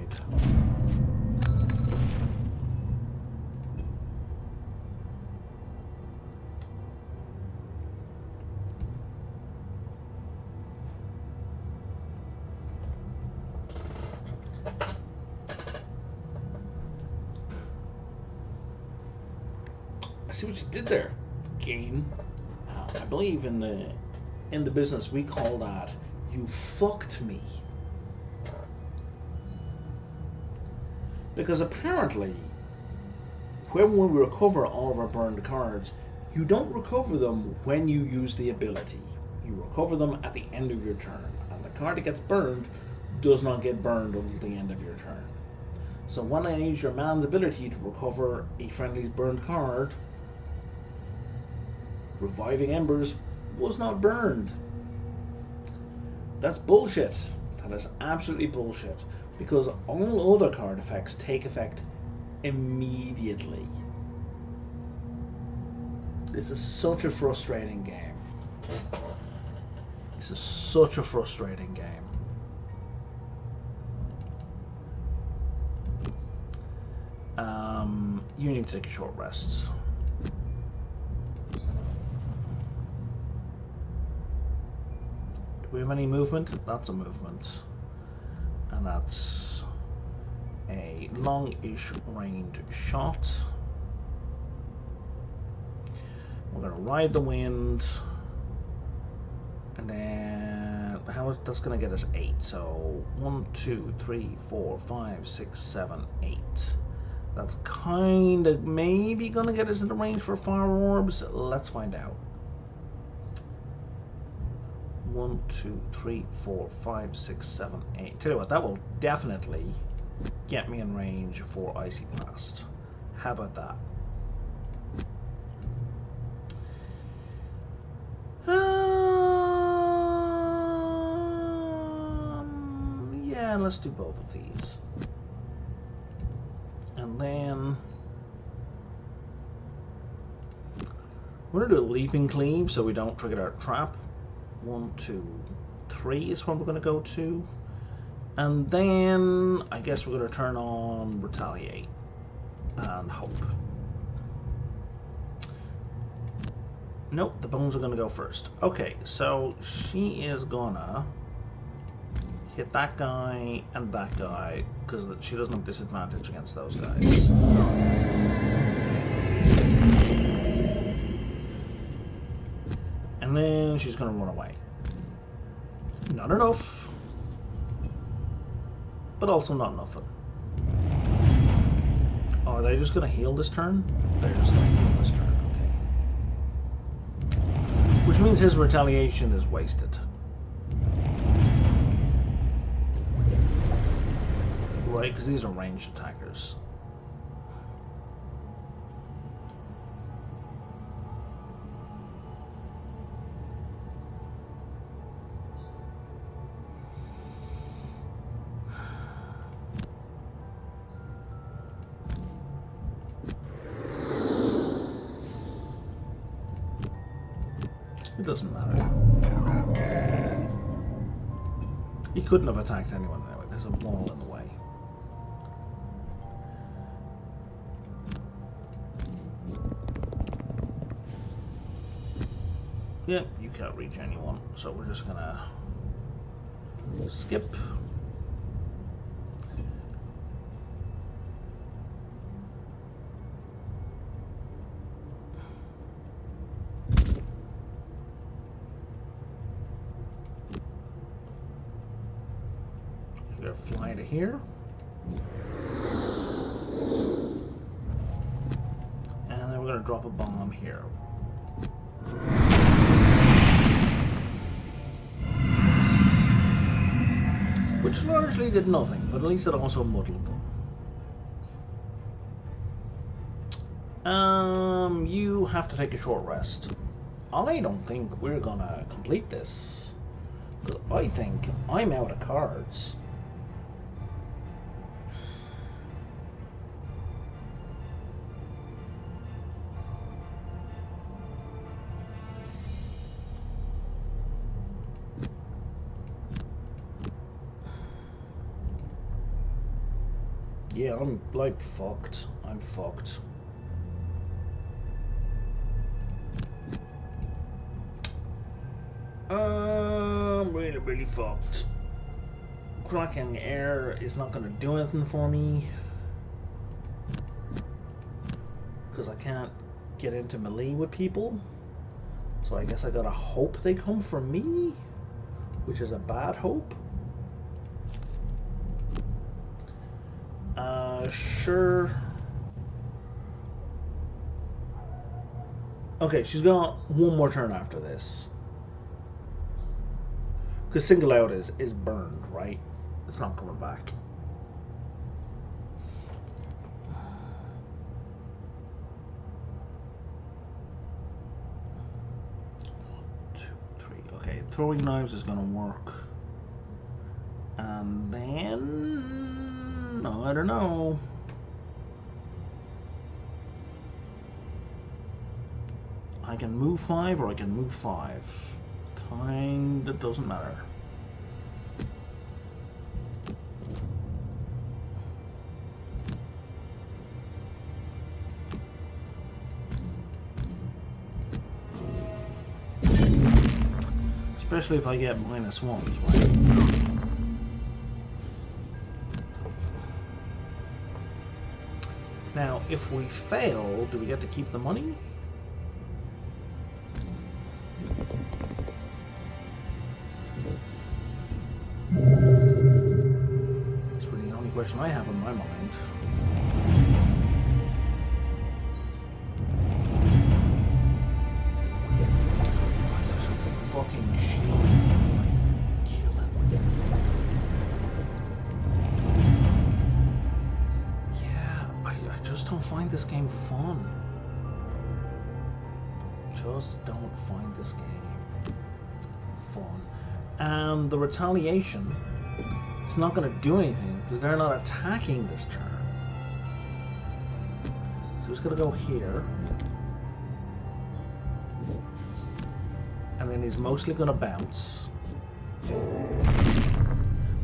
See what you did there, game. I believe in the business we call that you fucked me. Because apparently when we recover all of our burned cards, you don't recover them when you use the ability. You recover them at the end of your turn, and the card that gets burned does not get burned until the end of your turn. So when I use your man's ability to recover a friendly's burned card, Reviving Embers was not burned. That's bullshit. That is absolutely bullshit. Because all other card effects take effect immediately. This is such a frustrating game. This is such a frustrating game. You need to take a short rest. Do we have any movement? That's a movement. And that's a long-ish ranged shot. We're going to ride the wind. And then that's going to get us 8. So 1, 2, 3, 4, 5, 6, 7, 8. That's kind of maybe going to get us into range for fire orbs. Let's find out. 1, 2, 3, 4, 5, 6, 7, 8. Tell you what, that will definitely get me in range for Icy Blast. How about that? Yeah, let's do both of these. And then we're going to do a leaping cleave so we don't trigger our trap. 1, 2, 3 is what we're going to go to. And then I guess we're going to turn on retaliate and hope. Nope, the bones are going to go first. Okay, so she is gonna hit that guy and that guy because she doesn't have disadvantage against those guys. And then she's going to run away. Not enough, but also not nothing. Oh, are they just going to heal this turn? They're just going to heal this turn, okay. Which means his retaliation is wasted. Right, because these are ranged attackers. It doesn't matter. He couldn't have attacked anyone anyway. There's a wall in the way. Yep, you can't reach anyone, so we're just gonna skip. You're gonna fly to here. And then we're gonna drop a bomb here. Which largely did nothing, but at least it also muddled them. You have to take a short rest. I don't think we're gonna complete this, because I think I'm out of cards. Yeah, I'm like fucked. I'm fucked. I'm really fucked. Cracking air is not going to do anything for me because I can't get into melee with people. So I guess I gotta hope they come for me, which is a bad hope. Sure. Okay, she's got one more turn after this. Because single out is burned, right? It's not coming back. One, two, three. Okay, throwing knives is gonna work. And then I don't know. I can move 5 or I can move 5. Fine, it doesn't matter. Especially if I get -1s, right? Now, if we fail, do we get to keep the money? That's really the only question I have in my mind. There's a fucking shield. Kill him. Yeah, I just don't find this game fun. Just don't find this game fun. And the retaliation is not going to do anything because they're not attacking this turn. So he's going to go here. And then he's mostly going to bounce.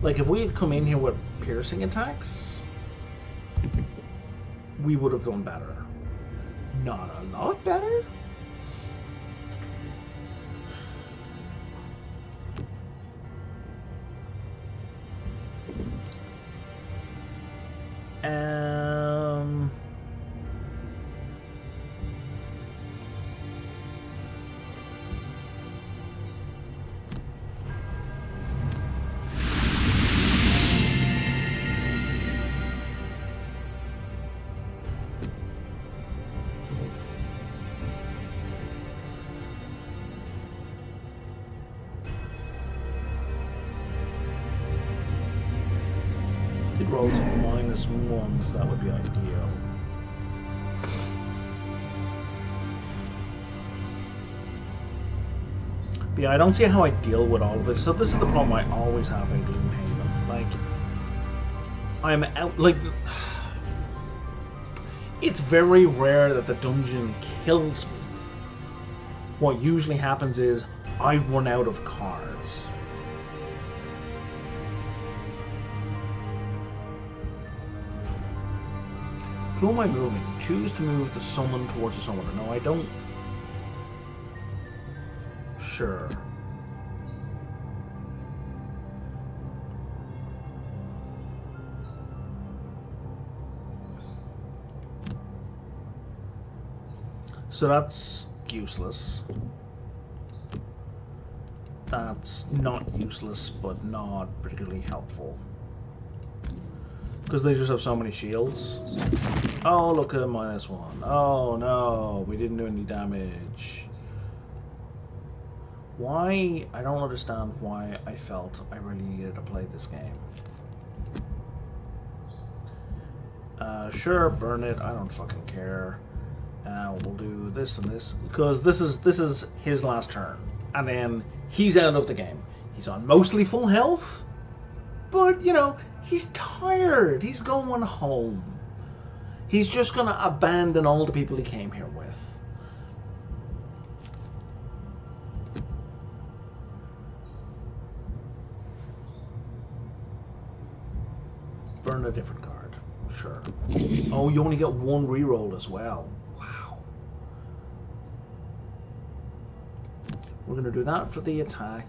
Like if we had come in here with piercing attacks, we would have done better. Not a lot better. Rolls -1s, that would be ideal. But yeah, I don't see how I deal with all of this. So this is the problem I always have in Gloomhaven. Like, I'm out, like, it's very rare that the dungeon kills me. What usually happens is I run out of cards. Who am I moving? Choose to move the summon towards a summoner. No, I don't. Sure. So that's useless. That's not useless, but not particularly helpful. Because they just have so many shields. Oh, look at -1. Oh no, we didn't do any damage. Why? I don't understand why I felt I really needed to play this game. Sure, burn it. I don't fucking care. We'll do this and this because this is his last turn, and then he's out of the game. He's on mostly full health, but you know. He's tired. He's going home. He's just going to abandon all the people he came here with. Burn a different card. Sure. Oh, you only get one reroll as well. Wow. We're going to do that for the attack.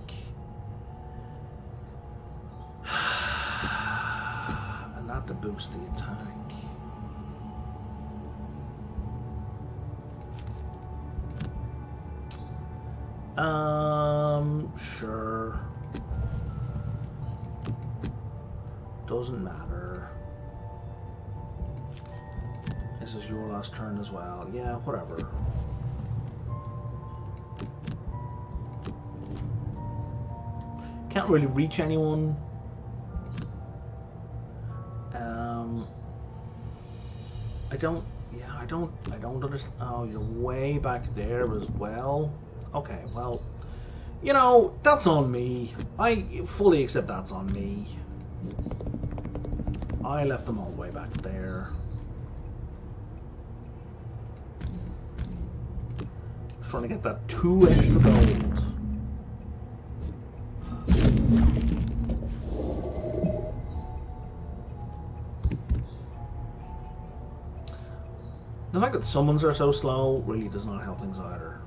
Not to boost the attack. Sure. Doesn't matter. This is your last turn as well. Yeah, whatever. Can't really reach anyone. I don't understand. Oh, you're way back there as well. Okay, well, you know, that's on me. I fully accept that's on me. I left them all way back there. Trying to get that 2 extra gold. The fact that summons are so slow really does not help things either.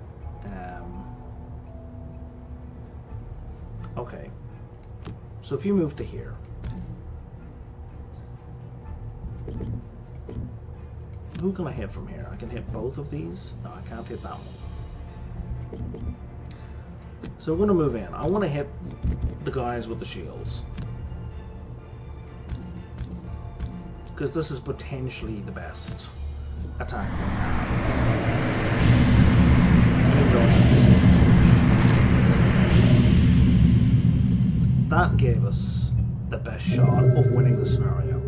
Okay. So if you move to here. Who can I hit from here? I can hit both of these? No, I can't hit that one. So we're going to move in. I want to hit the guys with the shields. Because this is potentially the best attack. That gave us the best shot of winning the scenario.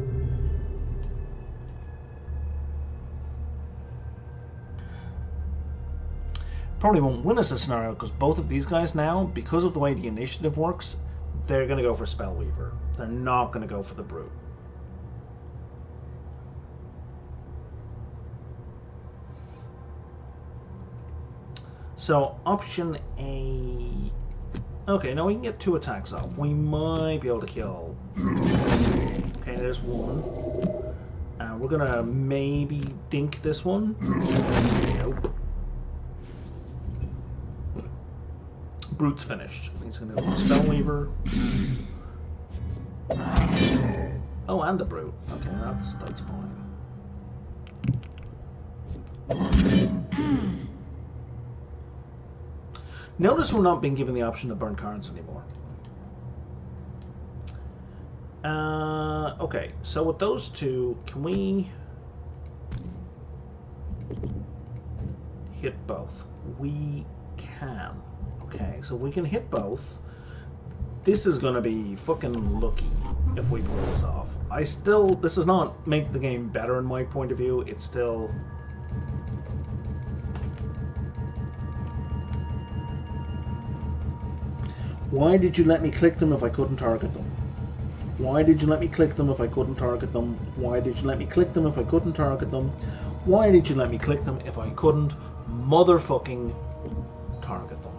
Probably won't win us a scenario because both of these guys now, because of the way the initiative works, they're going to go for Spellweaver. They're not going to go for the Brute. So, option A... Okay, now we can get 2 attacks up. We might be able to kill. Okay, there's one. And we're going to maybe dink this one. Nope. Brute's finished. He's going to go for Spellweaver. Oh, and the Brute. Okay, that's fine. Notice we're not being given the option to burn cards anymore. Okay, so with those two, can we hit both? We can. Okay, so we can hit both. This is going to be fucking lucky if we pull this off. This does not make the game better in my point of view. It's still... Why did you let me click them if I couldn't target them? Why did you let me click them if I couldn't target them? Why did you let me click them if I couldn't target them? Why did you let me click them if I couldn't motherfucking target them?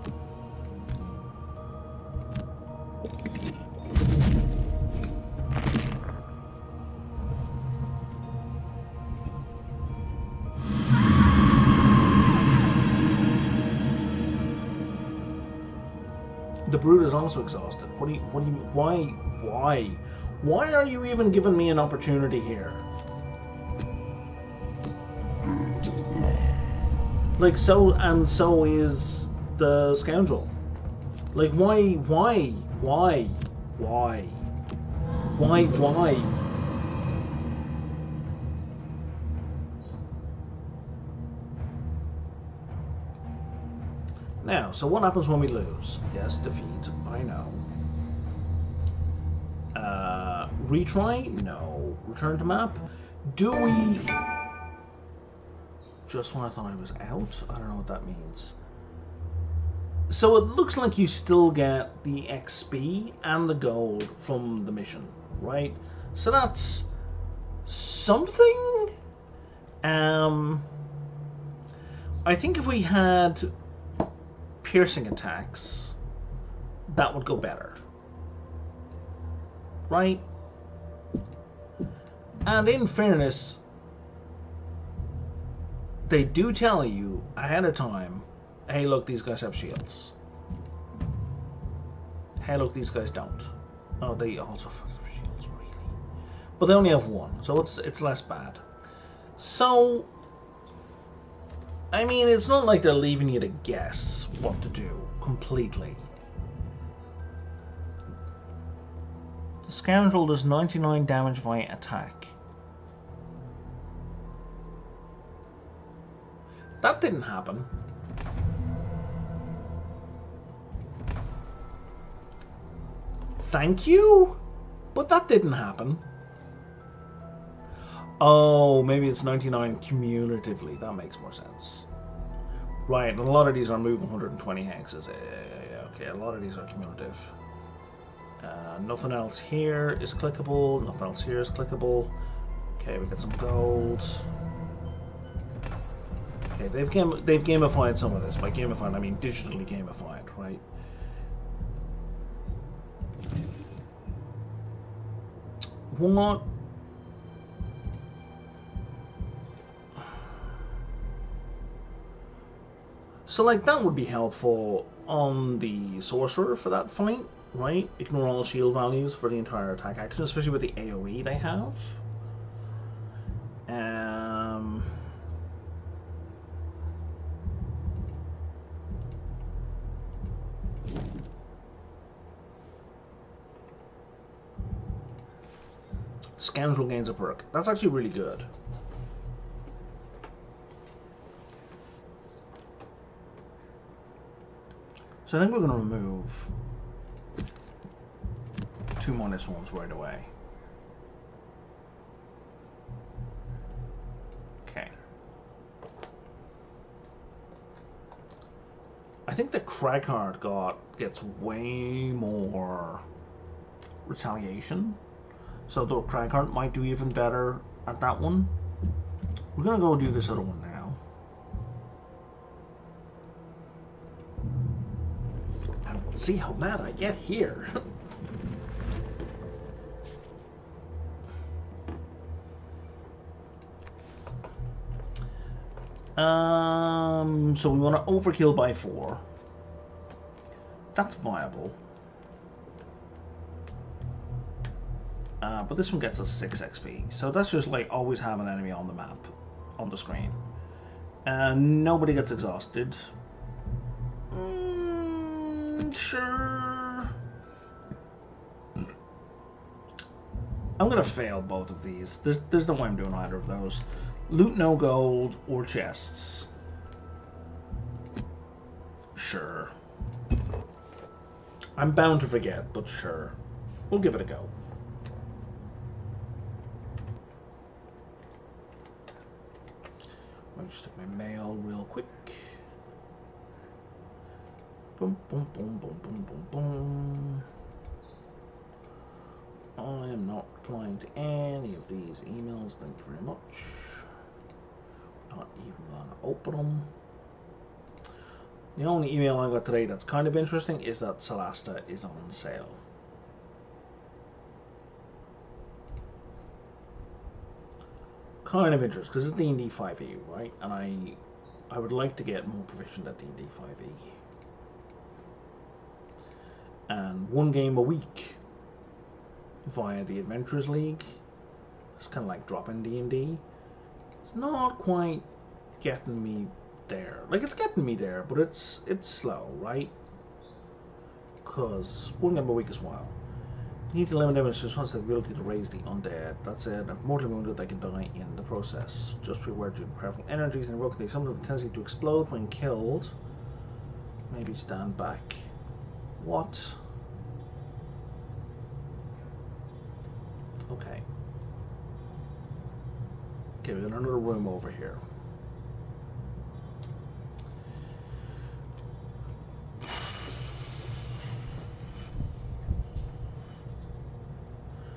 The Brute is also exhausted. Why are you even giving me an opportunity here? Like, so is the Scoundrel. Like, why? Now, so what happens when we lose? Yes, defeat, I know. Retry? No. Return to map? Do we... Just when I thought I was out? I don't know what that means. So it looks like you still get the XP and the gold from the mission, right? So that's something? I think if we had piercing attacks, that would go better. Right? And in fairness, they do tell you ahead of time, hey look, these guys have shields. Hey look, these guys don't. Oh, they also fucking have shields, really. But they only have one, so it's less bad. So, I mean, it's not like they're leaving you to guess what to do completely. The Scoundrel does 99 damage via attack. That didn't happen. Thank you? But that didn't happen. Oh, maybe it's 99 cumulatively. That makes more sense. Right, and a lot of these are move 120 hexes. Yeah, okay, a lot of these are cumulative. Nothing else here is clickable. Nothing else here is clickable. Okay, we get some gold. Okay, they've gamified some of this. By gamified, I mean digitally gamified, right? What? So like that would be helpful on the sorcerer for that fight, right? Ignore all shield values for the entire attack action, especially with the AoE they have. Scoundrel gains a perk. That's actually really good. So I think we're going to remove 2 -1s right away. Okay. I think the Cragheart gets way more retaliation. So the Cragheart might do even better at that one. We're going to go do this other one now. And we'll see how mad I get here. So we want to overkill by 4. That's viable. But this one gets us 6 XP. So that's just like always have an enemy on the map, on the screen. And nobody gets exhausted. Sure. I'm gonna fail both of these. There's no way I'm doing either of those. Loot no gold or chests. Sure. I'm bound to forget, but sure. We'll give it a go. I'll just take my mail real quick. Boom, boom, boom, boom, boom, boom, boom. I am not replying to any of these emails, thank you very much. Not even gonna open them. The only email I got today that's kind of interesting is that Celasta is on sale. Kind of interesting because it's D&D 5e, right? And I would like to get more proficient at D&D 5e. And 1 game a week via the Adventurers League. It's kind of like dropping D&D. It's not quite getting me there. Like, it's getting me there, but it's slow, right? Because 1 game a week is wild. You need to limit damage responsibility to raise the undead. That's it. If mortally wounded, they can die in the process. Just be aware due to powerful energies and invoking some of the tendency to explode when killed. Maybe stand back. What? Okay. Okay, we got another room over here.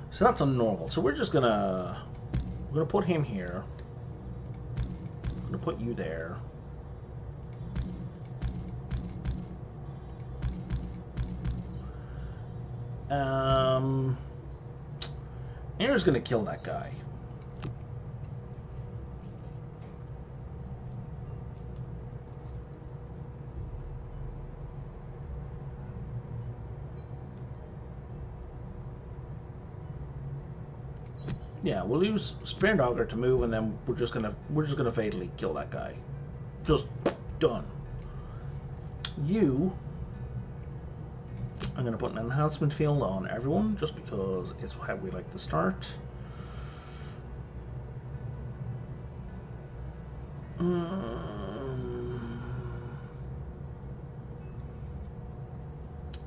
So that's a normal. So we're gonna put him here. I'm gonna put you there. And you're just gonna kill that guy. Yeah, we'll use Spear and Dagger to move, and then we're just gonna fatally kill that guy. Just done. You, I'm gonna put an enhancement field on everyone, just because it's how we like to start.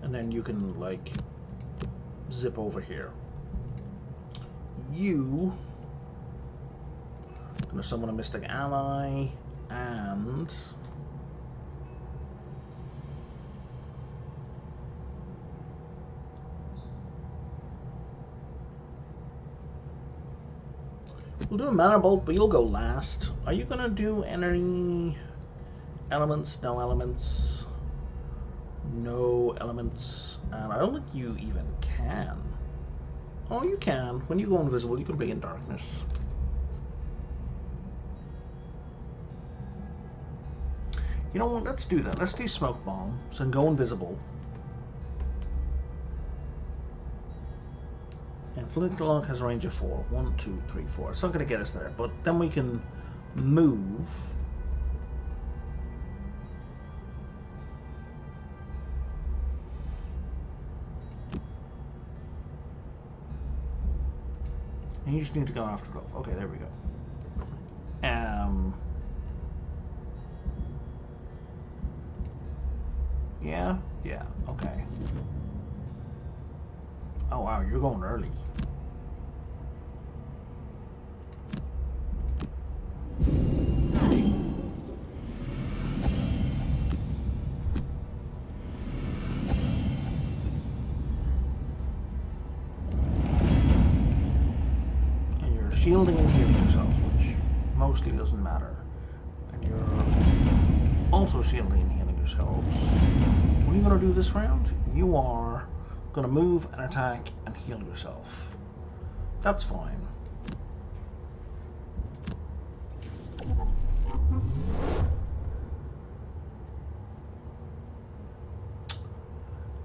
And then you can like zip over here. You gonna summon a mystic ally, and we'll do a mana bolt, but you'll go last. Are you gonna do any elements? No elements. No elements. And I don't think you even can. Oh, you can. When you go invisible, you can be in darkness. You know what? Let's do that. Let's do smoke bomb. So go invisible. And flintlock has a range of 4. 1, 2, 3, 4. It's not going to get us there, but then we can move. And you just need to go after Golf. Okay, there we go. Yeah, okay. Oh wow, you're going early. And you're shielding and healing yourself, which mostly doesn't matter. And you're also shielding and healing yourselves. What are you going to do this round? You are going to move and attack and heal yourself. That's fine.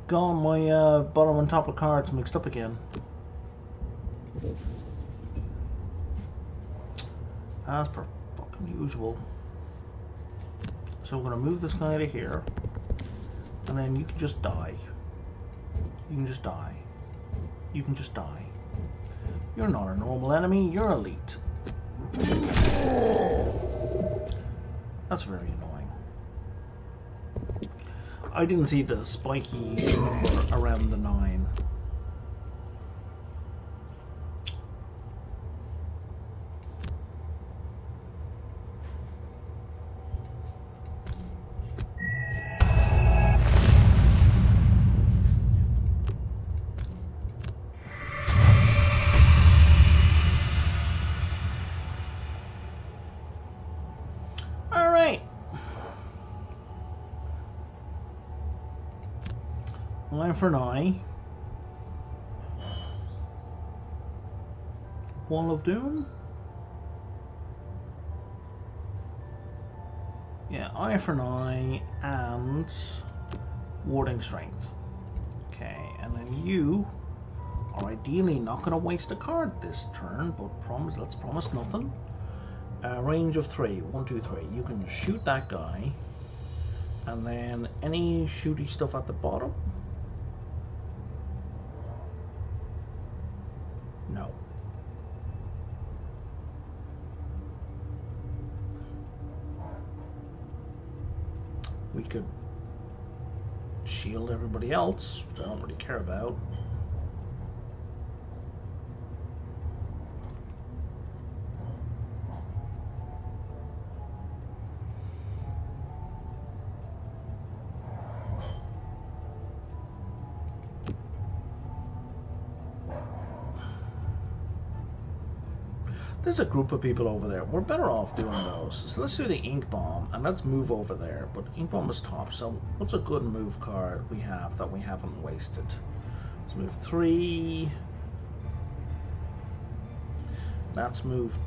God, my bottom and top of cards mixed up again. As per fucking usual. So we're going to move this guy to here. And then you can just die. You can just die. You can just die. You're not a normal enemy, you're elite. That's very annoying. I didn't see the spiky number around the 9. Eye for an eye. Wall of Doom. Yeah, eye for an eye and warding strength. Okay, and then you are ideally not going to waste a card this turn, but let's promise nothing. Range of 3. 1, 2, 3. You can shoot that guy, and then any shooty stuff at the bottom. No. We could shield everybody else, which I don't really care about. There's a group of people over there. We're better off doing those. So let's do the ink bomb and let's move over there. But ink bomb is top. So what's a good move card we have that we haven't wasted? Let's move 3. That's move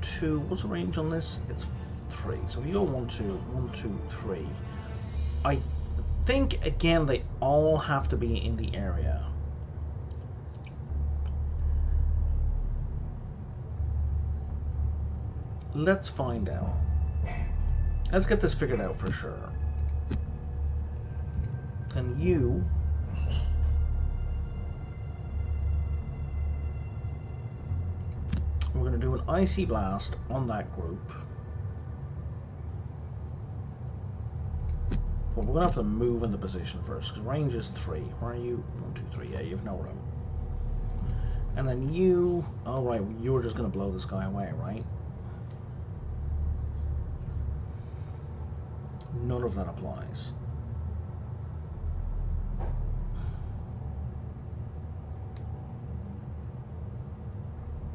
2. What's the range on this? It's 3. So if you go 1, 2, 1, 2, 3. I think again they all have to be in the area. Let's find out. Let's get this figured out for sure. And you we're going to do an icy blast on that group. But we're going to have to move in the position first because range is 3. Where are you? 1, 2, 3. Yeah, you have no room. And then you, all right, you were just going to blow this guy away, right? None of that applies.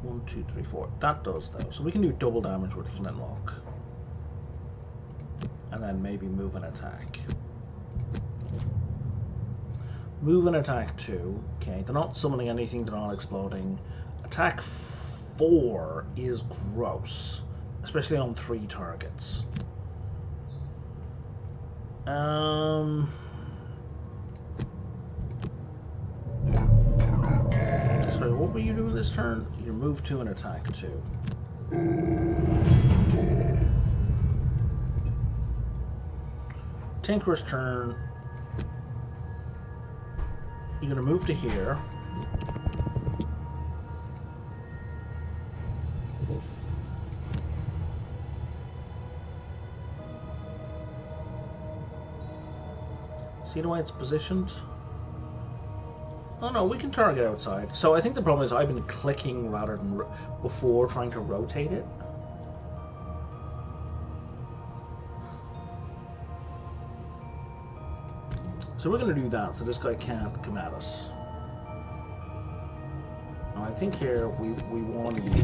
One, 2, 3, 4. That does though. So we can do double damage with flintlock. And then maybe move and attack. Move and attack 2. Okay, they're not summoning anything, they're not exploding. Attack 4 is gross. Especially on 3 targets. Sorry, what were you doing this turn? You move 2 and attack 2. Tinker's turn. You're going to move to here. See the way it's positioned? Oh no, we can target outside. So I think the problem is I've been clicking rather than before trying to rotate it. So we're going to do that so this guy can't come at us. And I think here we want to use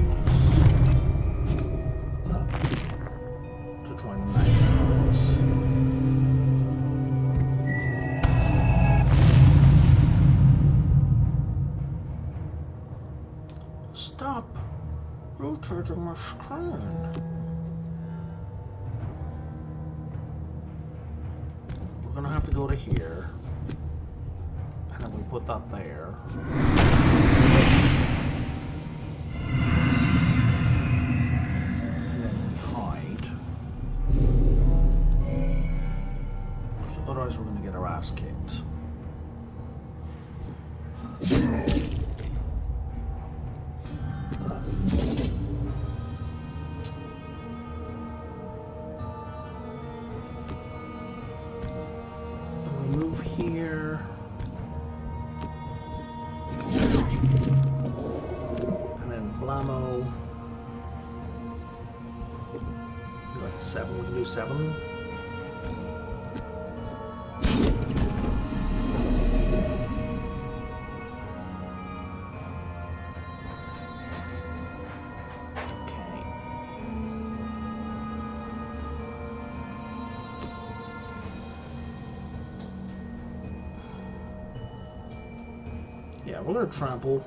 to try and maximize this. Stop rotating my screen. We're gonna have to go to here, and then we put that there. And then we hide. Otherwise we're gonna get our ass kicked. Move here. And then blammo. We got 7. We can do 7. Yeah, we're going to trample.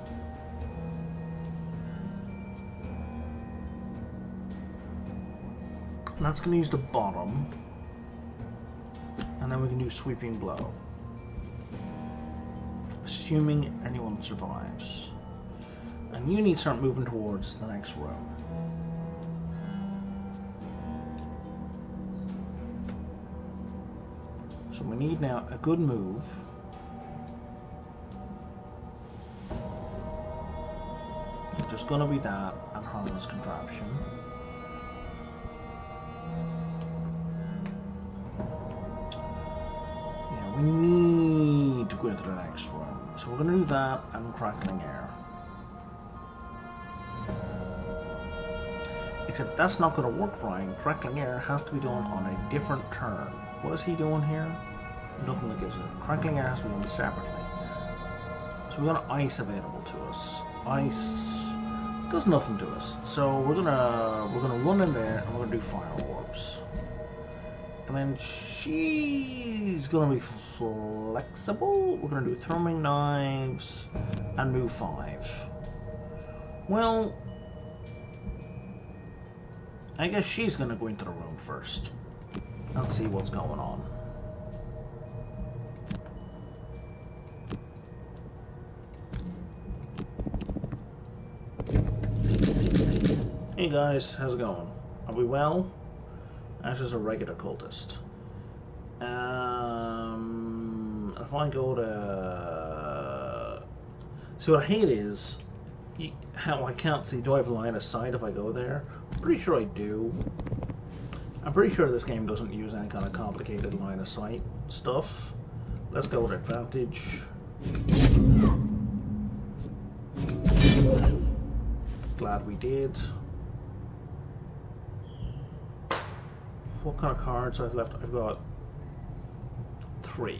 And that's going to use the bottom. And then we can do sweeping blow. Assuming anyone survives. And you need to start moving towards the next row. So we need now a good move. Just gonna be that and harness contraption. Yeah, we need to go into the next room. So we're gonna do that and crackling air. Except that's not gonna work, Brian. Crackling air has to be done on a different turn. What is he doing here? Nothing that gives it. Crackling air has to be done separately. So we've got ice available to us. Ice does nothing to us, so we're gonna run in there and we're gonna do fire orbs, and then she's gonna be flexible. We're gonna do throwing knives and move 5. Well, I guess she's gonna go into the room first. Let's see what's going on. Hey guys, how's it going? Are we well? Ash is a regular cultist. If I go to... See, what I hate is how I can't see. Do I have a line of sight if I go there? I'm pretty sure I do. I'm pretty sure this game doesn't use any kind of complicated line of sight stuff. Let's go with advantage. Glad we did. What kind of cards I've left? I've got 3.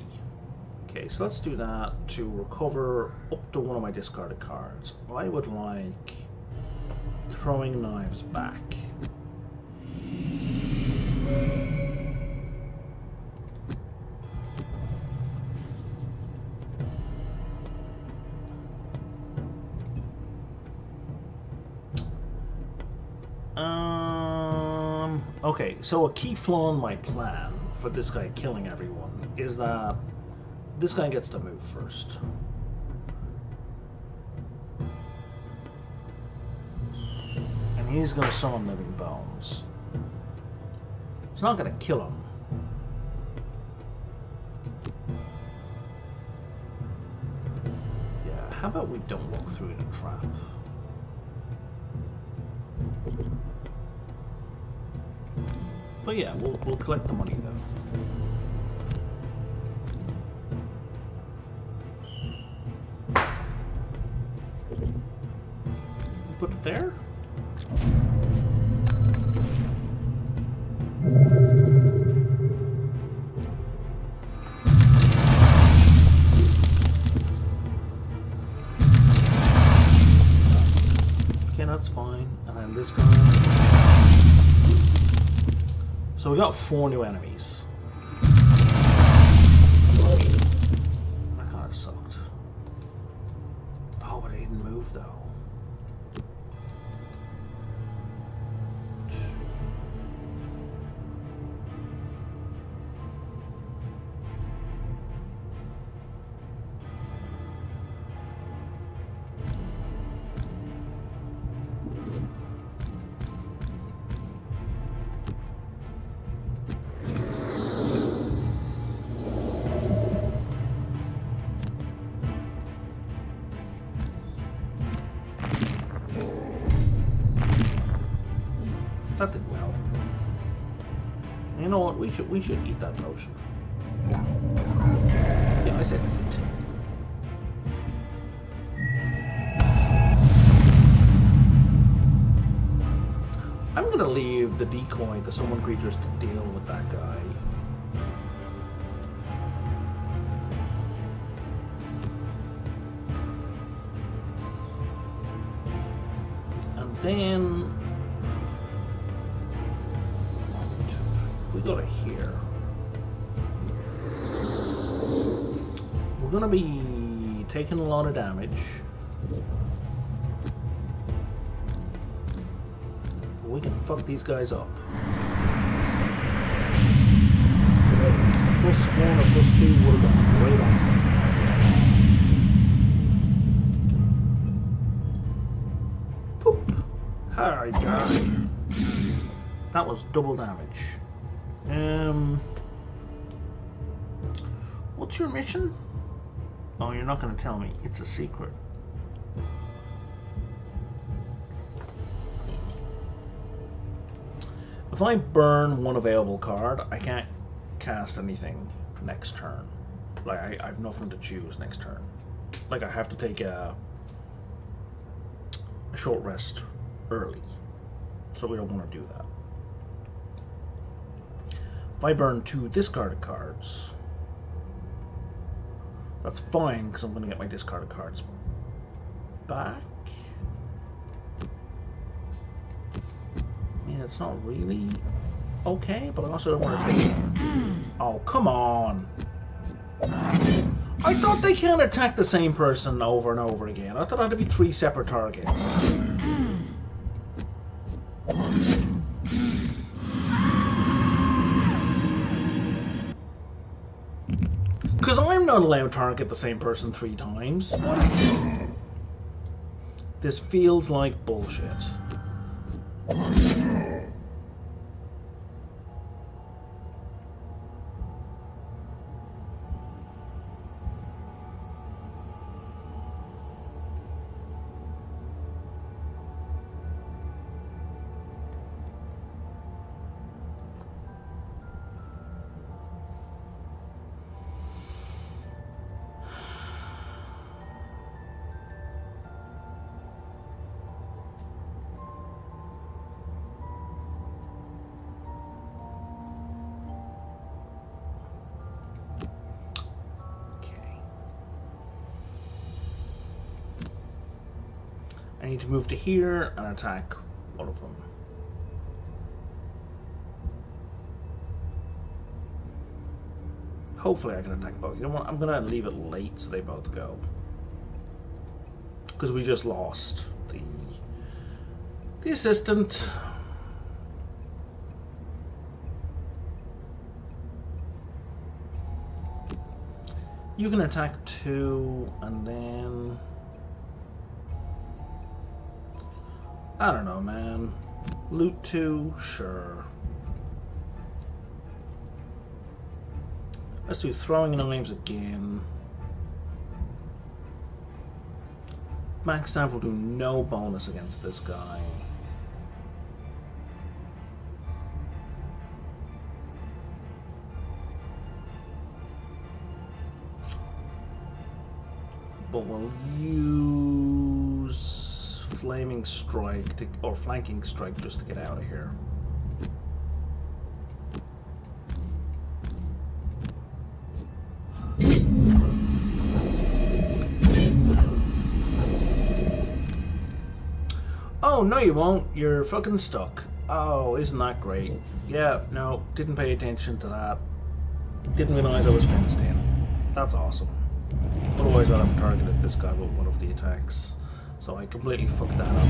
Okay, so let's do that to recover up to one of my discarded cards. I would like throwing knives back. Okay, so a key flaw in my plan for this guy killing everyone is that this guy gets to move first. And he's going to summon living bones. It's not going to kill him. Yeah, how about we don't walk through the trap? But yeah, we'll collect the money though. Put it there. Okay, that's fine. And then this guy. So we got 4 new enemies. That kind of sucked. Oh, but I didn't move though. That did well. You know what? We should eat that potion. Yeah, I said eat. I'm gonna leave the decoy to summon creatures to deal with that guy. And then we go to here. We're gonna be taking a lot of damage. But we can fuck these guys up. +1 or +2 would have gone right on. Poop! Hi, guy. That was double damage. What's your mission? Oh, you're not going to tell me. It's a secret. If I burn one available card, I can't cast anything next turn. Like, I have nothing to choose next turn. Like, I have to take a short rest early. So we don't want to do that. If I burn 2 discarded cards, that's fine because I'm going to get my discarded cards back. I mean, it's not really okay, but I also don't want to take it. Oh, come on. I thought they can't attack the same person over and over again. I thought it had to be 3 separate targets. Because I'm not allowed to target the same person 3 times. What is this? This feels like bullshit. I need to move to here and attack one of them. Hopefully I can attack both. You know what? I'm going to leave it late so they both go. Because we just lost the assistant. You can attack 2, and then... I don't know, man. Loot 2? Sure. Let's do throwing knives again. Max Amp will do no bonus against this guy. But we'll use Flaming Strike to, or Flanking Strike just to get out of here. Oh, no you won't. You're fucking stuck. Oh, isn't that great? Yeah, no, didn't pay attention to that. Didn't realize I was fenced in. That's awesome. Otherwise I'd have targeted this guy with one of the attacks. So I completely fucked that up.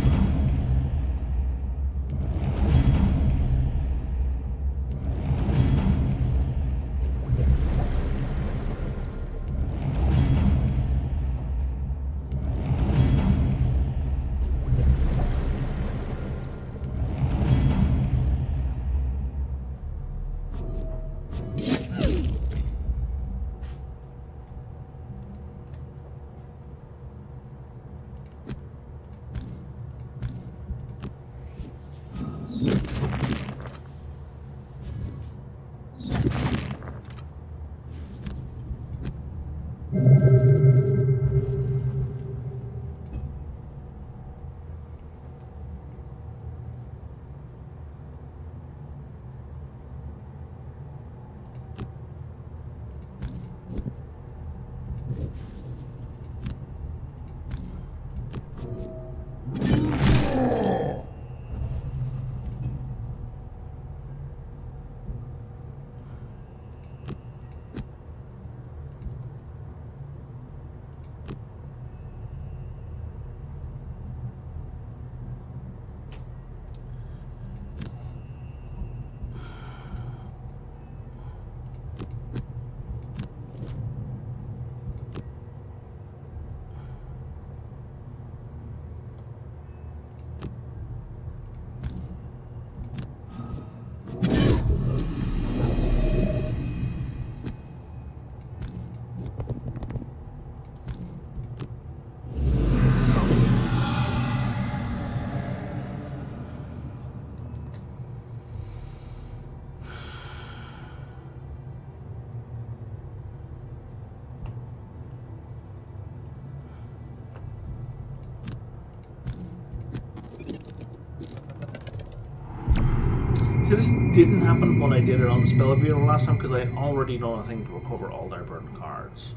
See, this didn't happen when I did it on the Spell Viewer last time because I already done a thing to recover all their burnt cards.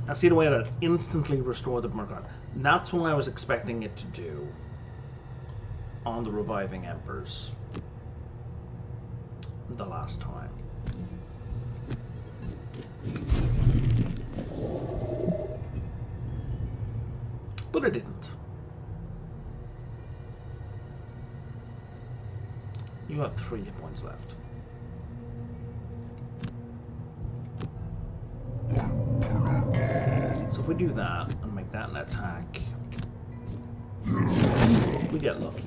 I see the way that instantly restored the burnt card. That's what I was expecting it to do on the Reviving Embers the last time. But it didn't. You got 3 hit points left. So if we do that and make that an attack, we get lucky.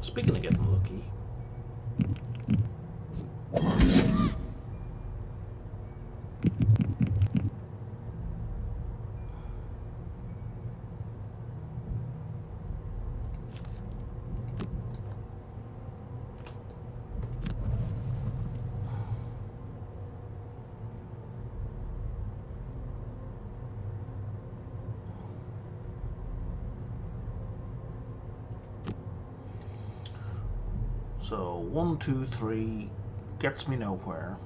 Speaking of getting lucky, so 1, 2, 3 gets me nowhere.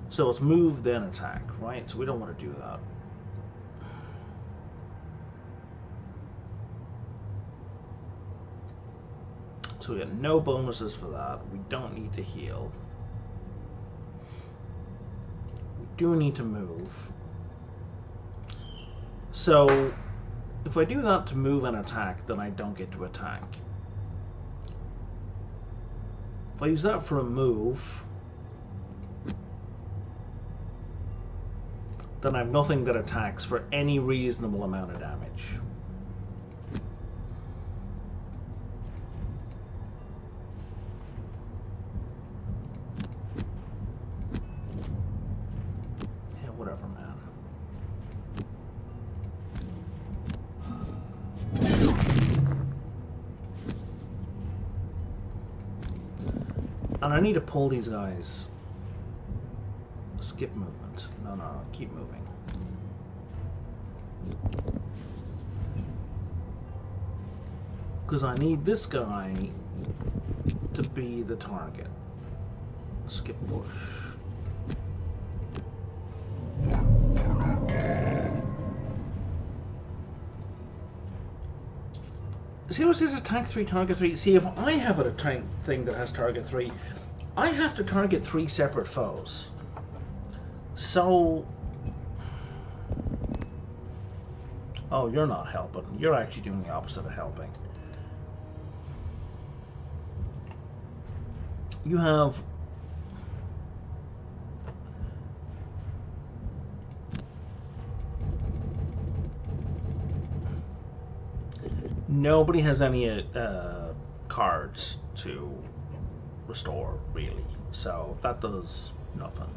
So it's move then attack, right? So we don't want to do that. So we get no bonuses for that. We don't need to heal. We do need to move. So if I do that to move and attack, then I don't get to attack. If I use that for a move, then I have nothing that attacks for any reasonable amount of damage. Yeah, whatever, man. And I need to pull these guys. Skip movement. No, keep moving. Because I need this guy to be the target. Skip push. See what it says attack 3, target 3? See, if I have a thing that has target 3, I have to target 3 separate foes. So... Oh, you're not helping. You're actually doing the opposite of helping. You have... Nobody has any cards to restore, really. So that does nothing.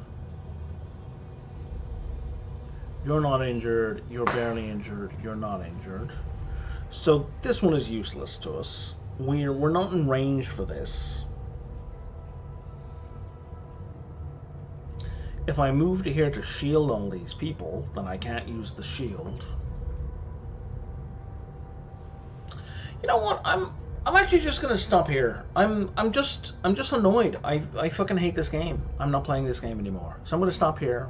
You're not injured, you're barely injured, you're not injured. So this one is useless to us. We're not in range for this. If I move to here to shield all these people, then I can't use the shield. You know what? I'm actually just gonna stop here. I'm just annoyed. I fucking hate this game. I'm not playing this game anymore. So I'm gonna stop here.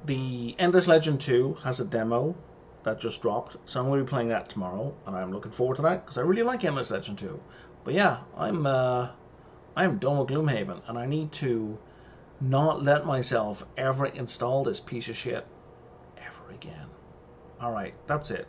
The Endless Legend 2 has a demo that just dropped, so I'm gonna be playing that tomorrow, and I'm looking forward to that because I really like Endless Legend 2. But yeah, I'm done with Gloomhaven, and I need to not let myself ever install this piece of shit ever again. All right, that's it.